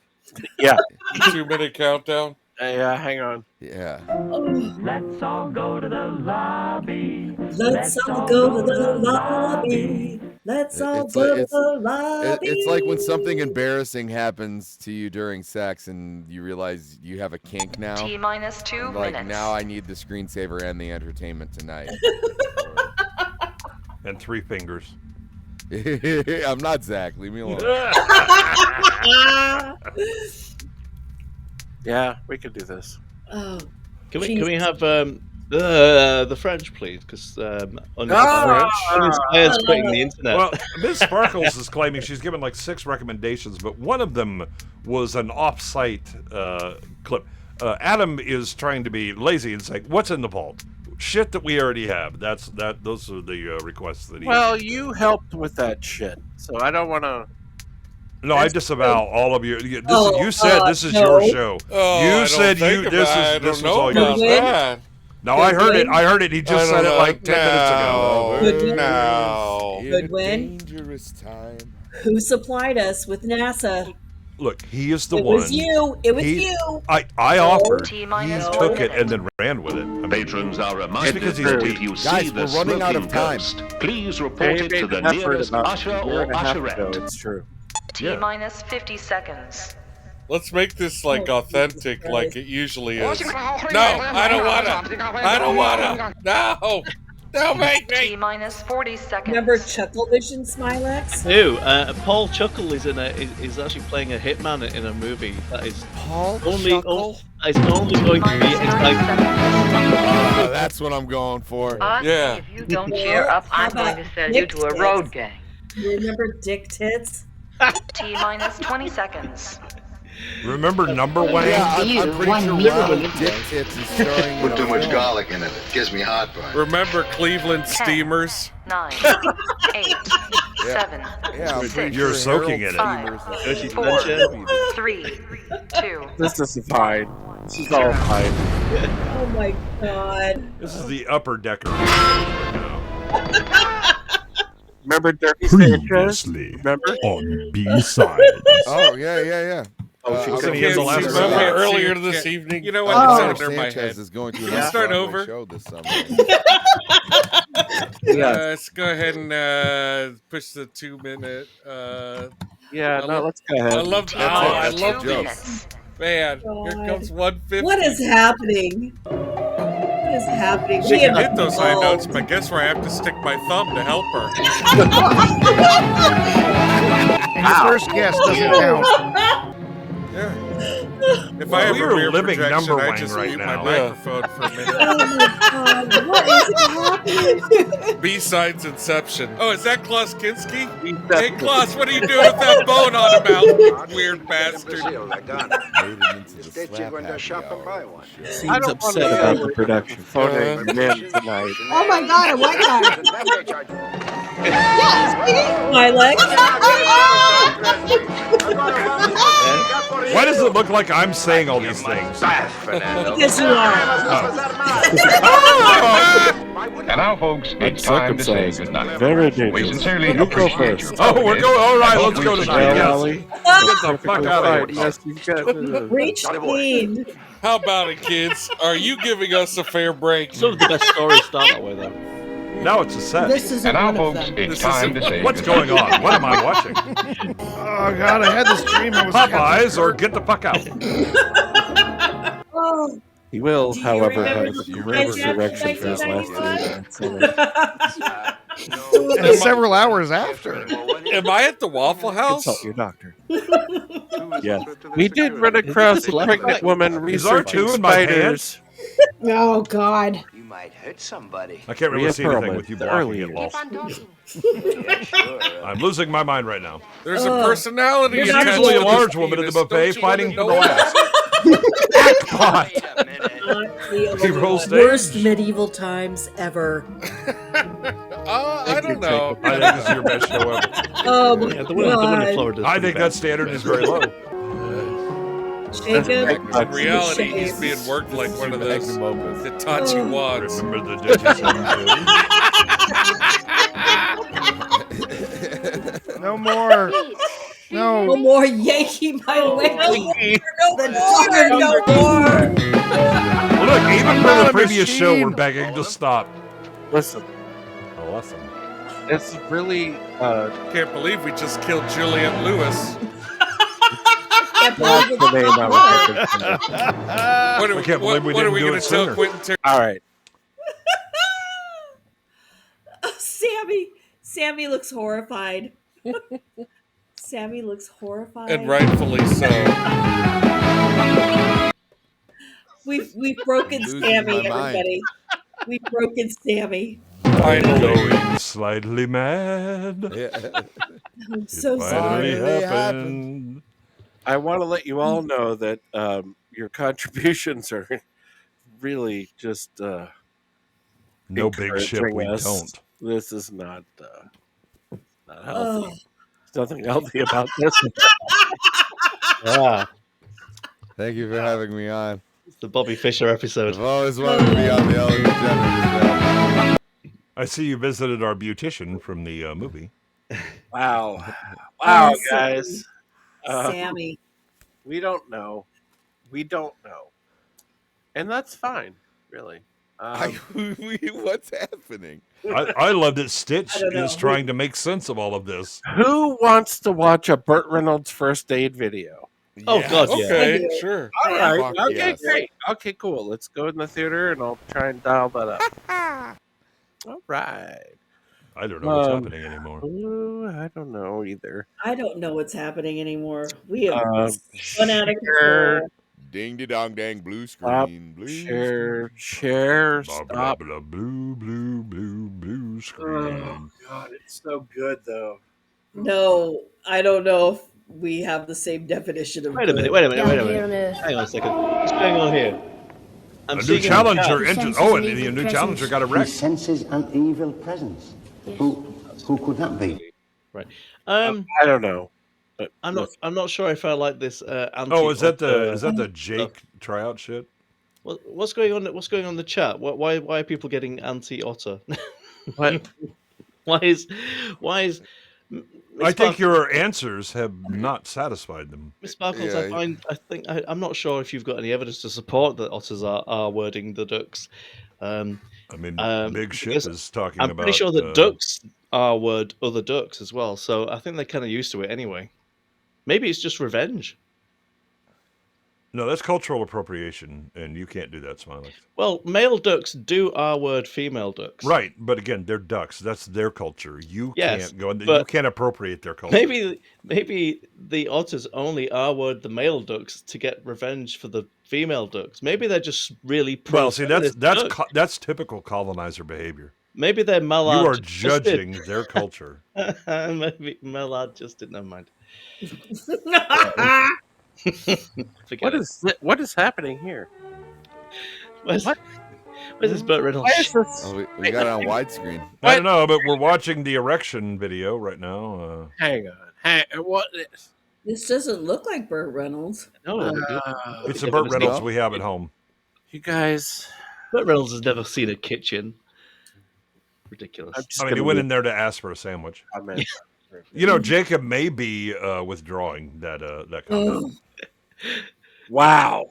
Yeah. 2-minute countdown. Yeah, hang on. Yeah. Let's all go to the lobby. Let's all go to the lobby. Let's all It's go like to the lobby. it's like when something embarrassing happens to you during sex and you realize you have a kink now. T-minus 2 Like minutes. now I need the screensaver and the entertainment tonight. And 3 fingers. I'm not Zach. Leave me alone. Yeah, we could do this. Oh, Can we have the French, please? Because uninspired's quitting the internet. Well, Ms. Sparkles is claiming she's given like 6 recommendations, but one of them was an off-site clip. Adam is trying to be lazy and saying, "What's in the vault? Shit that we already have." Those are the requests that he. Well, you helped with that shit, so I don't want to. No, I disavow all of you. You said this is your show. You said this was all yours. No, I heard it. I heard it. He just said it like 10 minutes ago. No. Goodwin. Dangerous time. Who supplied us with NASA? Look, he is the It one. was you. It was you. I offered. T-minus He took it and then ran with it. Patrons are reminded because he's that weak. if you Guys, see the we're running out of smoking time. ghost, please report it to the nearest usher or usherette. It's true. T-minus 50 seconds. Let's make this like authentic, like it usually is. No, I don't wanna. I don't wanna. No, don't make me. T-minus 40 seconds. Remember Chuckle Vision, Smylexx? Who? Paul Chuckle is is actually playing a hitman in a movie that is Paul only. Chuckle? It's only going to be exciting. That's what I'm going for. Yeah. If you don't cheer up, I'm going to sell you to a road gang. You remember Dick Tits? T-minus 20 seconds. Remember Number One? Yeah, I'm pretty sure Robin Dick Tits is starring. Put too much garlic in it. It gives me heartburn. Remember Cleveland Steamers? 9, 8, 7, Yeah, I'm 6, pretty You're sure soaking in Harold it. Steamers 4, is- 3, 2. This is fine. This is all fine. Oh my god. This is the upper decker. Right now. Remember Dirty Sanchez? Previously Remember? on B-Sides. Oh yeah. Wasn't he in Can't the last see round? movie earlier this evening. You know what? Oh. It's under my Sanchez head. is going to Can an we start off-Broadway over? show this summer. Let's go ahead and push the 2-minute. Yeah, no, let's go ahead. I love Joke. this. Man, here God. comes 150. What is happening? What is happening? She We can have hit those high evolved. notes, but guess where I have to stick my thumb to help her? And your first guess doesn't count. Yeah. If I We ever are rear living projection, number I one just right mute now. my microphone for a minute. Oh my god, what is happening? B-sides Inception. Oh, is that Klaus Kinski? Hey, Klaus, what are you doing with that bone on him out? Weird bastard. Made it into the Stitch slap it when they're happy shopping by hour. one. I don't want to hear about the production. Phoning men tonight. Oh my god, a white guy. Why does it look like I'm saying all these things? Because you are. And now, folks, it's time to say goodnight. Very We dangerous. sincerely You go appreciate first. your Oh, we're going. All right, let's go to Well, the Ollie, Get the fuck out of here. yes, you've got Reach speed. How about it, kids? Are you giving us a fair break? Some of the best stories start that way, though. Now it's a set. This isn't And now, one of folks, them. it's time to say What's goodnight. going on? What am I watching? Oh god, I had this dream. I was Popeyes or Get the Fuck Out? Oh, He will, Do you however, remember have the a Popeyes resurrection for his last 1995? day. And several hours after. Am I at the Waffle House? Consult your doctor. Yes. We did run across a pregnant woman Is R2 researching in my spiders. Oh god. You might hurt somebody. I can't really see anything with you The blocking early it, Lol. Yeah, sure. I'm losing my mind right now. There's a personality. There's attached usually a to large this woman at the penis. buffet Don't you fighting for the wanna know last. Wait a minute. He rolls Worst stage. medieval times ever. I don't know. I think this is your best show ever. Oh my Yeah, the one in god. Florida. I think that standard is very low. Jacob. In reality, he's being worked like one of those Hitachi wads. Remember the Digi No more. No. No more Yankee my way. No more. No more. Well, look, even I'm for not the a previous show, we're machine. begging to stop. Listen, Oh, listen. it's really Can't believe we just killed Juliette Lewis. Can't that's believe the name I was looking for. I can't believe we what are didn't we do going it to tell sooner. Quentin All right. Sammy looks horrified. Sammy looks horrified. And rightfully so. We've broken Losing Sammy, my mind. everybody. We've broken Sammy. Finally. Going slightly mad. I'm so Finally sorry. happened. I want to let you all know that your contributions are really just No big ship we encouraging us. don't. This is not healthy. Oh. There's nothing healthy about this. Ah, Thank you for having me on. it's the Bobby Fischer episode. I've always wanted to be on the Ellen DeGeneres show. I see you visited our beautician from the movie. Wow, Oh, guys. Sammy. We don't know, and that's fine, really. What's happening? I love that Stitch I don't know. is trying to make sense of all of this. Who wants to watch a Burt Reynolds first aid video? Oh, Yes. God, yeah. Okay, sure. All right. Fuck Okay, yes. great. Okay, cool. Let's go in the theater, and I'll try and dial that up. All right. I don't know what's happening anymore. Ooh, I don't know either. I don't know what's happening anymore. We have Share, spun out of control. Ding de dong dang blue Stop, screen. Blue share, Blah, blah, stop. blah, blue, blue, blue, blue screen. Oh, God, it's so good, though. No, I don't know if we have the same definition of Wait a minute, good. wait a minute. Hang on a second. What's going on here? I'm A new seeing challenger cat. entered. Oh, and the new challenger got a He wreck. senses an evil presence. Who could that be? Right. I don't know. But I'm not sure if I like this. Oh, is that the Jake tryout shit? What's going on? What's going on in the chat? Why are people getting anti-otter? What? why is I think your answers have not satisfied them. Miss Sparkles? I'm not sure if you've got any evidence to support that otters are wording the ducks. I mean, Big Ship because is talking I'm about. pretty sure that ducks are word other ducks as well. So I think they're kind of used to it anyway. Maybe it's just revenge. No, that's cultural appropriation, and you can't do that, Smylexx. Well, male ducks do R-word female ducks. Right, but again, they're ducks. That's their culture. You Yes, can't go. You but can't appropriate their culture. Maybe the otters only R-word the male ducks to get revenge for the female ducks. Maybe they're just really Well, see, pro-feminist ducks. that's typical colonizer behavior. Maybe they're Mallard. You are judging their culture. Maybe Mallard just didn't. Never mind. What is happening here? Where's this Burt Reynolds? Why is this? Oh, we got it on widescreen. I don't know, but we're watching the erection video right now. Hang on. What is? This doesn't look like Burt Reynolds. No, It's a Burt Reynolds we have at home. You guys. Burt Reynolds has never seen a kitchen. Ridiculous. I mean, he went in there to ask for a sandwich. You know, Jacob may be withdrawing that comment. Wow.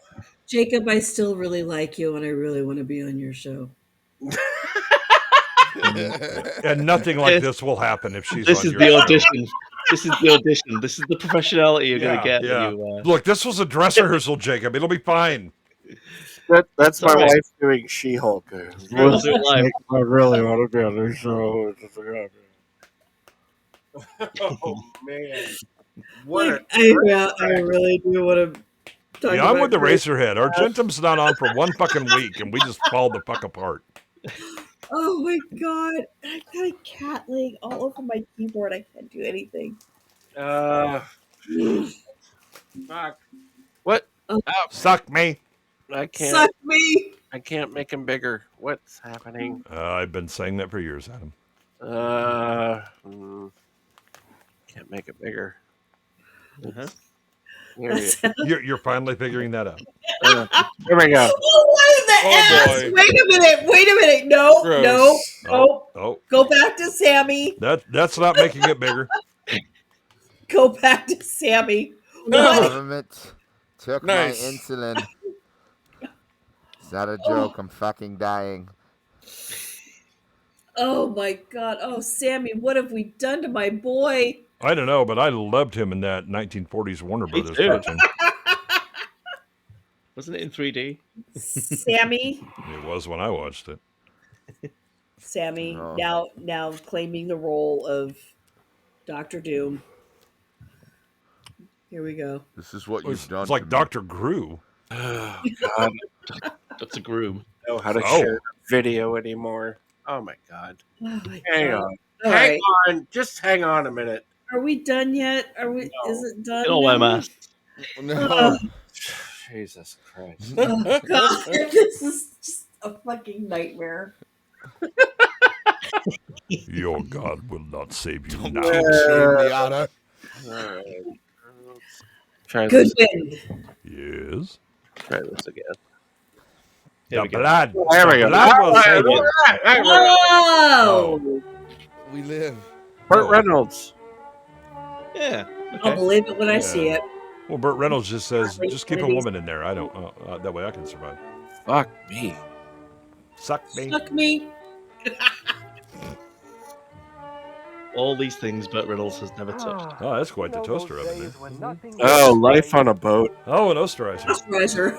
Jacob, I still really like you and I really want to be on your show. And nothing like this will happen if she's This on is your the show. audition. This is the audition. This is the professionality you're going to get. Yeah. When you, Look, this was a dress rehearsal, Jacob. It'll be fine. That's my all right. wife doing She-Hulk. We'll do it live. I really want to be on this show. Oh man! What? I really do want to talk Yeah, I'm about with the Chris. Racerhead. Our Gentum's not on for one fucking week, and we just fall the fuck apart. Oh my god. I've got a cat leg all over my keyboard. I can't do anything. Fuck. What? Suck me. I can't. Suck me. I can't make him bigger. What's happening? I've been saying that for years, Adam. Can't make it bigger. You're finally figuring that out. Here we go. Oh, what is the ass? boy. Wait a minute. No, Gross. no. Oh, Go back to Sammy. that's not making it bigger. go back to Sammy. No. What? Government took Nice. my insulin. It's not a joke. I'm fucking dying. Oh my god. Oh, Sammy, what have we done to my boy? I don't know, but I loved him in that 1940s Warner Brothers too. cartoon. Wasn't it in 3D? Sammy. It was when I watched it. Sammy, No. now claiming the role of Doctor Doom. Here we go. This is what you've done. It's like to me. Dr. Gru. Oh, God. That's a groom. I don't know how to Oh. share video anymore. Oh, my God. Oh my Hang god. on. All Hang right. on. Just hang on a minute. Are we done yet? Are we? No. Is it done? Get all wear now? masks. No. Jesus Christ. Oh god, this is just a fucking nightmare. Your God will not save you now. Shame the honor. Alright. Try this. Goodwin. Yes. Try this again. Here The we go. blood. There we The go. blood will save you. Whoa! We live. Burt Reynolds. Yeah. I'll Okay. believe it when I Yeah. see it. Well, Burt Reynolds just says, Late just keep a 70s. woman in there. I don't. That way I can survive. Fuck me. Suck me. Fuck me. All these things Burt Reynolds has never touched. Oh, that's quite the toaster oven there. Oh, life on a boat. Oh, an Osterizer. Treasure.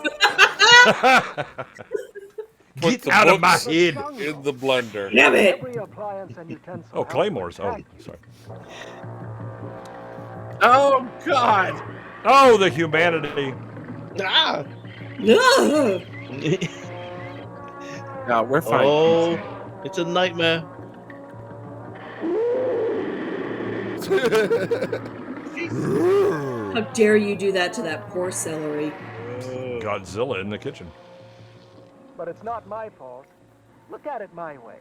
Put Get the out of my books head. in the blender. Damn it. Oh, Claymores. Oh, sorry. Oh, God. Oh, the humanity. Ah! Ugh. No, we're fine. Oh, it's a nightmare. How dare you do that to that poor celery? Godzilla in the kitchen. But it's not my fault. Look at it my way.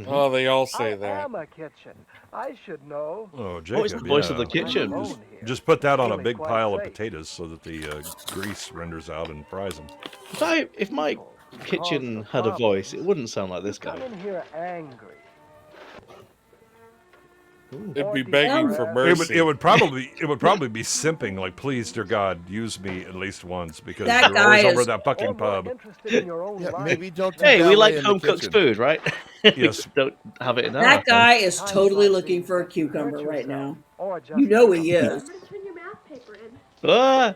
Oh, they all say I that. am a kitchen. I should know. Oh, Jacob. it's the voice of yeah. the kitchen. I'm alone Just, here. just put that on a Feeling big quite pile of safe. potatoes so that the grease renders out and fries them. If my kitchen had a voice, it wouldn't sound like this Come guy. in here angry. It'd be begging for It mercy. would probably be simping like, please, dear God, use me at least once because That you're always guy over is- at that fucking pub. Yeah, maybe don't do Hey, we ballet like in the home cooked kitchen. food, right? Yes. Don't have it in our That house. guy is totally looking for a cucumber right now. You know he is. Ah!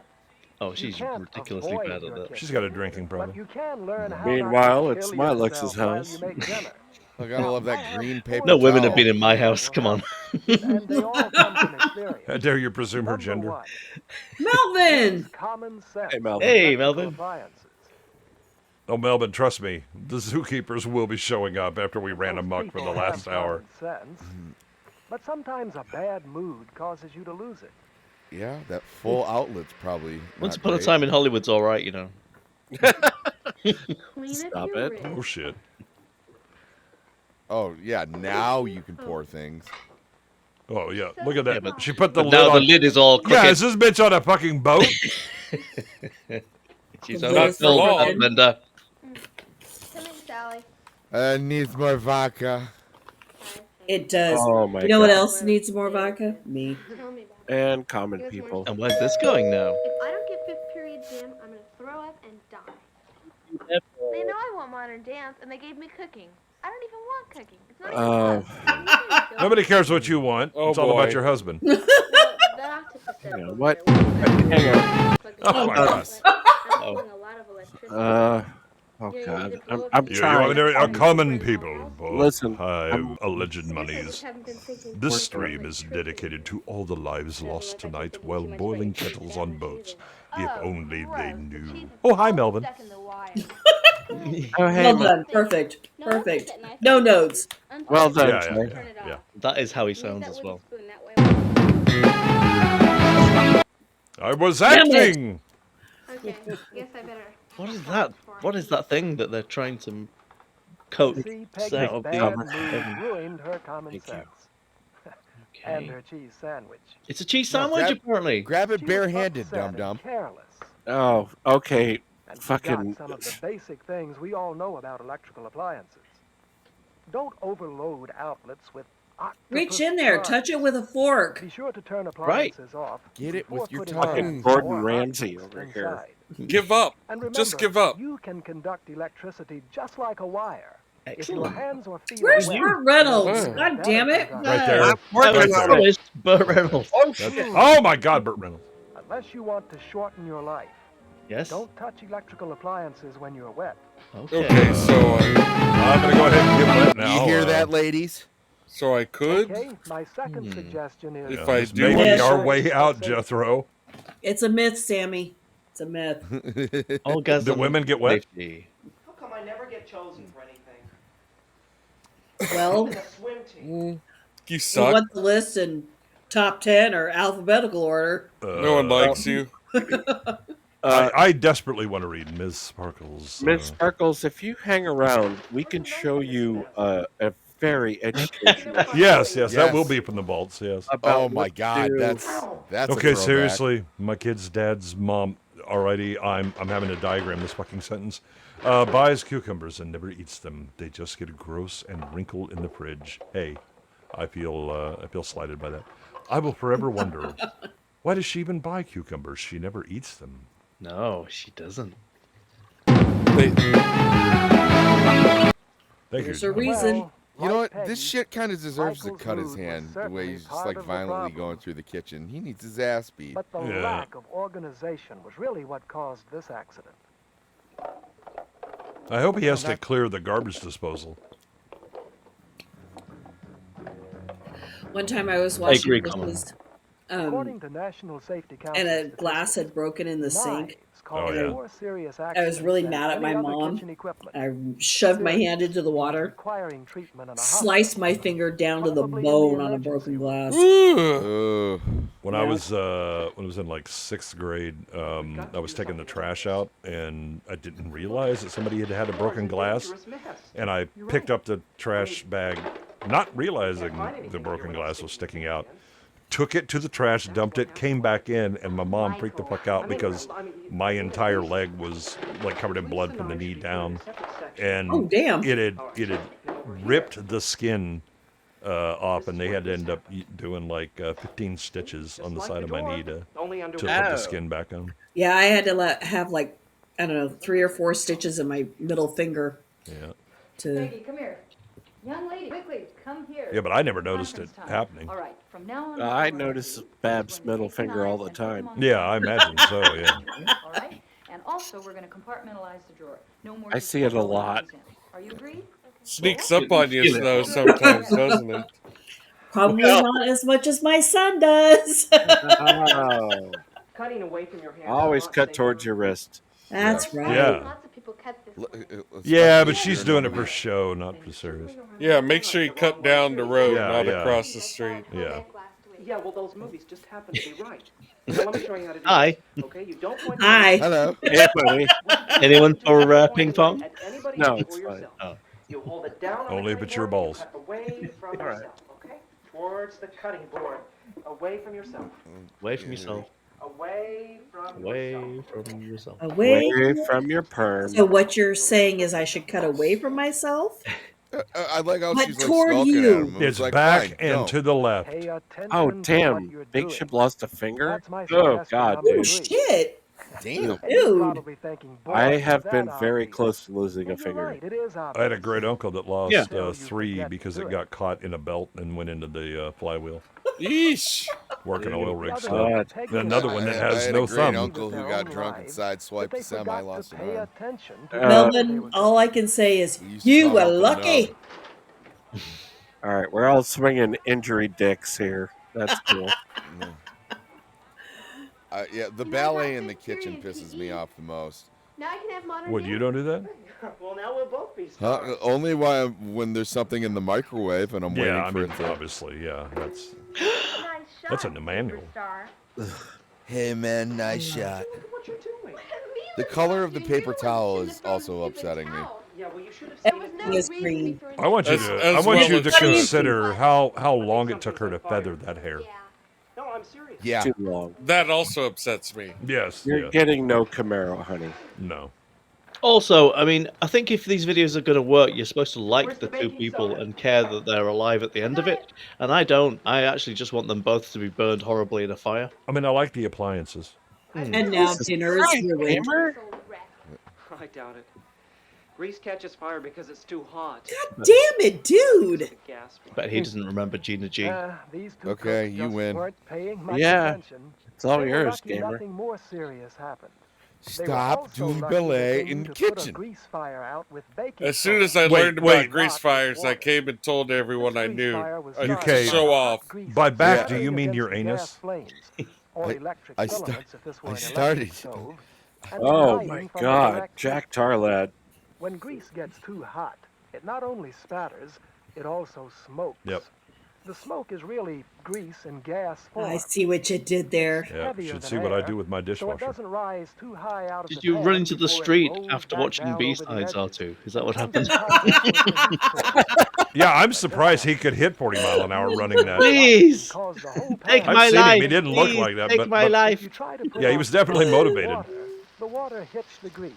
Oh, she's can't ridiculously avoid bad at your that. She's got a drinking But problem. you can learn how Meanwhile, not to it's kill Smylexx's yourself while house. you make dinner. I gotta love that green paper. No women have towel. been in my house. Come on. And they all come from experience. How dare you presume her gender? One, Melvin! common sense. Hey, Melvin. Hey, Electrical Melvin. appliances. Oh, Melvin, trust me, the zookeepers will be showing up after we ran amok for the People last have hour. common sense, but sometimes a bad mood causes you to lose it. Yeah, that full outlet's probably. Once not upon a great. time in Hollywood's all right, you know. Stop it. Oh, shit. Oh yeah, now you can pour things. Oh, yeah, look at that. Yeah, but- She put the but lid now on. the lid is all Yeah, crooked. is this bitch on a fucking boat? She's Not on for full long. Linda. Sally. Needs more vodka. It does. Oh, my You know what God. else needs more vodka? Me. Tell me about And common people. And where's this going now? it. If I don't get fifth period gym, I'm gonna throw up and die. They know I want modern dance, and they gave me cooking. I don't even want cooking. It's not even fun. Nobody cares what you want. Oh, It's all about boy. your husband. The octopus said Yeah, over what? there. Hang on. Oh, my God. I'm pulling a lot of electricity. Oh, God. I'm You want me trying. to a common people for Listen, high alleged monies. Haven't been thinking This for stream it. is dedicated to all the lives lost tonight while boiling kettles on boats. If only they knew. Oh, hi, Melvin. Stuck in the wire. Oh, hey, Well Mel- done. Perfect. Perfect. No notes. Well done, Yeah, Trey. yeah, yeah. That is how he sounds as well. I was Damn it. acting. Okay, guess I better. What is that? What is that thing that they're trying to coat See, out Peggy's of bad the mood ruined her common Thank you. sense. And Okay. her cheese sandwich. It's a cheese No, sandwich, grab- apparently. Grab it She was barehanded, upset dum and dum. careless. Oh, okay. And Fucking. forgot some of the basic things we all know about electrical appliances. Don't overload outlets with Reach in there, touch it with a fork. Be sure to turn appliances off. Get it with your before putting Fucking tongue. Gordon more hot Ramsay grease over here. inside. Give up. And remember, Just give up. You can conduct electricity just like a wire. If your Excellent. hands or feet Where's are wet, Burt Reynolds? then God damn it. Right there. working Right on there. it. Burt Reynolds. Oh, That's- oh my God, Burt Reynolds. Unless you want to shorten your life, Yes. don't touch electrical appliances when you're wet. Okay, so I'm gonna go ahead and give up now. You hear that, ladies? So I could. Okay, my second suggestion is If I It's do making want our to- way out, Jethro. It's a myth, Sammy. It's a myth. The women get wet. How come I never get chosen for anything? Well, In the swim team. You you suck. want the list in top 10 or alphabetical order. No one likes you. I desperately want to read Ms. Sparkles. Miss Sparkles, if you hang around, we can show you a very educational. Yes, that will be from the vaults. Yes. About Oh my what to God, do. that's a Okay, throwback. seriously, my kid's dad's mom. Alrighty, I'm having to diagram this fucking sentence. Buys cucumbers and never eats them. They just get gross and wrinkle in the fridge. Hey, I feel slighted by that. I will forever wonder, why does she even buy cucumbers? She never eats them. No, she doesn't. Thank There's you. a reason. You know what? This shit kind of deserves to cut his hand the way he's just like violently going through the kitchen. He needs his ass beat. But the lack of organization was really what caused this accident. I hope he has to clear the garbage disposal. One time I was washing agree, dishes, According to National Safety Council and a glass had broken in the sink. Oh, yeah. more serious I was really mad at my mom. I shoved my hand into the water, requiring treatment in a sliced my finger down to the bone on a broken glass. When I was in like 6th grade, I was taking the trash out and I didn't realize that somebody had a broken glass, and I picked up the trash bag, not realizing the broken glass was sticking out. Took it to the trash, dumped it, came back in, and my mom freaked the fuck out because my entire leg was like covered in blood from the knee down, and Oh, damn. it had ripped the skin off, and they had to end up doing like 15 stitches on the side of my knee to put the skin back on. Yeah, I had to have like, I don't know, 3 or 4 stitches in my middle finger. Yeah. To Come here. Young lady, quickly, come here. Yeah, but I never noticed it happening. All right, from now on. I notice Bab's middle finger all the time. Yeah, I imagine so. Yeah. All right, and also we're going to compartmentalize the drawer. No more. I see it a lot. Are you agreed? Sneaks up on you though sometimes, doesn't it? Probably not as much as my son does. Oh. Cutting away from your hand. Always cut towards your wrist. That's right. Yeah. Lots of people cut this. Yeah, but she's doing it for show, not for serious. Yeah, make sure you cut down the road, Yeah, not yeah. across the street. Yeah. Yeah, well, those movies just happen to be right. So let me show you how to do Hi. this. Okay, you don't point. Hi. Hello. Hey, buddy. Anyone for ping pong? At anybody No, or it's fine. yourself. Oh. You hold it down. on Only the if it's cutting your board, balls. you cut away from yourself. Okay, towards the cutting board, away from yourself. Away from yourself. Away from Away yourself. from yourself. Away. Away from your perm. So what you're saying is I should cut away from myself? I like how But she's like toward skulking you. at him. It's like, back fine, and don't. to the left. Pay attention Oh, to what damn. you're Big doing. Ship lost a finger? That's my Oh, suggestion God, on the Oh, dude. street. shit. Damn. You're Dude. probably thinking, boy, I is have that been very obvious? close to losing a And you're finger. right, it is I had a obvious. great uncle that lost Yeah. 3 because it got caught in a belt and went into the flywheel, Yeesh. working oil rig Others stuff. take And another one that I has had no a great thumb. uncle who Their got own drunk and lives, sideswiped but the semi, they forgot lost to an pay arm. attention to Melvin, all I can say is He used to you come were up and lucky. All right, we're all swinging injury dicks here. That's cool. Yeah, the ballet in the kitchen pisses me off the most. Now I can have modern What, you don't do that? Well, now we'll both be Huh? stars. Only when there's something in the microwave and I'm Yeah, waiting I for mean, it to. obviously, yeah. Nice That's shot, in the manual. superstar. Hey man, nice shot. Look at what you're doing. The color of the paper towel is also upsetting me. Yeah, well, you should have There seen was it. no Yes, reason green. for I want you As- to. as I want well you as to should. consider how long it took her to feather that hair. Yeah. No, I'm serious. Yeah. Too long. That also upsets me. Yes. You're yes. getting no Camaro, honey. No. Also, I mean, I think if these videos are going to work, you're supposed to like the two people and care that they're alive at the end of it. And I don't. I actually just want them both to be burned horribly in a fire. I mean, I like the appliances. And now dinner is ruined. I doubt it. Grease catches fire because it's too hot. God damn it, dude! But he doesn't remember Gina G. Okay, you win. Yeah, it's all They were yours, lucky gamer. Nothing more serious happened. They were Stop also doing lucky ballet they knew in the to put a kitchen. grease fire out with baking As soon as I soda. learned about grease fires, I came and told everyone I knew. I'd UK, show off. By back, do you mean your anus? I started. Oh my God, Jack Tarlad. When grease gets too hot, it not only spatters, it also smokes. Yep. The smoke is really grease and gas form. I see what you did there. Yeah, you should see what I do with my So it dishwasher. doesn't rise too high out of Did the you pan run into the before it street rolls after back watching down over the B-sides, edges. R2? Is that what happened? Yeah, I'm surprised he could hit 40 mile an hour running that. Please! Take I've my seen life! him. He didn't look Please, like that, take but, my but life! yeah, he was definitely motivated. The water hits the grease.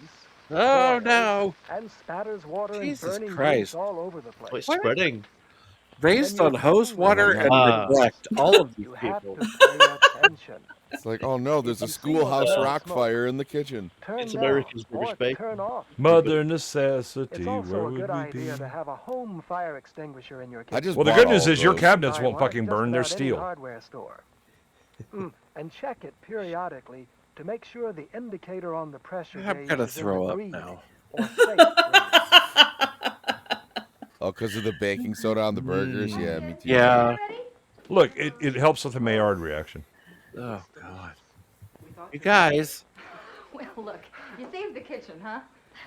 Oh no! And spatters water Jesus and burning Christ. grease all over the place. Oh, it's spreading. Raised on hose water and neglect, all of these people. It's like, oh no, there's a schoolhouse rock fire in the kitchen. It's America's British bacon. Mother necessity, It's where also a would good we idea be? to have a home fire extinguisher in your kitchen. I just Well, the bought good news all is your those. cabinets Buy won't one at fucking just burn. They're about any steel. hardware store. And check it periodically to make sure the indicator on the pressure I'm gauge gonna is in throw the up green now. or safe range. Oh, because of the baking soda on the burgers? Yeah, me too. Yeah. Look, it helps with the Maillard reaction. Oh God. You guys. Well, look, you saved the kitchen, huh?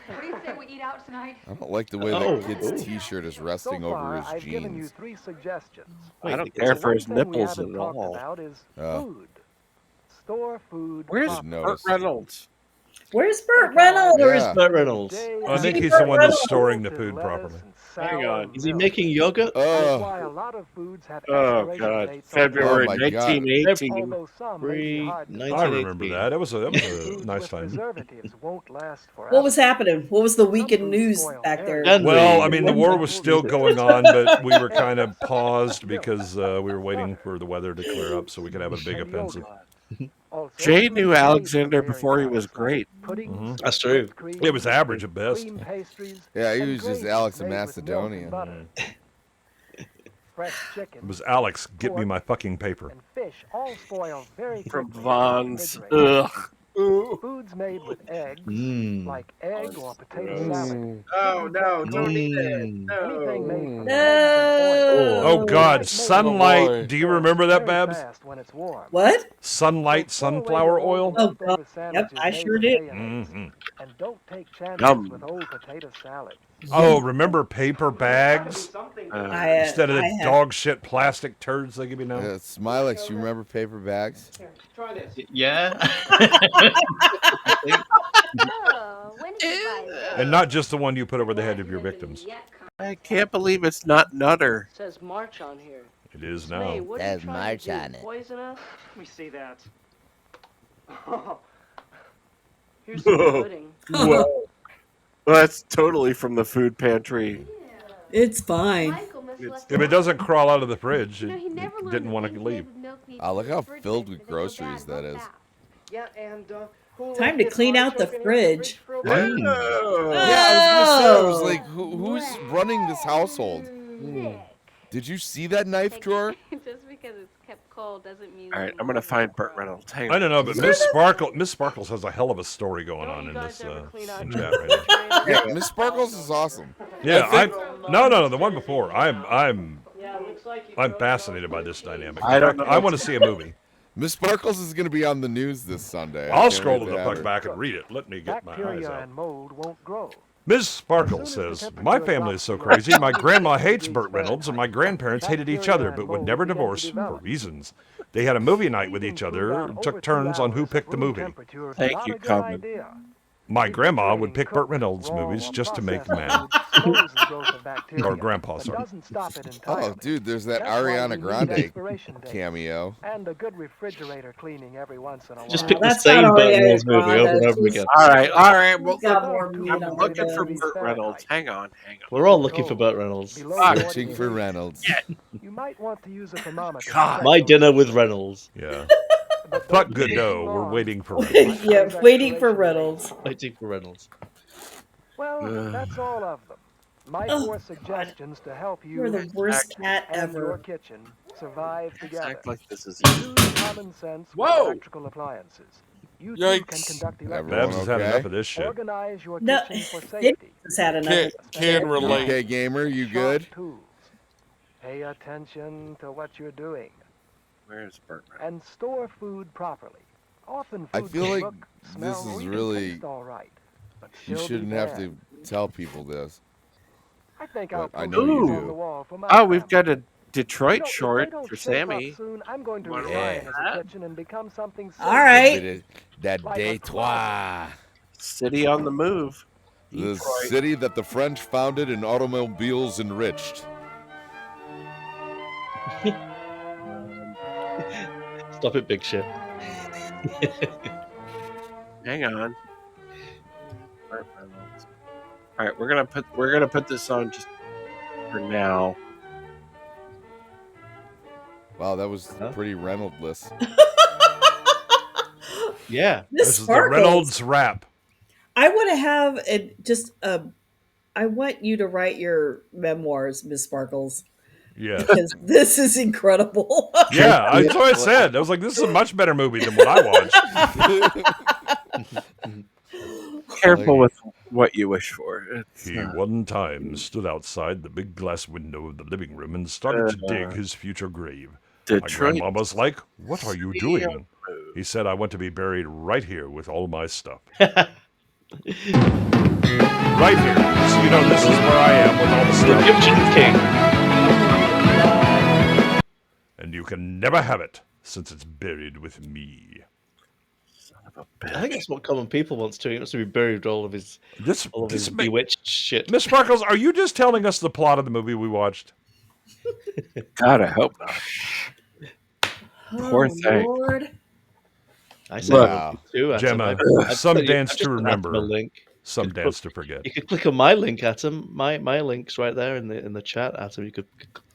What do you say we eat out tonight? I don't like the way Oh. that kid's t-shirt is resting So over far, his I've given you jeans. 3 suggestions. I don't care for One his thing we nipples haven't at talked all. about is Oh. food. Store food. Where's properly. Burt notice. Reynolds? Where's Burt Reynolds? Where's Yeah. Burt Reynolds? I think See he's the Burt one that's Reynolds? storing the food properly. Hang on. Is he making yogurt? That's why a lot of foods have Oh expiration God. dates on them. February Oh, my God. 1918. Although some may be hard to I 1918. remember that. That was a Foods nice with time. preservatives won't last forever. What was happening? What was the weekend Some news spoil back there? And Well, I mean, the war was still going on, but we were kind of paused because we were waiting for the weather to clear up so we could have a big offensive. Also, Jay knew fruit Alexander very before he was great. puddings, Mm-hmm. That's true. whipped cream, It was average at best. cream pastries, Yeah, he and was just gravies Alex of made with milk Macedonia. and butter. Fresh chicken It was Alex, get me my fucking paper. and fish all spoil very From quickly in the Vaughn's. refrigerator. Ugh. Foods made with eggs, Mm. like egg or potato salad. Oh no! Don't eat it. Anything made from No. eggs and oil. Oh God, Made sunlight. boy. Do you remember that, very Babs? fast when it's warm. What? Sunlight sunflower oil. Oh, God. Yep, I sure did. hmm And don't take chances Yum. with old potato salad. Oh, remember paper bags instead of the I have. dog shit plastic turds they give you now? Yeah, Smylexx, you remember paper bags? Try this. Yeah. Oh, when did you buy this? And not just the one you put over the head of your victims. I can't believe it's not Nutter. It says March on here. It is Hey, now. what are you trying to do? Poison us? Let me see that. Here's some pudding. Whoa. That's totally from the food pantry. It's fine. Michael must have left If it doesn't crawl out of the fridge, You know, he it never learned didn't that want things to made leave. with milk need to Oh, look be how refrigerated filled or with they go groceries bad that real is. fast. Yeah, and who Time to left clean his out the artichoke in fridge. for a while? Oh. Yeah, I was gonna say, I was Oh. like, who's running this household? Did you see that knife drawer? Just because it's kept cold doesn't mean. All right, I'm gonna find Burt Reynolds. Hang I on. don't know, but Miss Sparkles has a hell of a story going on in this in chat right now. Yeah, Miss Sparkles is awesome. Yeah, no, the one before. I'm fascinated by this dynamic. I don't know. I want to see a movie. Miss Sparkles is going to be on the news this Sunday. I I'll can't scroll wait to to the have fuck her. back and read it. Let me get my eyes Bacteria out. and mold won't grow. Ms. Sparkle says, my family is so crazy, my grandma hates Burt Reynolds, and my grandparents hated each other, but would never divorce for reasons. They had a movie night with each other, took turns on who picked the movie. Thank you, Common. My grandma would pick Burt Reynolds movies just to make mad. slows the growth of bacteria, Or grandpa, but sorry. doesn't stop it entirely. Oh, dude, there's that That's why we Ariana need Grande expiration dates cameo. and a good refrigerator cleaning every once in a while. Just pick the That's same not Burt Ariana Reynolds movie over and Grande. over again. All right. Well, got look, more meat I'm on looking her for bones. Burt Reynolds. Hang on. We're all looking for Burt Reynolds. Searching for Reynolds. You might want to use a thermometer. My dinner with Reynolds. Yeah. But Godot, we're waiting for Reynolds. Yeah, waiting for Reynolds. Waiting for Reynolds. Well, that's all of them. My Oh, 4 suggestions to help you You're the worst cat and your ever. kitchen survive together. Act like this is Use common sense with electrical appliances. You too can Yikes. conduct Babs electrical. has had enough of this shit. Organize your No, kitchen for Vic safety. has had enough. Can relate. Okay, gamer, you good? Sharp tools. Pay attention to what you're doing. Where's Burt Reynolds? And store food properly. Often I food feel can like look, smell, this or is even really. taste all right, but You still be shouldn't have bad. to tell people this. I think But I'll I put know you these do. on the wall for my Oh, we've family. got a Detroit You know, if short they don't for shape up Sammy. soon, I'm going to Wanna resign Yeah. as a kitchen and become something All right. Bit of that Like a Detroit. City on the move. The Detroit. city that the French founded and automobiles enriched. Stop it, big shit. Hang on. Burt Reynolds. All right, we're gonna put this on just for now. Wow, that was pretty Reynolds-less. Yeah. Miss This is the Sparkles. Reynolds rap. I want to have I want you to write your memoirs, Miss Sparkles. Yeah. Because this is incredible. Yeah, that's what I said. I was like, this is a much better movie than what I watched. Careful with what you wish for. He one time stood outside the big glass window of the living room and started to dig his future grave. Detroit. My grandma was like, "What are you doing?" He said, "I want to be buried right here with all my stuff." Right here. So, you know, this is where I am with all the stuff. Egyptian king. And you can never have it, since it's buried with me. I think that's what common people wants to. He wants to be buried with all of his This bewitched shit. Miss Sparkles, are you just telling us the plot of the movie we watched? God, I hope not. Poor thing. Lord. I said Look, too, Atom. Gemma, I've some sent you- dance I've to just sent Atom a remember, link. some You could dance put- to forget. You could click on my link, Atom. My link's right there in the chat, Atom. You could.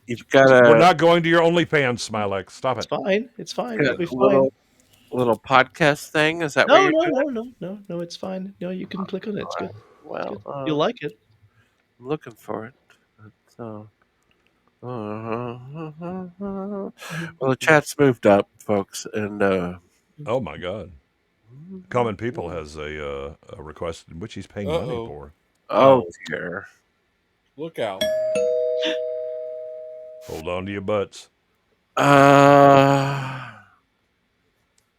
You've got a We're not going to your OnlyFans, Smylexx. Stop It's it. fine. It's fine. got It'll be a fine. little podcast thing. Is that what No, you're no, doing? no. It's fine. No, you can click on it. It's good. Well, It's good. You'll like it. I'm looking for it. So, well, the chat's moved up, folks, and Oh my God. Common People has a request in which he's paying money for. oh dear. Look out. Hold on to your butts.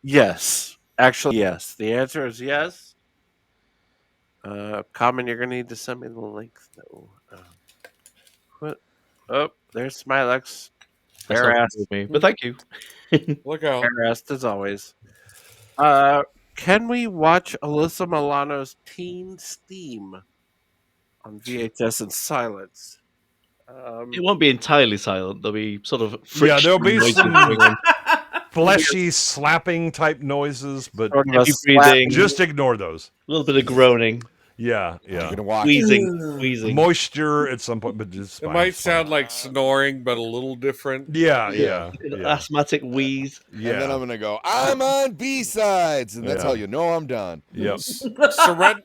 Yes. Actually, yes. The answer is yes. Common, you're gonna need to send me the link though. What? Oh, there's Smylexx. That's Fair not ass. with me, but thank you. Look out. Fair ass as always. Can we watch Alyssa Milano's Teen Steam on VHS in silence? It won't be entirely silent. There'll be sort of Yeah, there'll be noises some going on. fleshy slapping type noises, but Sort of a Heavy breathing, just ignore those. a little bit of groaning, Yeah. You're gonna watch. wheezing. Moisture at some point, but just It fine, might it's fine. sound like snoring, but a little different. Yeah. An asthmatic wheeze. And then I'm gonna go. I'm on B-sides, and that's Yeah. how you know I'm done. Yep. Surrender.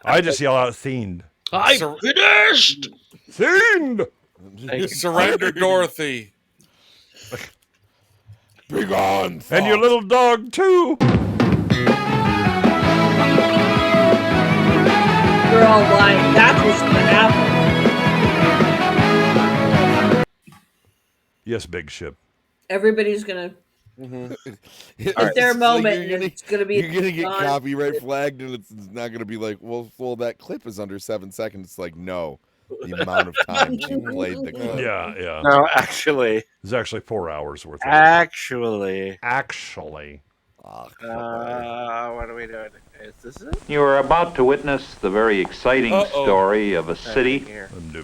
I just yell out "Fiend." I'm finished. Fiend. Surrender, Dorothy. Big on. And your little dog too. We're all lying. That's what's going to happen. Yes, big ship. Everybody's going to. It's their like moment, you're and it's gonna be You're gonna get gone. copyright flagged, and it's not gonna be like, well, that clip is under 7 seconds. It's like, no, the amount of time she played the clip. Yeah. No, actually, It's actually 4 hours worth. Of actually, What are we doing? Is this it? You are about to witness the very exciting story of a city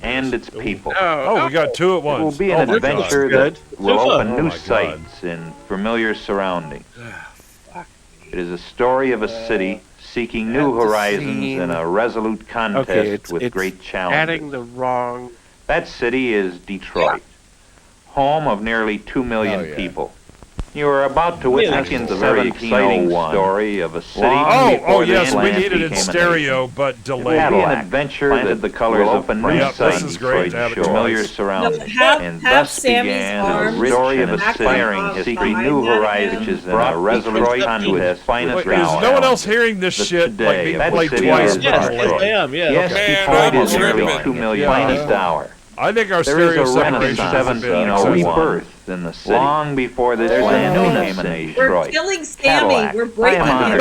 and its people. Oh, we got two at once. It will be an Oh my adventure God. that will open Oh new my God. sights in familiar surroundings. It is a story of a city seeking new horizons in a resolute contest with great challenges. Adding the wrong. That city is Detroit, home of nearly 2 million people. You are about to witness the very exciting story of a city before yes, this we land need it in became a stereo, nation. but It delayed. will be an adventure that the colors of a new ReUp, sight this is great Detroit to have it shore, familiar twice. surroundings, Have- and have thus Sammy's began arms the story of a back city behind seeking that new again. horizons, which is brought Detroit contest with Wait, great is no one else hearing this shit like being that played city twice? is but Detroit. delayed? Yes, Okay. Detroit is nearly 2 million finest hour. I think our There stereo is a separation renaissance, is a bit rebirth in the city. Long before this land became a nation. We're killing Sammy. We're breaking him. Most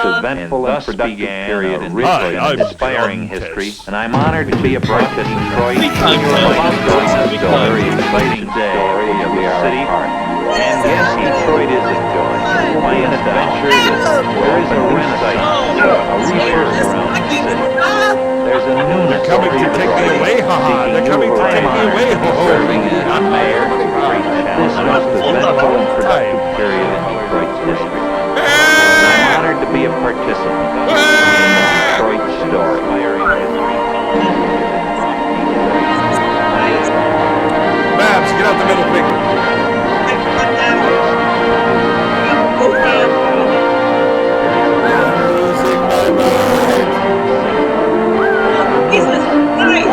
eventful and productive period in rich and inspiring history, and I'm honored to be a part of Detroit. A very exciting story of the city, and yes, Detroit is enjoying by an adventure that there is a renaissance, a rebirth around the city. There's a newness. They're coming to take me away, haha. They're coming to take me away, serving as mayor. This most eventful and productive period in Detroit's history. And I'm honored to be a participant in the Detroit story. Babs, get out the middle finger.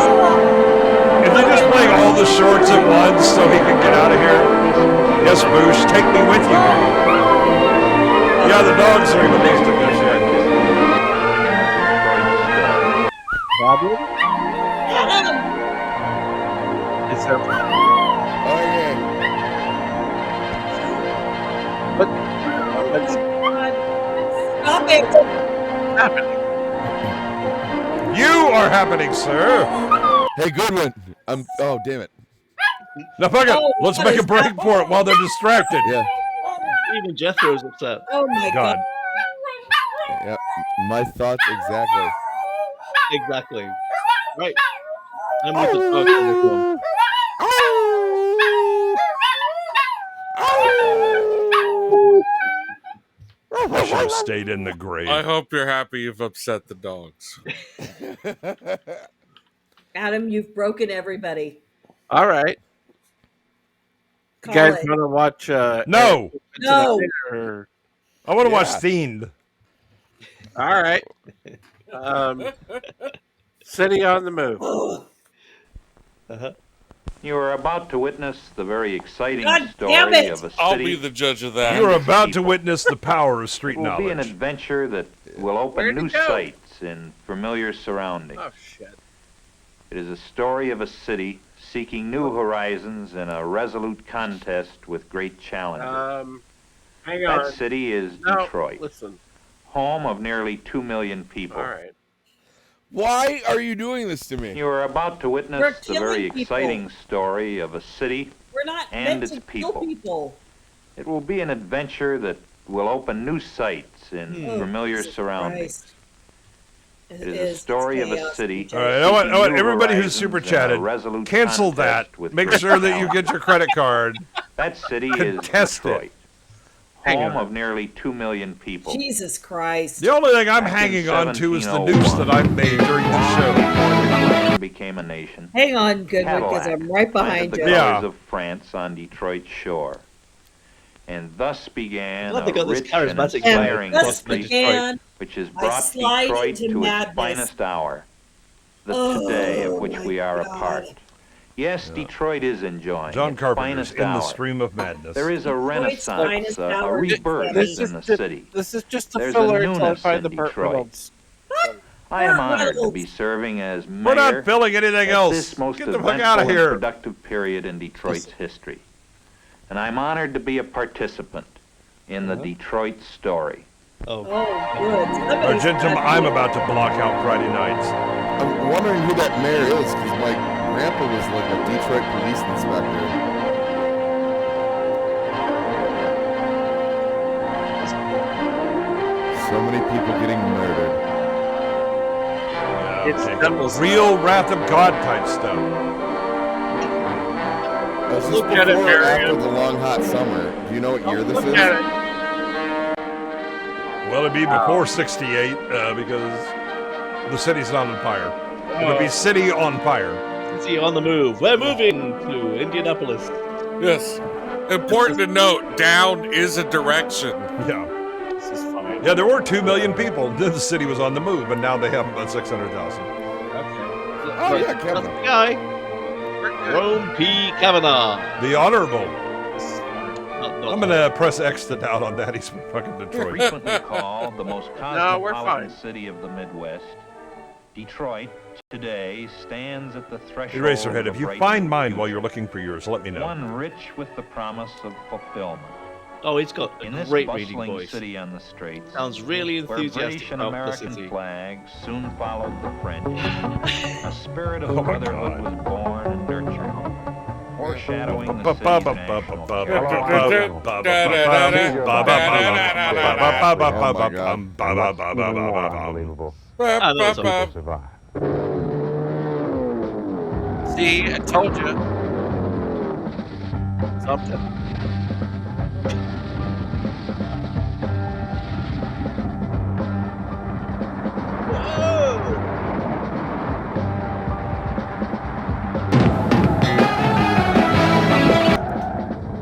Is he just playing all the shorts at once so he can get out of here? Yes, Boosh, take me with you. Yeah, the dogs are even next to this shit. Is there? Stop it! You are happening, sir. Hey, Goodwin. Oh, damn it. Now, fuck it. Let's make a break for it while they're distracted. Yeah. Even Jethro's upset. Oh my God. Yeah. My thoughts exactly. Exactly. Right. I'm with the dog on this one. I should have stayed in the grave. I hope you're happy you've upset the dogs. Adam, you've broken everybody. All right. Call You guys it. want to watch? No. No. Or... I want to watch Themed. All right. City on the Move. You are about to witness the very exciting God story damn it. of a city. I'll be the judge of that. You are about to witness the power of street It will be an knowledge. adventure that will open Where'd new it go? sights in familiar surroundings. Oh shit. It is a story of a city seeking new horizons in a resolute contest with great challenges. Hang on. That city is No, Detroit, listen. home of nearly 2 million people. All right. Why are you doing this to me? You are about to We're witness the very killing people. exciting story of a city We're not and meant its to kill people. It will be an adventure that will open new sights in Oh, familiar Jesus surroundings. Christ. It is a story of a chaos. city. All right, I want seeking new everybody who's horizons super in a chatted, resolute cancel contest that. with Make great sure that you talent. get your credit card. That city is Test it. Detroit, Hang home on. of nearly 2 million people. Jesus Christ. The only thing I'm Back in hanging on to is the 1701, noose that I've made during the show. Before this land became a nation, Hang on, Goodwin, because Cadillac I'm right behind planted you. the Yeah. colors of France on Detroit's shore. And thus began Glad a they got this rich and charismatic inspiring Thus history, began which has my brought slide Detroit into to madness. its finest hour, the Oh, today of which my we are a God. part. Yes, Detroit is enjoying John its Carpenter's finest in the hour. stream of madness. There is a Detroit's renaissance, finest a hour. rebirth This in is the just, city. this is just a There's a filler until I newness find in the Burt Detroit. Reynolds. I am Burt honored to Reynolds. be serving as mayor We're not filling anything at else. this most Get the fuck eventful out of and here. productive period in Detroit's history. And I'm honored to be a participant in the Detroit story. Oh. Oh, good. Somebody's Argentum, got I'm me. about to block out Friday nights. I'm wondering who that mayor is because my grandpa was like a Detroit police inspector. So many people getting murdered. It's real Wrath of God type stuff. This is Look before at it, or Marion. after the long hot summer. Do you know what year this Look is? at it. Well, it'd be before 68 because the city's not on fire. It would be city on fire. City on the move. We're moving to Indianapolis. Yes. Important to note, down is a direction. Yeah. This is fine. Yeah, there were 2 million people. Then the city was on the move, and now they have about 600,000. Oh, yeah, Kevin. That's the guy. Rome P. Kavanaugh. The Honorable. Not I'm going to press X to doubt on that. He's from fucking Detroit. Frequently called the most No, we're cosmopolitan fine. city of the Midwest, Detroit today stands at the threshold Eraserhead, of if a you bright find mine while you're looking for yours, let me know. one rich with the promise of fulfillment. Oh, he's got a In this great reading bustling voice. city on the streets, Sounds really where enthusiastic British and about the American city. flags soon followed the French, a spirit of Oh my brotherhood God. was born and nurtured, foreshadowing the city's national Unbelievable. Ah, that was People survive. See, I told you. Something.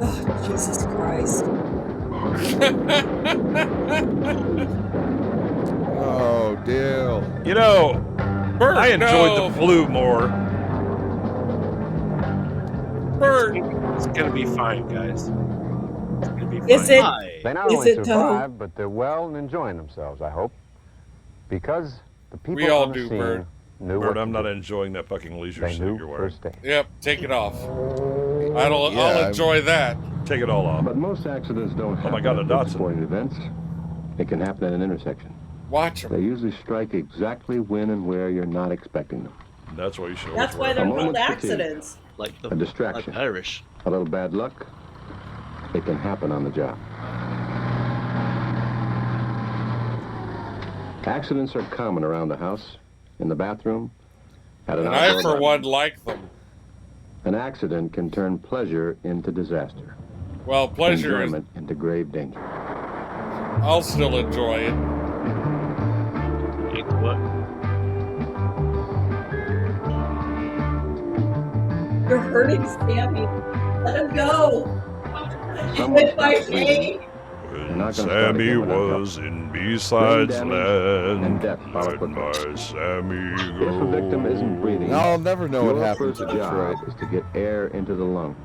Oh, Jesus Christ. Oh, Dale. You know, Bert, I enjoyed no. the flu more. Bert. It's gonna be fine, guys. It's gonna be fine. Is it? They not Is only it though? survive, but they're well and enjoying themselves, I hope. Because the people We all on the do, scene Bert. knew Bert, what to I'm not do. enjoying that fucking leisure They suit knew you're wearing. first aid. Yep, take it off. Yeah, I'll enjoy that. Take it all off. But most accidents don't happen Oh my God, a at big Datsun. sporting events. It can happen at an intersection. Watch They him. usually strike exactly when and where you're not expecting them. That's why you should That's why always they're A called moment's fatigue. accidents. Like the A distraction. like Irish. A little bad luck. It can happen on the job. Accidents are common around the house, in the bathroom, at an And I, outdoor for party. one, like them. An accident can turn pleasure into disaster. Well, pleasure is. Enjoyment into grave danger. I'll still enjoy it. It's what? You're hurting Sammy. Let him go. Someone With my stops breathing. pain. You're not gonna start Sammy again without help. was in B-Sides Brain damage and land. death follow Let quickly. my Sammy If a victim isn't go. breathing, I'll never know what your happened first to Detroit. job is to get air into the lungs.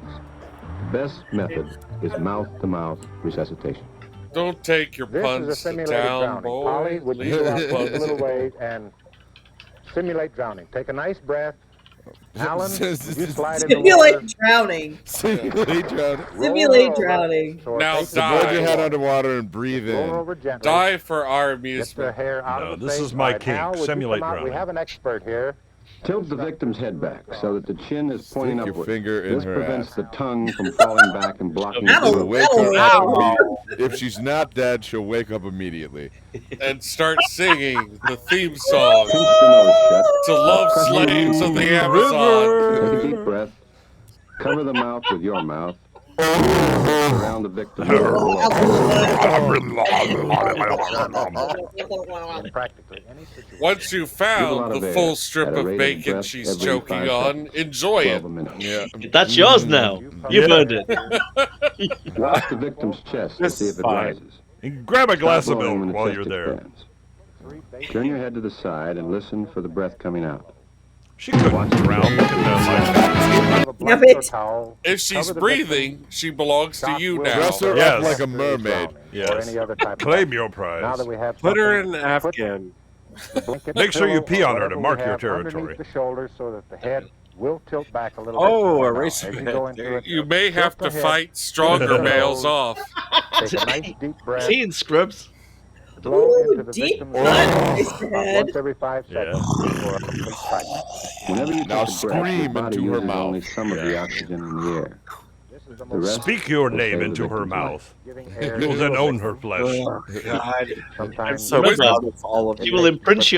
Best method is mouth-to-mouth resuscitation. Don't take your This puns is a to simulated town, drowning. boy. Polly, would Leave you your out a puns. little ways and simulate drowning? Take a nice breath. Alan, would you slide in the water? Simulate drowning. Simulate drowning. Simulate drowning. Now Submerge your head die. underwater and breathe Roll in. over gently. Die for our Get the amusement. hair out No, of the this face. is my All right, kink. Al, would you Simulate come out? We drowning. have an expert here. Tilt the victim's head back so that the chin is pointing Stick your upward. finger in This her prevents ass. the tongue from falling back and blocking the Ow, throat. Wake her ow. up. If she's not dead, she'll wake up immediately. And start singing the theme song Pinch the nose shut. to Love Slaves of the Amazon. Take a deep breath. Cover the mouth with your mouth. Around the victim. Practically any situation. Once you Give a lot found of the air full strip at a of rate of bacon breath she's every choking 5 on, seconds. enjoy 12 it. a minute. Yeah. That's yours now. You've earned it. Watch the victim's chest to This see if is it fine. rises. And grab a glass Stop of blowing when milk the while chest you're there. expands. Turn your head to the side and listen for the breath coming out. She couldn't drown. Look at that. Damn it. If she's breathing, she belongs to you now. Dress her Yes. up like a mermaid. Yes. Any other type of Claim bite. your Now prize. that we have Put her something, in Afghan. the blanket, Make sure you pillow, pee or on her to whatever we mark your have territory. underneath the shoulders so that the head will tilt back a little Oh, bit. a Now, racer as you head. go into There it, You may have to tilt the head, fight stronger males off. Take a nice deep breath. Seeing Scrubs. Blow Ooh, into the deep victim's cut, lungs Mr. about Head. once every 5 seconds before a complete spike. Whenever you Now take a breath, your scream body into her uses mouth. only some of the oxygen in the air. The rest Speak your will name save the into her victim's life. mouth. You will then own her flesh. Oh, God. I'm Sometimes so Remember, proud of all of you you. will imprint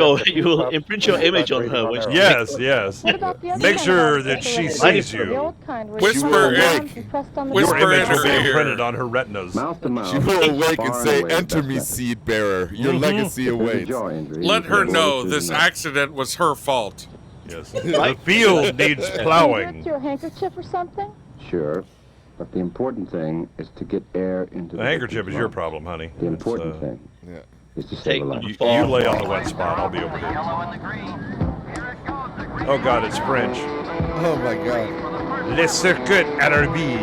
your image on her when she Yes, yes. Make sure that she sees The you. old kind where Whisper you put in- your arms and pressed on the whisper Your back. image will be in her ear. imprinted on her retinas. Mouth to mouth. She will awake and far say, away the "Enter best me, method. seed bearer. Your Mhm. legacy If there's a awaits." jaw injury, Let you her can know roll through this the nose. accident was her fault. Yes. The field needs Can you do it plowing. to your handkerchief or something? Sure, but the important thing is to get air into The the handkerchief victim's is your lungs. problem, honey. The It's, important thing Yeah. is to save Take a life. You lay on the wet spot. I'll be over here. Oh, God, it's French. Oh my God, Le circuit RB.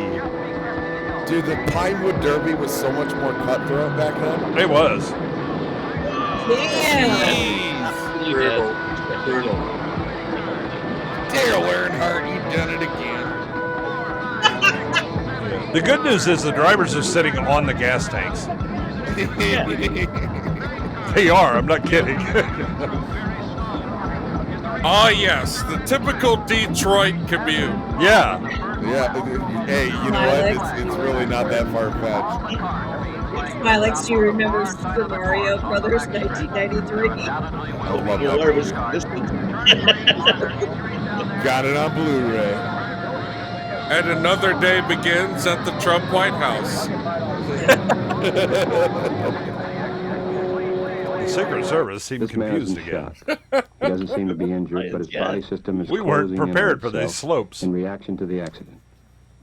dude, the Pinewood Derby was so much more cutthroat back then. It was. Yeah. Brutal. Brutal. Dale Earnhardt, you done it again. The good news is the drivers are sitting on the gas tanks. They are. I'm not kidding. Ah, yes, the typical Detroit commute. Yeah. Yeah. Hey, you know what? It's really not that far fetched. Smylexx, do you remember Super Mario Brothers 1993? I love You're that aware of his movie. existence. Got it on Blu-ray. And another day begins at the Trump White House. The Secret Service seemed This man confused isn't again. shot. He doesn't seem to be injured, but his Yeah. body system is We weren't closing in on prepared for these itself slopes. in reaction to the accident.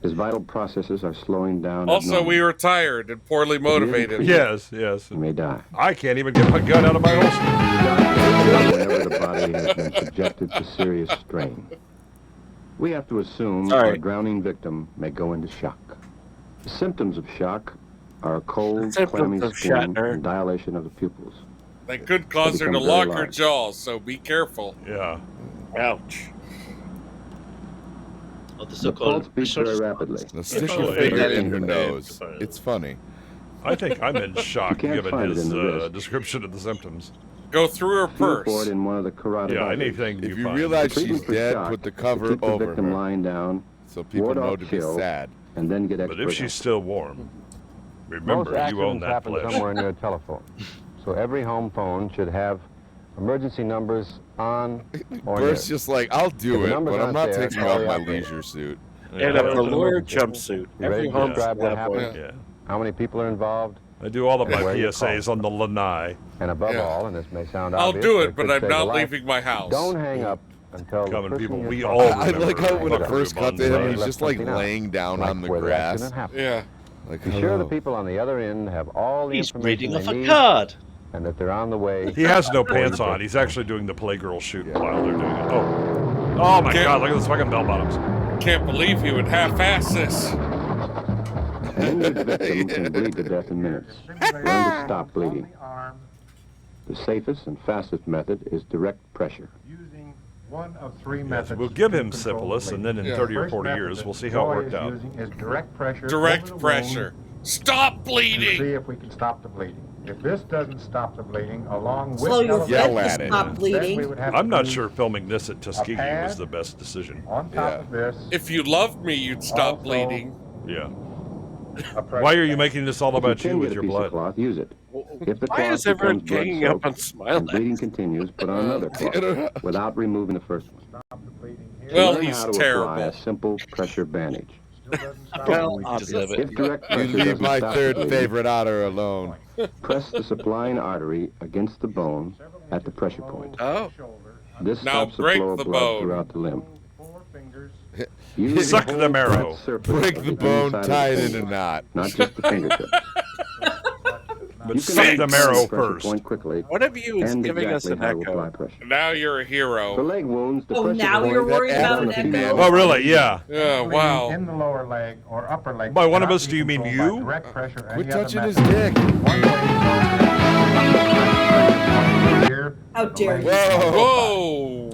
His vital processes are slowing down. Also, abnormally. we were tired and poorly motivated. Yes, yes. He may die. I can't even get my gun out of my holster. Whenever the body has been subjected to serious strain. We have to assume Sorry. our drowning victim may go into shock. The symptoms of shock are a cold, Symptoms clammy of skin Shatner. and dilation of the pupils. They could cause her to become lock very her large. jaws, so be careful. Yeah. Ouch. Oh, the The so-called pulse beats very rapidly. Now stick Oh, your yeah, finger yeah, in her yeah. nose. It's funny. I think I'm in shock You can't given find it his in the wrist. description of the symptoms. Go through her Feel for purse. it in one of the carotid Yeah, arteries. anything If you you find. realize Treatment she's for dead, shock, put the to cover keep the over victim her lying down, so people ward know off to be chill, sad. and then get But expert if she's help. still warm, Most remember, you own accidents that happen flesh. somewhere near a telephone. So every home phone should have emergency numbers on or near. Bert's just like, I'll If do the it, numbers but I'm aren't not there, taking call off the my operator. leisure suit. And a velour jumpsuit. You ready Every to home describe should what have one. happened? Yeah. How many people are involved? I do all of my Where you PSAs on the lanai. And above Yeah. all, and this may sound I'll obvious, do but it, but could I'm save a not life, leaving my house. don't hang up until Coming the people, person we you're all talking I remember like how when it Buckaroo first cut to Banzai. him, he's just like Something else, laying down like on the where the grass. accident happened. Yeah. Like, Be sure the hello. people on the other end have all the He's information reading off they a need, card. and that they're on the way. He has no before you pants on. book. He's actually doing the Playgirl shoot while they're doing it. Oh my Can't- God! Look at those fucking bell bottoms. Can't believe he would half-ass this. An injured victim can bleed to death in minutes. Learn to stop bleeding. The safest and fastest method is direct pressure. Using one of three Yes, we'll give him syphilis, and then in 30 or 40 years, we'll see how it worked out. Is direct pressure. Direct pressure. Stop bleeding! if we can stop the bleeding. If this doesn't stop the bleeding, along Slow your Yell foot at to it. stop bleeding. I'm not sure filming this at Tuskegee was the best decision. On top of this, If you loved me, you'd stop Also- bleeding. Yeah. Why are you making this all about you with your blood? Cloth, use it. If the Why cloth is everyone becomes blood ganging up on soaked and Smylexx? bleeding continues, put on another cloth without removing the first one. Well, Learn he's how to apply terrible. a simple pressure bandage. Well, You deserve obviously. it. If direct You pressure leave doesn't my stop third the bleeding, favorite otter alone. press the supplying artery against the bone at the pressure point. Oh. This Now stops the break flow of the blood bone. throughout the limb. Suck the marrow. Break the bone, tie it in a knot. Not just the fingertips. But You can suck the find marrow pressure first. point quickly One of you is and giving us exactly an how to apply echo. pressure. Now you're a For hero. leg wounds, the Oh, pressure now point you're worried is about on an the female echo? Oh, really? Yeah. Yeah, wow. In the lower leg or upper leg. By one of cannot us, be do you mean controlled by you? direct pressure or Quit any other touching his method. dick. One way here, How dare you? Whoa. Whoa!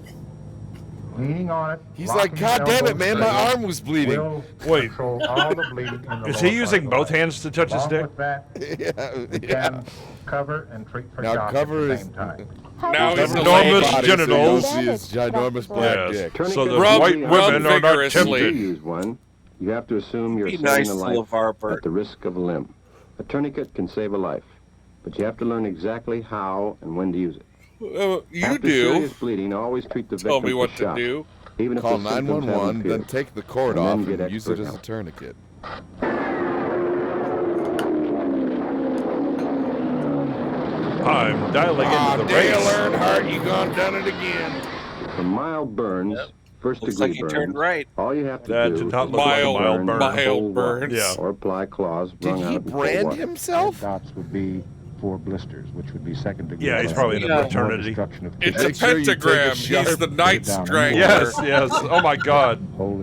leaning on it. He's like, God damn it, man, my arm was bleeding. Wait. Control all the bleeding in the Is lower he using part of both the leg. hands to touch his Along dick? with that, Yeah, you can cover and treat for Now shock cover at the his- same time. Now he's Cover Enormous his body genitals. So you don't see his ginormous black Yes. dick. So the Rub- white rub women are not vigorously. tempted. Use one. you have to assume you're Be saving nice a to life LeVar Burton. at the risk of a limb. A tourniquet can save a life, but you have to learn exactly how and when to use it. You After do. serious bleeding, always treat the Tell victim me what for to shock, do. even if Call the symptoms haven't 911, then appeared, take the cord and then off get and use it expert as a help. tourniquet. I'm dialing into the Dale race. Earnhardt, you gone done it again. For mild burns, first Looks degree like he burns, turned right. all you have to That do did is not look like a mild burn. Mild burns. Yeah. or apply claws Did wrung he out in cold brand water. himself? Dots would be 4 blisters, which would be second degree. Yeah, he's probably in a fraternity. It's a Make sure you take a pentagram. He's sharp- the Knight Strangler. Yes, yes. Oh my God.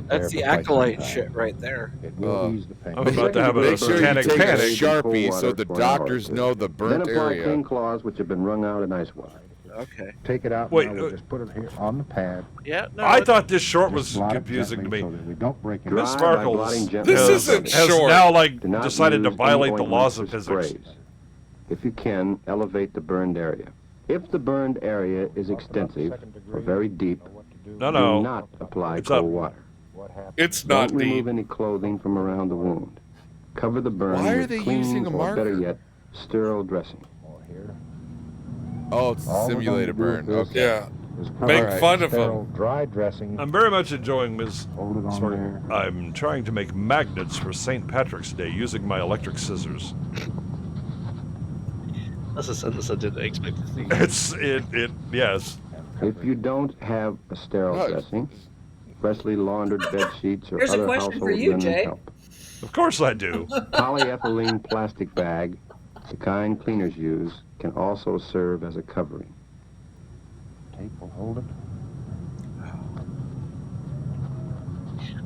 That's the acolyte shit right there. I'm about to have a Make sure you satanic take a panic. Sharpie so the doctors know the Then burnt apply area. clean claws which have been wrung out in ice water. Okay. Take it out. Wait, now. We'll just put it here on the pad. Yeah, no. I thought this short was confusing to me. Miss Sparkles has now like decided to violate the laws of physics. If you can, elevate the burned area. If the burned area is extensive or very deep, No. do not apply It's cold up. water. It's not Don't remove deep. any clothing from around the wound. Cover the burn Why are with they clean, using a or better marker? yet, sterile dressing. Oh, it's a simulated burn. Okay. Yeah. Make fun of him. Dry dressing. I'm very much enjoying Ms. Hold it on Sparkles. there. I'm trying to make magnets for St. Patrick's Day using my electric scissors. That's a sentence I didn't expect to see. Yes. If you don't have a sterile No. dressing, freshly laundered bed sheets or Here's a other question household for you, linen Jay. help. Of course I do. Polyethylene plastic bag, the kind cleaners use, can also serve as a covering. Tape will hold it.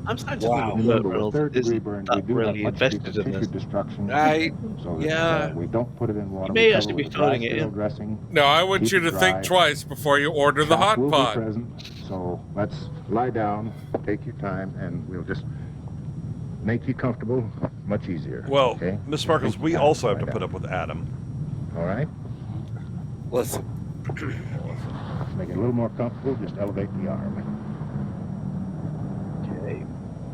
I'm starting to Wow. think Burt Reynolds isn't that really invested in this. Yeah. We don't put it in water. You may actually be throwing it in. Dressing. No, I want Keep you it to think dry. twice before you order the hot Will be pot. present, so let's lie down, take your time, and we'll just make you comfortable much easier. Well, okay? Miss Sparkles, we also have to put up with Adam. All right? Listen. Make it a little more comfortable, just elevate the arm. Okay.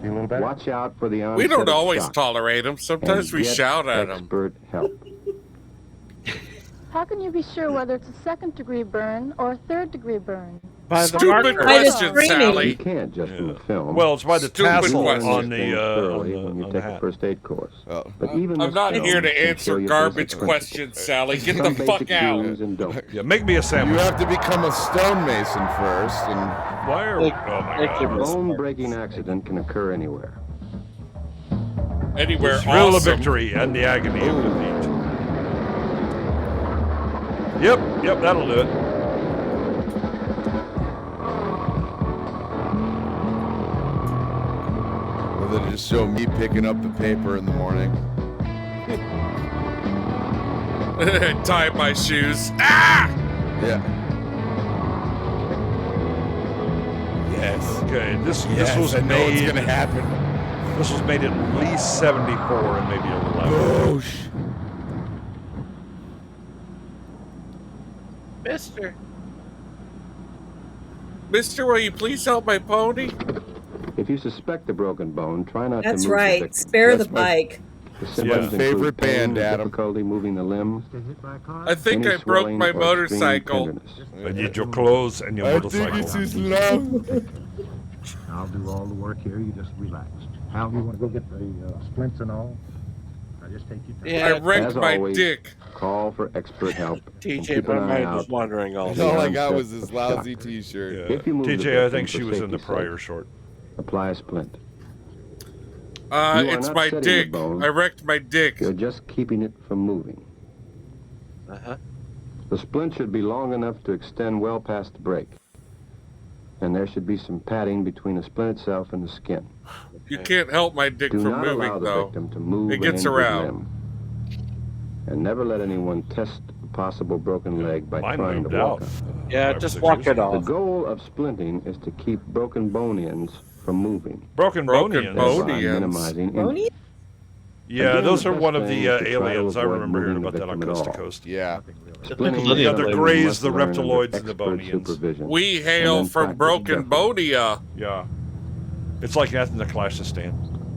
Feel a little better? Watch out for the onset We don't of always shock, tolerate him. Sometimes and we get shout at him. expert help. How can you be sure whether it's a second-degree burn or a third-degree burn? By the Stupid marker. question, You Sally. can't just Yeah. from film. Well, it's by the Stupid tassel question. on Things the thoroughly when you on the take a hat. first aid course. Oh. But even I'm this not film here to can show answer you garbage basic principles. questions, Sally. Get Some the fuck basic out. do's and don'ts. Yeah, make me a You sandwich. have to become a stonemason first, and Why are we? Oh my Thank you, God. Miss Bone-breaking accident can occur anywhere. Anywhere Thrill of awesome. victory and the agony of defeat. Yep, that'll do it. or they just show me picking up the paper in the morning. Tie my shoes. Ah! Yeah. Yes. Okay, this Yes, was I know it's made. gonna happen. This was made at least 74 and maybe a little after. Mister. Mister, will you please help my pony? If you suspect a broken bone, try not That's to move right. the victim. Spare the bike. The symptoms include favorite pain, band, Adam. difficulty moving the limbs. I think any I broke swelling my or extreme motorcycle. tenderness. I need your clothes and your I motorcycle. think it's his love. I'll do all the work here. You just relax. Hal, you want to go get the splints and all? I just take your time. I wrecked As my always, dick. Call for expert help. and TJ, keep my an eye mind out was wandering all for the All I onset got was this of lousy shock. T-shirt. Yeah. If you move the TJ, I victim think she for was in the safety's prior sake, short. apply a splint. You are It's not my setting dick. the bone. I wrecked my dick. You're just keeping it from moving. Uh-huh. The splint should be long enough to extend well past the break. And there should be some padding between the splint itself and the skin. You can't help my dick Do from not allow moving, the though. victim to move It an gets injured around. limb. And never let anyone test a possible broken leg by Mine trying moved to walk out. on it. Yeah, 5 or just 6 walk years it ago. The off. goal of splinting is to keep broken bone ends from moving, Broken Broken bonians. bone. thereby ends. minimizing injury. Bony? Yeah, Again, those the are best one of thing the is to try to aliens. I avoid remember hearing moving about the that on victim at Coast to all. Coast. Yeah. Splinting Plenty is of something them. you graze must the learn under reptiloids and the expert bonians. supervision. We And hail then from practice Broken carefully. Bonia. Yeah. It's like asking the Clash to stand.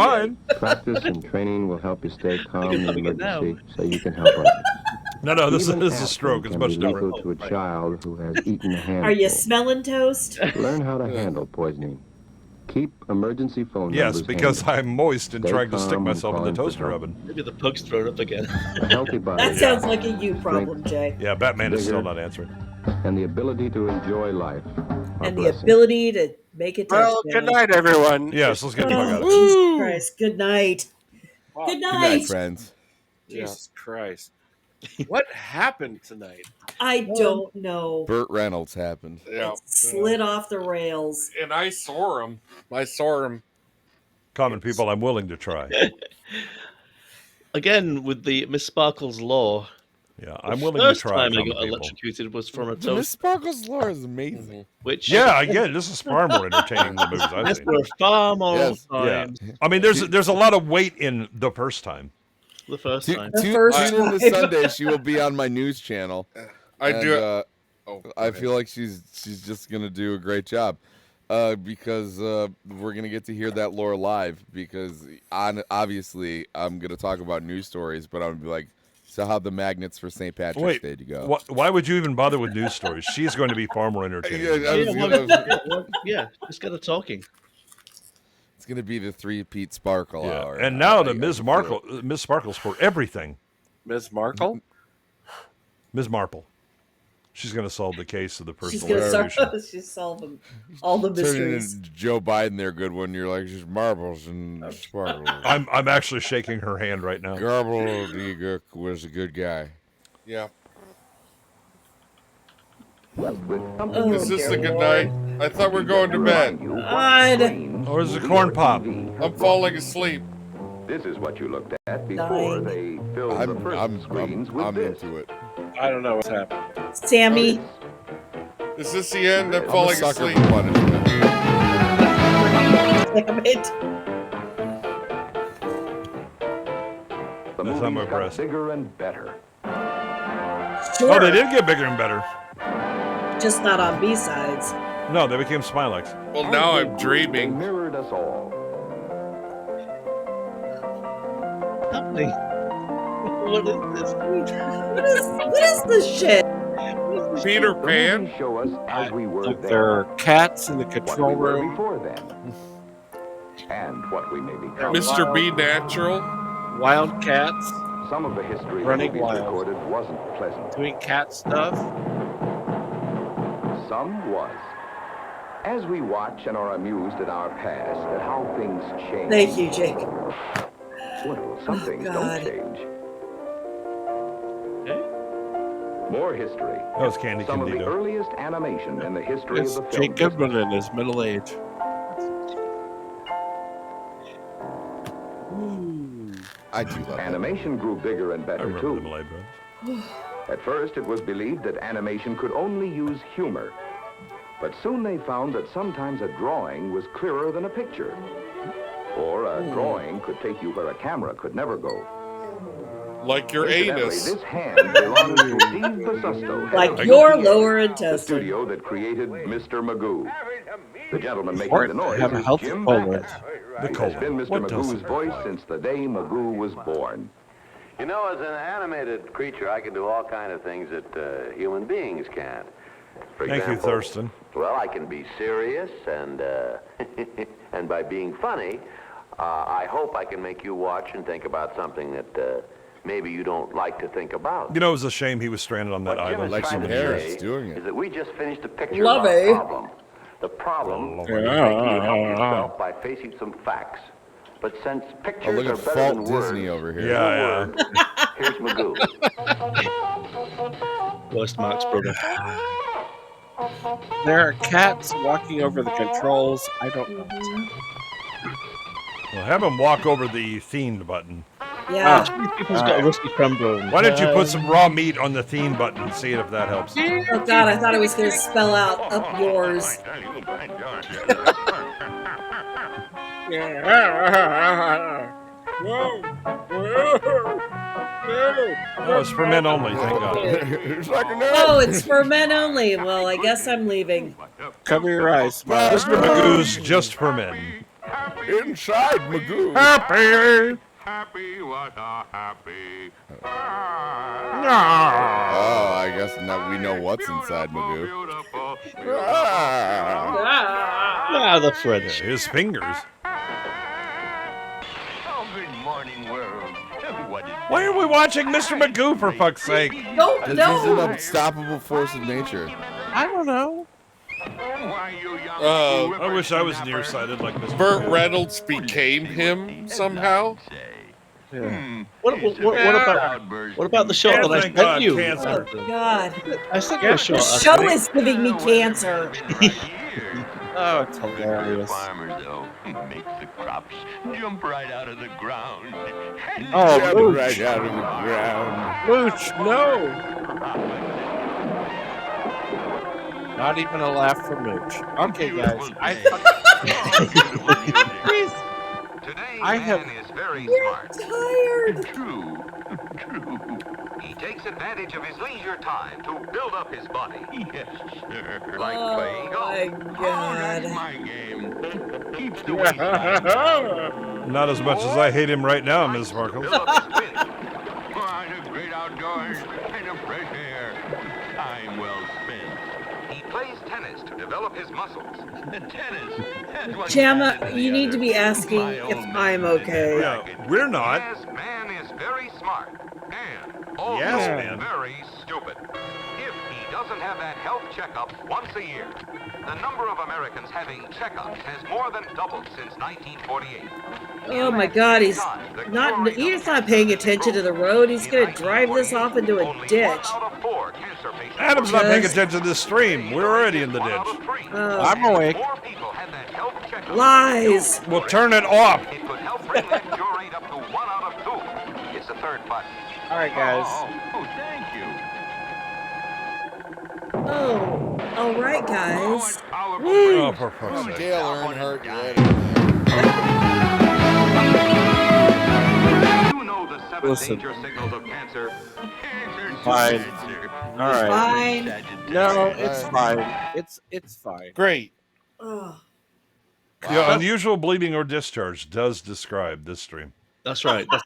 mine. Practice and training will help you stay calm in doing it now. emergency so you can help others. No, this Even is a aspirin stroke. It's can much be lethal different. to a child who has eaten a handful. Are you smelling toast? Learn how to handle poisoning. Keep emergency phone Yes, numbers because handy. I'm moist and Stay trying to stick calm when myself in the calling for toaster help. oven. Maybe the pug's thrown up again. A healthy body. That sounds like a you problem, Jay. Yeah, Batman is still Vigor. not answering. And the ability to enjoy life. are And the blessings. ability to make a touchdown. Well, good night, everyone. Yes, let's get the fuck out of Oh, here. Jesus Christ. Good night. Good Good night, night. friends. Jesus Christ. What happened tonight? I don't know. Burt Reynolds happened. Yeah. It slid off the rails. And I saw him. I saw him. Common people, I'm willing to try. Again, with the Miss Sparkle's law. Yeah, the I'm willing to first try, time I common got people. electrocuted was from a The Miss toast. Sparkle's lore is amazing. Which Yeah, again, this is far more entertaining than the movies I've Yes, seen. there are far more Yes. times. Yeah, I mean, there's a lot of weight in the first time. The first Tune time. in this Sunday. She will be on my news channel. I do. I feel like she's just gonna do a great job, because we're gonna get to hear that lore live. Because obviously I'm gonna talk about news stories, but I'm gonna be like, so how the magnets for St. Patrick's Wait, Day to go? why would you even bother with news stories? She's going to be far more entertaining. Yeah, just get her talking. It's gonna be the 3-peat Sparkle Yeah. hour. And now the I Ms. can Markle, feel it. Ms. Sparkle's for everything. Ms. Markle? Ms. Marple. She's going to solve the case of the She's personal gonna revolution. she's solving all the Turning mysteries. into Joe Biden there, Goodwin. You're like, just marbles and sparkles. I'm actually shaking her hand right now. Garble was a good guy. Yeah. Oh, Is this dear a good Lord. night? I thought we were going to bed. God. Or is it corn pop? I'm falling asleep. This is what you looked at before they filled the first screens with this. into it. I don't know what's happening. Sammy. Is this the end? I'm I'm a falling sucker asleep. for punishment. Damn it. The That's not my movies got breast. bigger and better. Sure. Oh, they did get bigger and better. Just not on B-sides. No, they became Smylexx. Well, now I'm They dreaming. mirrored us all. Happening. What is this? What is this shit? Peter The Pan? movies show us as we were Like then, there are cats in the what control we were room. before then, and what we may become. Mr. B. Natural? Wild cats Some of the history Running the movies wild. recorded wasn't pleasant. doing cat stuff. Some was. As we watch and are amused at our past, at how things change. Thank you, Jake. Well, some things God. don't change. More history. That was Candy Some of the Candido. earliest animation in the history It's of the film Jake Goodwin in his middle age. I do love that. Animation grew bigger and I better remember the too. Malay Brothers. At first, it was believed that animation could only use humor. But soon they found that sometimes a drawing was clearer than a picture. Or a drawing could take you where a camera could never go. Like your Incidentally, anus. this hand belongs to Steve Basusto, head Like of your UPA, lower the intestine. studio that created Mr. Magoo. The gentleman making Important the to noise have a is healthy Jim colon. Backett. The He has colon. been Mr. What does Magoo's it? voice since the day Magoo was born. You know, as an animated creature, I can do all kind of things that human beings can't. For Thank you, example, Thurston. Well, I can be serious, and and by being funny, I hope I can make you watch and think about something that maybe you don't like to think about. You know, it was a shame he was stranded on that What Jim island. is Like trying some to Harris say doing it. is that we just finished a picture Love of it. our problem. The problem is making you help yourself by facing some facts. But since Oh, pictures look are at better Fault than Disney words, over here. Yeah, here's Magoo. Worst Marx brother. There are cats walking over the controls. I don't know. Well, have him walk over the themed button. Yeah. People's got a rusty crumble. Why don't you put some raw meat on the theme button and see if that helps? Oh God, I thought it was gonna spell out up yours. Oh, it's for men only, thank God. Oh, it's for men only. Well, I guess I'm leaving. Cover your eyes, Smile. Mr. Magoo's just for men. Inside Magoo. Happy! happy, what a happy. Oh, I guess now we know what's inside Magoo. Ah, the French. His fingers. Oh, good morning, world. What is Why are we watching Mr. Magoo, for fuck's sake? Don't He's know. an unstoppable force of nature. I don't know. I wish I was nearsighted like Mr. Burt Magoo. Reynolds became him somehow. Yeah. What about the shot that I Thank sent God, you? cancer. Oh, God. I sent you a shot. The last show week. is giving me cancer. Oh, it's hilarious. Farmers, though, makes the crops jump right out of the ground. Oh, Jump Mooch. right out of the ground. Mooch, no. Not even a laugh from Mooch. Okay, guys. Today, I man have- is very You're smart. tired. True. He takes advantage of his leisure time to build up his body. Yes, sir. Like playing golf. Oh, my God. That's my game. Keeps the waistline. Not as much as I hate him right now, Ms. Sparkles. Build up his spin. What a great outdoors and a fresh air. Time well spent. He plays tennis to develop his muscles. Tennis. That's what Gemma, he you need to be asking My if old I'm man okay. Yeah, we're not. Yes, man is very smart and also Yes, man. very stupid. If he doesn't have that health checkup once a year, the number of Americans having checkups has more than doubled since 1948. Oh my God, he's not paying attention to the road. He's gonna drive this off into a ditch. Adam's not paying attention to this stream. We're already in the ditch. Oh, I'm awake. lies. We'll turn it off. It could help bring that cure rate up to 1 out of 2. It's the third button. All right, guys. Oh, thank you. Oh, all right, guys. Oh, for fuck's sake. Dale Earnhardt, you You know the 7 Listen. danger signals of cancer. Fine. All right. Fine. No, it's fine. It's fine. Great. Oh, Yeah, unusual bleeding or discharge does describe this stream. That's right. That's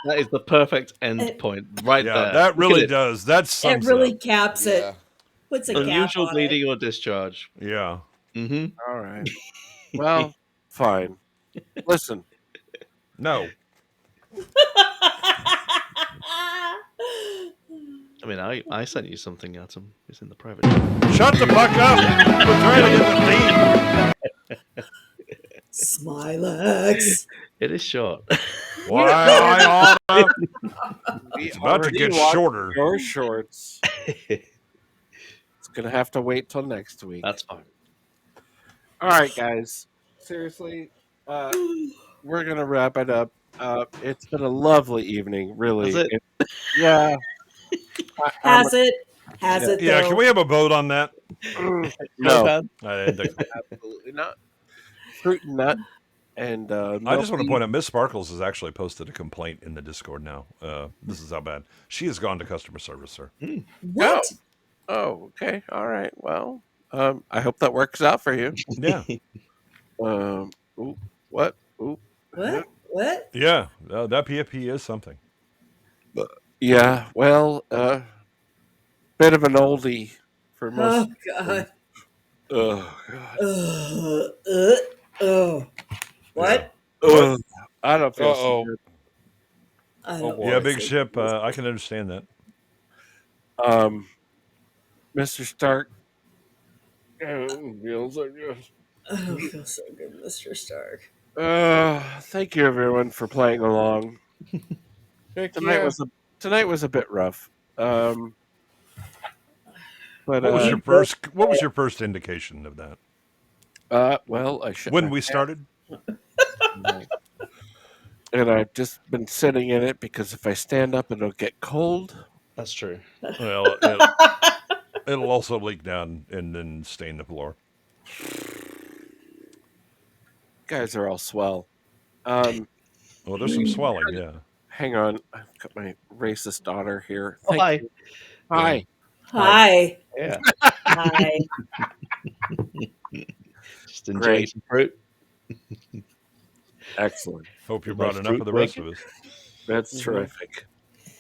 that is the perfect end point right Yeah, there. that Look really at it. does. That it sums really it up. caps Yeah. it. Puts a cap Unusual on bleeding or discharge. Yeah. Mm-hmm. All right. Well, fine. Listen. No. I mean, I sent you something, Adam. It's in the private. Shut the fuck up. We're trying to get the Smylexx. It is short. theme. Why? It's about to already get watched shorter. Your shorts. It's gonna have to wait till next week. That's fine. All right, guys. Seriously, we're gonna wrap it up. It's been a lovely evening, really. Has it? Yeah. Has it? Has it? Yeah, though? can we have a vote on that? No, Bad? I didn't think so. absolutely not. Fruit and nut. And I just want to point out, Miss Sparkles has actually posted a complaint in the Discord now. This is how bad. She has gone to customer service, sir. What? Oh, okay. All right. Well, I hope that works out for you. Yeah. Ooh, what? Ooh. What? What? Yeah, that PFP is something. Yeah. Well, bit of an oldie for most. Oh God. Oh God. Oh. What? I don't feel so Uh-oh. good. I don't boy. Yeah, wanna big say- ship. I can understand that. Mr. Stark. Oh, feels so good. I don't feel so good, Mr. Stark. Thank you everyone for playing along. Heck Tonight yeah. was a bit rough. But What was your first indication of that? well, I should When we started? And I've just been sitting in it because if I stand up, it'll get cold. That's true. Well, it'll also leak down and then stain the floor. Guys are all swell. Well, there's some swelling, yeah. Hang on, I've got my racist daughter here. Oh, hi. You. Hi. Hi. Yeah. Hi. Just enjoying Great. some fruit. Excellent. Hope you You brought like enough fruit for the rest of bacon? us. That's Mhm. terrific.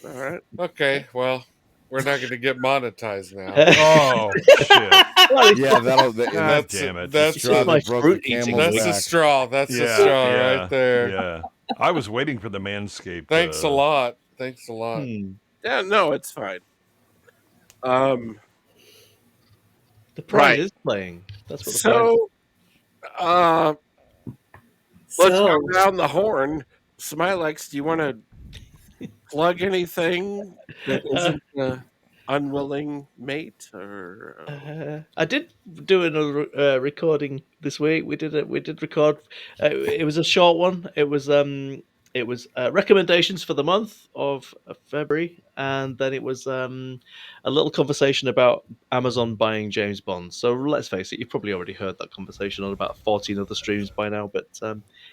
All right. Okay, well, we're not going to get monetized now. Oh shit! Yeah, that'll. God damn it! The straw that broke the camel's That's a back. straw. That's a Yeah, straw yeah, right there. Yeah, I was waiting for the Manscaped. Thanks a lot. Thanks a lot. Yeah, no, it's fine. The prize Right. is playing. That's what the prize. So, let's go So- down the horn. Smylexx, do you want to plug anything that isn't unwilling mate or? I did do another recording this week. We did record. It was a short one. It was recommendations for the month of February, and then it was a little conversation about Amazon buying James Bond. So let's face it, you've probably already heard that conversation on about 14 other streams by now. But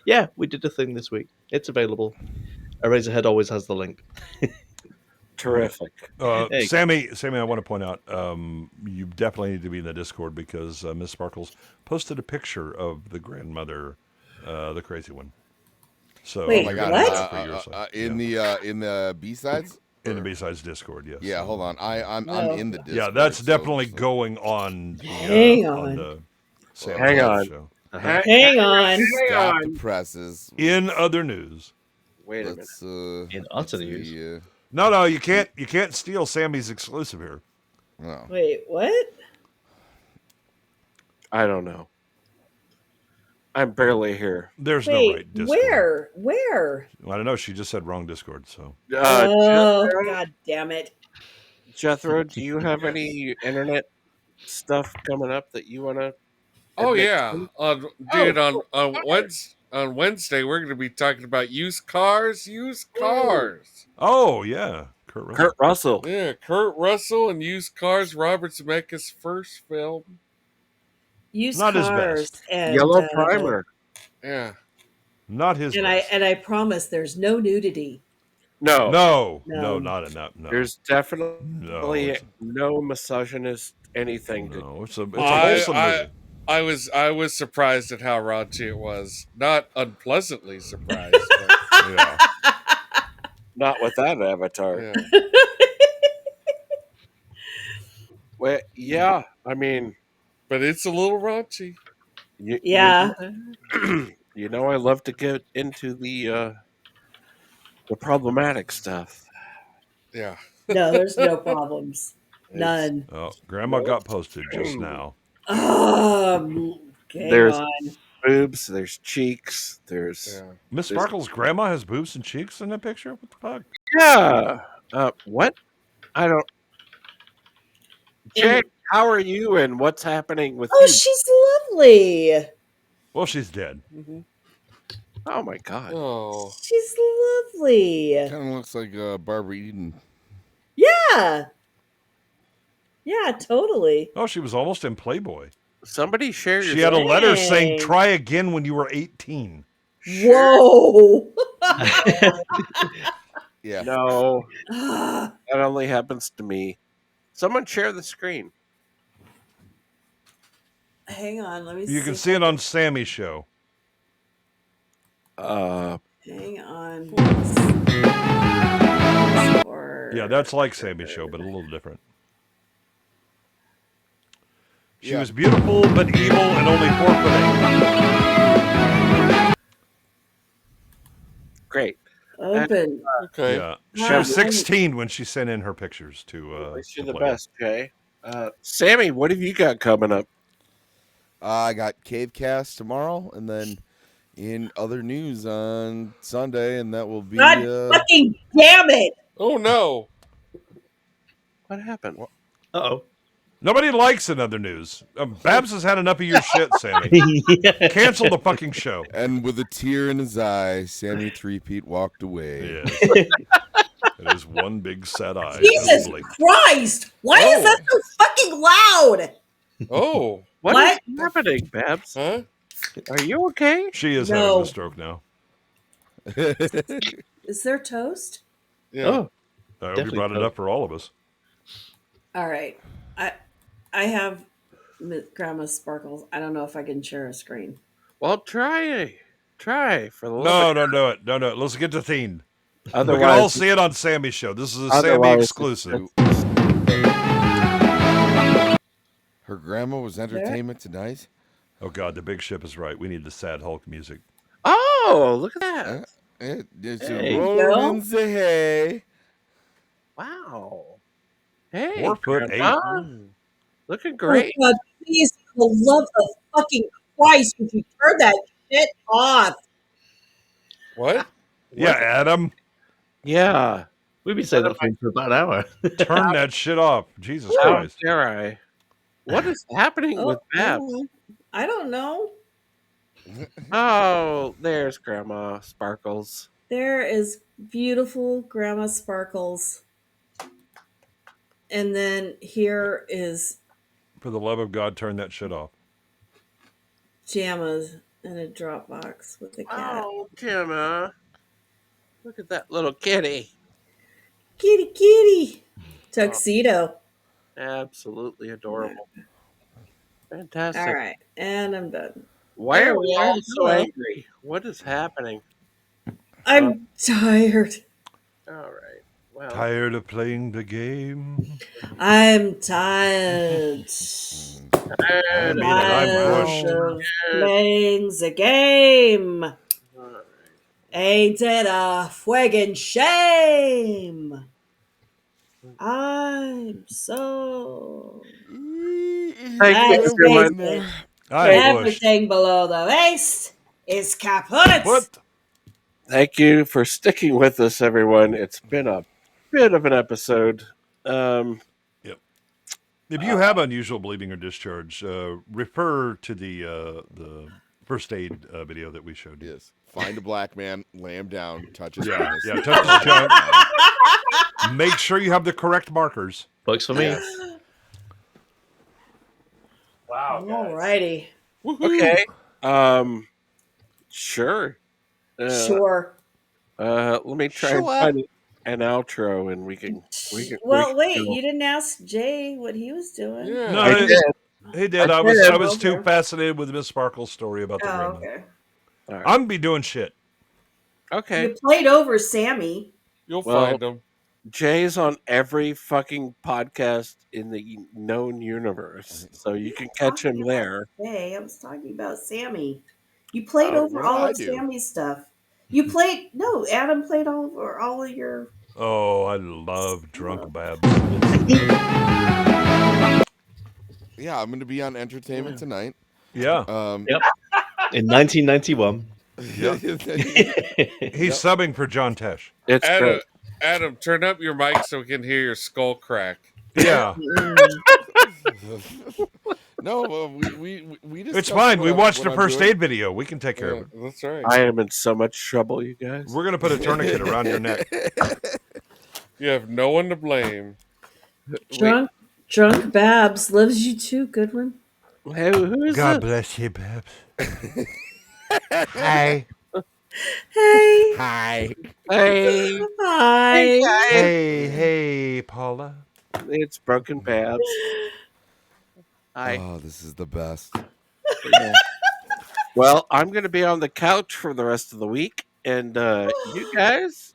yeah, we did a thing this week. It's available. Eraserhead always has the link. Terrific. Hey. Sammy, I want to point out, you definitely need to be in the Discord because Miss Sparkles posted a picture of the grandmother, the crazy one. So, Wait, Oh my god! what? In the B-sides? In the B-sides Discord, yes. Yeah, hold on. I'm No. in the Discord. Yeah, that's so- definitely going on. The, Hang on on. the Sam Hang Live on. show. Hang on. Stop the presses. In other news, Wait a minute. Let's In other news. no, you can't steal Sammy's exclusive here. No. Wait, what? I don't know. I'm barely here. There's no Wait, right Discord. where? I don't know. She just said wrong Discord. So Oh, Jethro, god damn it. Jethro, do you have any internet stuff coming up that you want to? Oh yeah, dude. Oh, On Wednesday, we're going to be talking about used cars. oh yeah, Kurt Russell. Kurt Russell. Yeah, Kurt Russell and used cars. Robert Zemeckis' first film. Used Not his cars best. and Yellow Primer. Yeah. Not his. And best. I promise there's no nudity. No. No, No. not enough. No, There's definitely it's- no misogynist anything. no. It's a wholesome movie. I was surprised at how raunchy it was. Not unpleasantly surprised. But, Yeah. Not with that avatar. yeah. Well, yeah. I mean, But it's a little raunchy. Yeah. You know, I love to get into the problematic stuff. Yeah. No, there's no problems. None. Oh, Grandma got posted just now. Hang There's on. boobs. There's cheeks. There's Yeah. Miss Sparkle's grandma has boobs and cheeks in that picture. What the fuck? yeah. What? I don't. Jake, how are you? And what's happening with Oh, you? she's lovely. Well, she's dead. Oh my god. Oh. She's lovely. Kind of looks like Barbara Eden. Yeah. Yeah, totally. Oh, she was almost in Playboy. Somebody share your. She had a letter saying, Dang. "Try again when you were 18." Whoa. Yeah. No, that only happens to me. Someone share the screen. Hang on, let me You can see it on Sammy's show. Hang on. Yeah, that's like Sammy's show, but a little different. She Yeah. was beautiful, but evil, and only 4'8". Great. Open. Okay. Yeah, she was 16 when she sent in her pictures to. Wish you to the play. best, Jay. Sammy, what have you got coming up? I got Cavecast tomorrow, and then in other news on Sunday, and that will be. God fucking damn it. Oh no. What happened? Uh-oh. Nobody likes another news. Babs has had enough of your shit, Sammy. Cancel the fucking show. And with a tear in his eye, Sammy Threepeat walked away. Yes. It is one big sad eye. Jesus Lovely. Christ! Why is that so fucking loud? Oh. What is happening, Babs? Huh? Are you okay? She is No. having a stroke now. Is there toast? Yeah. Oh. I hope you Definitely brought it up for all of us. All right. I have Grandma's sparkles. I don't know if I can share a screen. Well, try it. Try for the love No, of don't do it. Don't do it. Let's get to Teen. We can Otherwise- all see it on Sammy's show. This is a Sammy Otherwise- exclusive. Her grandma was entertainment tonight. Oh God, the big ship is right. We need the sad Hulk music. Oh, look at that! It's There you rolling go. the hay. Wow. Hey, 4'8". Grandma. Looking Oh, great. God, please, for the love of fucking Christ, would you turn that shit off? What? Yeah, Adam. Yeah. We've been saying that for about an hour. Turn that shit off. Jesus How Christ. dare I? What is happening with Babs? I don't know. Oh, there's Grandma Sparkles. There is beautiful Grandma Sparkles. And then here is For the love of God, turn that shit off. Jammas in a drop box with a cat. Oh, Gemma. Look at that little kitty. Kitty, kitty. Tuxedo. Absolutely adorable. Fantastic. All right. And I'm done. Why There are we we are. all so Hello. angry? What is happening? I'm tired. All right. Well, Tired of playing the game. I'm tired. I mean, I'm pushed. of playing the game. Ain't it a friggin' shame? I'm so thank you, everyone. agitated. I'm pushed. Everything below the waist is kaput. What? Thank you for sticking with us, everyone. It's been a bit of an episode. Yep. If you have unusual bleeding or discharge, refer to the first aid video that we showed you. Yes. Find a black man, lay him down, touch his Yeah, penis. yeah, touch his junk. Make sure you have the correct markers. Works for me. Wow. Alrighty. Okay. Sure. Sure. Let me try and find an outro, and we can. Well, we wait. can go. You didn't ask Jay what he was doing. Yeah. No, I did. he did. I I was did. too fascinated with Miss Sparkle's story about the grandma. Okay. All right. I'm be doing shit. Okay. You played over Sammy. You'll Well, find him. Jay's on every fucking podcast in the known universe, so you can catch him there. Hey, I was talking about Sammy. You played Oh, over what all did I of do? Sammy's stuff. You played Adam played over all of your. Oh, I love drunk Babs. Yeah, I'm going to be on Entertainment Tonight. Yeah. Yep. In 1991. Yep. He's subbing for John Tesh. It's great. Adam, turn up your mic so we can hear your skull crack. Yeah. No, we just. It's fine. We watched the first aid video. We can take care of it. That's right. I am in so much trouble, you guys. We're gonna put a tourniquet around your neck. You have no one to blame. Drunk Babs loves you too, Goodwin. Hey, who's God this? bless you, Babs. Hi. Hey. Hi. Hey. Hi. Hey, Paula. It's Broken Babs. Hi. Oh, this is the best. Yeah. Well, I'm going to be on the couch for the rest of the week, and you guys,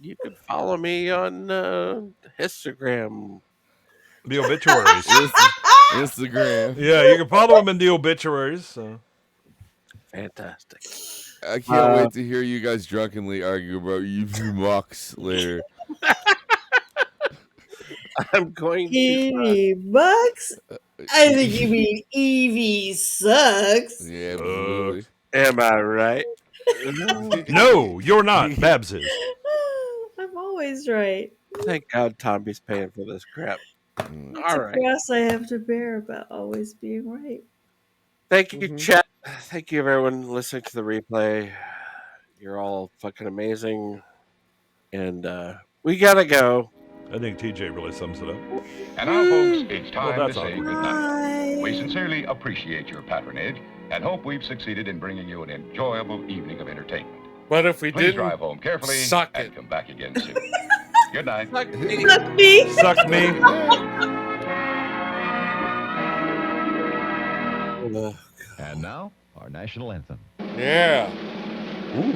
you can follow me on Instagram. The obituaries. Instagram. Yeah, you can follow him in the obituaries. So. Fantastic. I can't wait to hear you guys drunkenly argue about Evie Mox later. I'm going to. Evie Bucks? I think you mean Evie sucks. Yeah, absolutely. Am I right? No, you're not. Babs is. I'm always right. Thank God Tommy's paying for this crap. It's All a right. cross I have to bear about always being right. Thank you, chat. Thank you, everyone listening to the replay. You're all fucking amazing. And we got to go. I think TJ really sums it up. And now, folks, it's time Well, to that's say awkward. goodnight. We sincerely appreciate your patronage and hope we've succeeded in bringing you an enjoyable evening of entertainment. But if we Please didn't, drive home carefully suck and it. come back again soon. Good night. Suck me. Suck me. And now, our national anthem. Yeah. Ooh.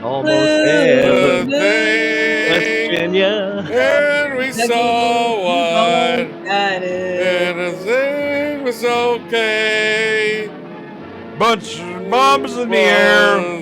Almost heaven. West Virginia. And we saw one. And everything was okay. Bunch of bombs in the air.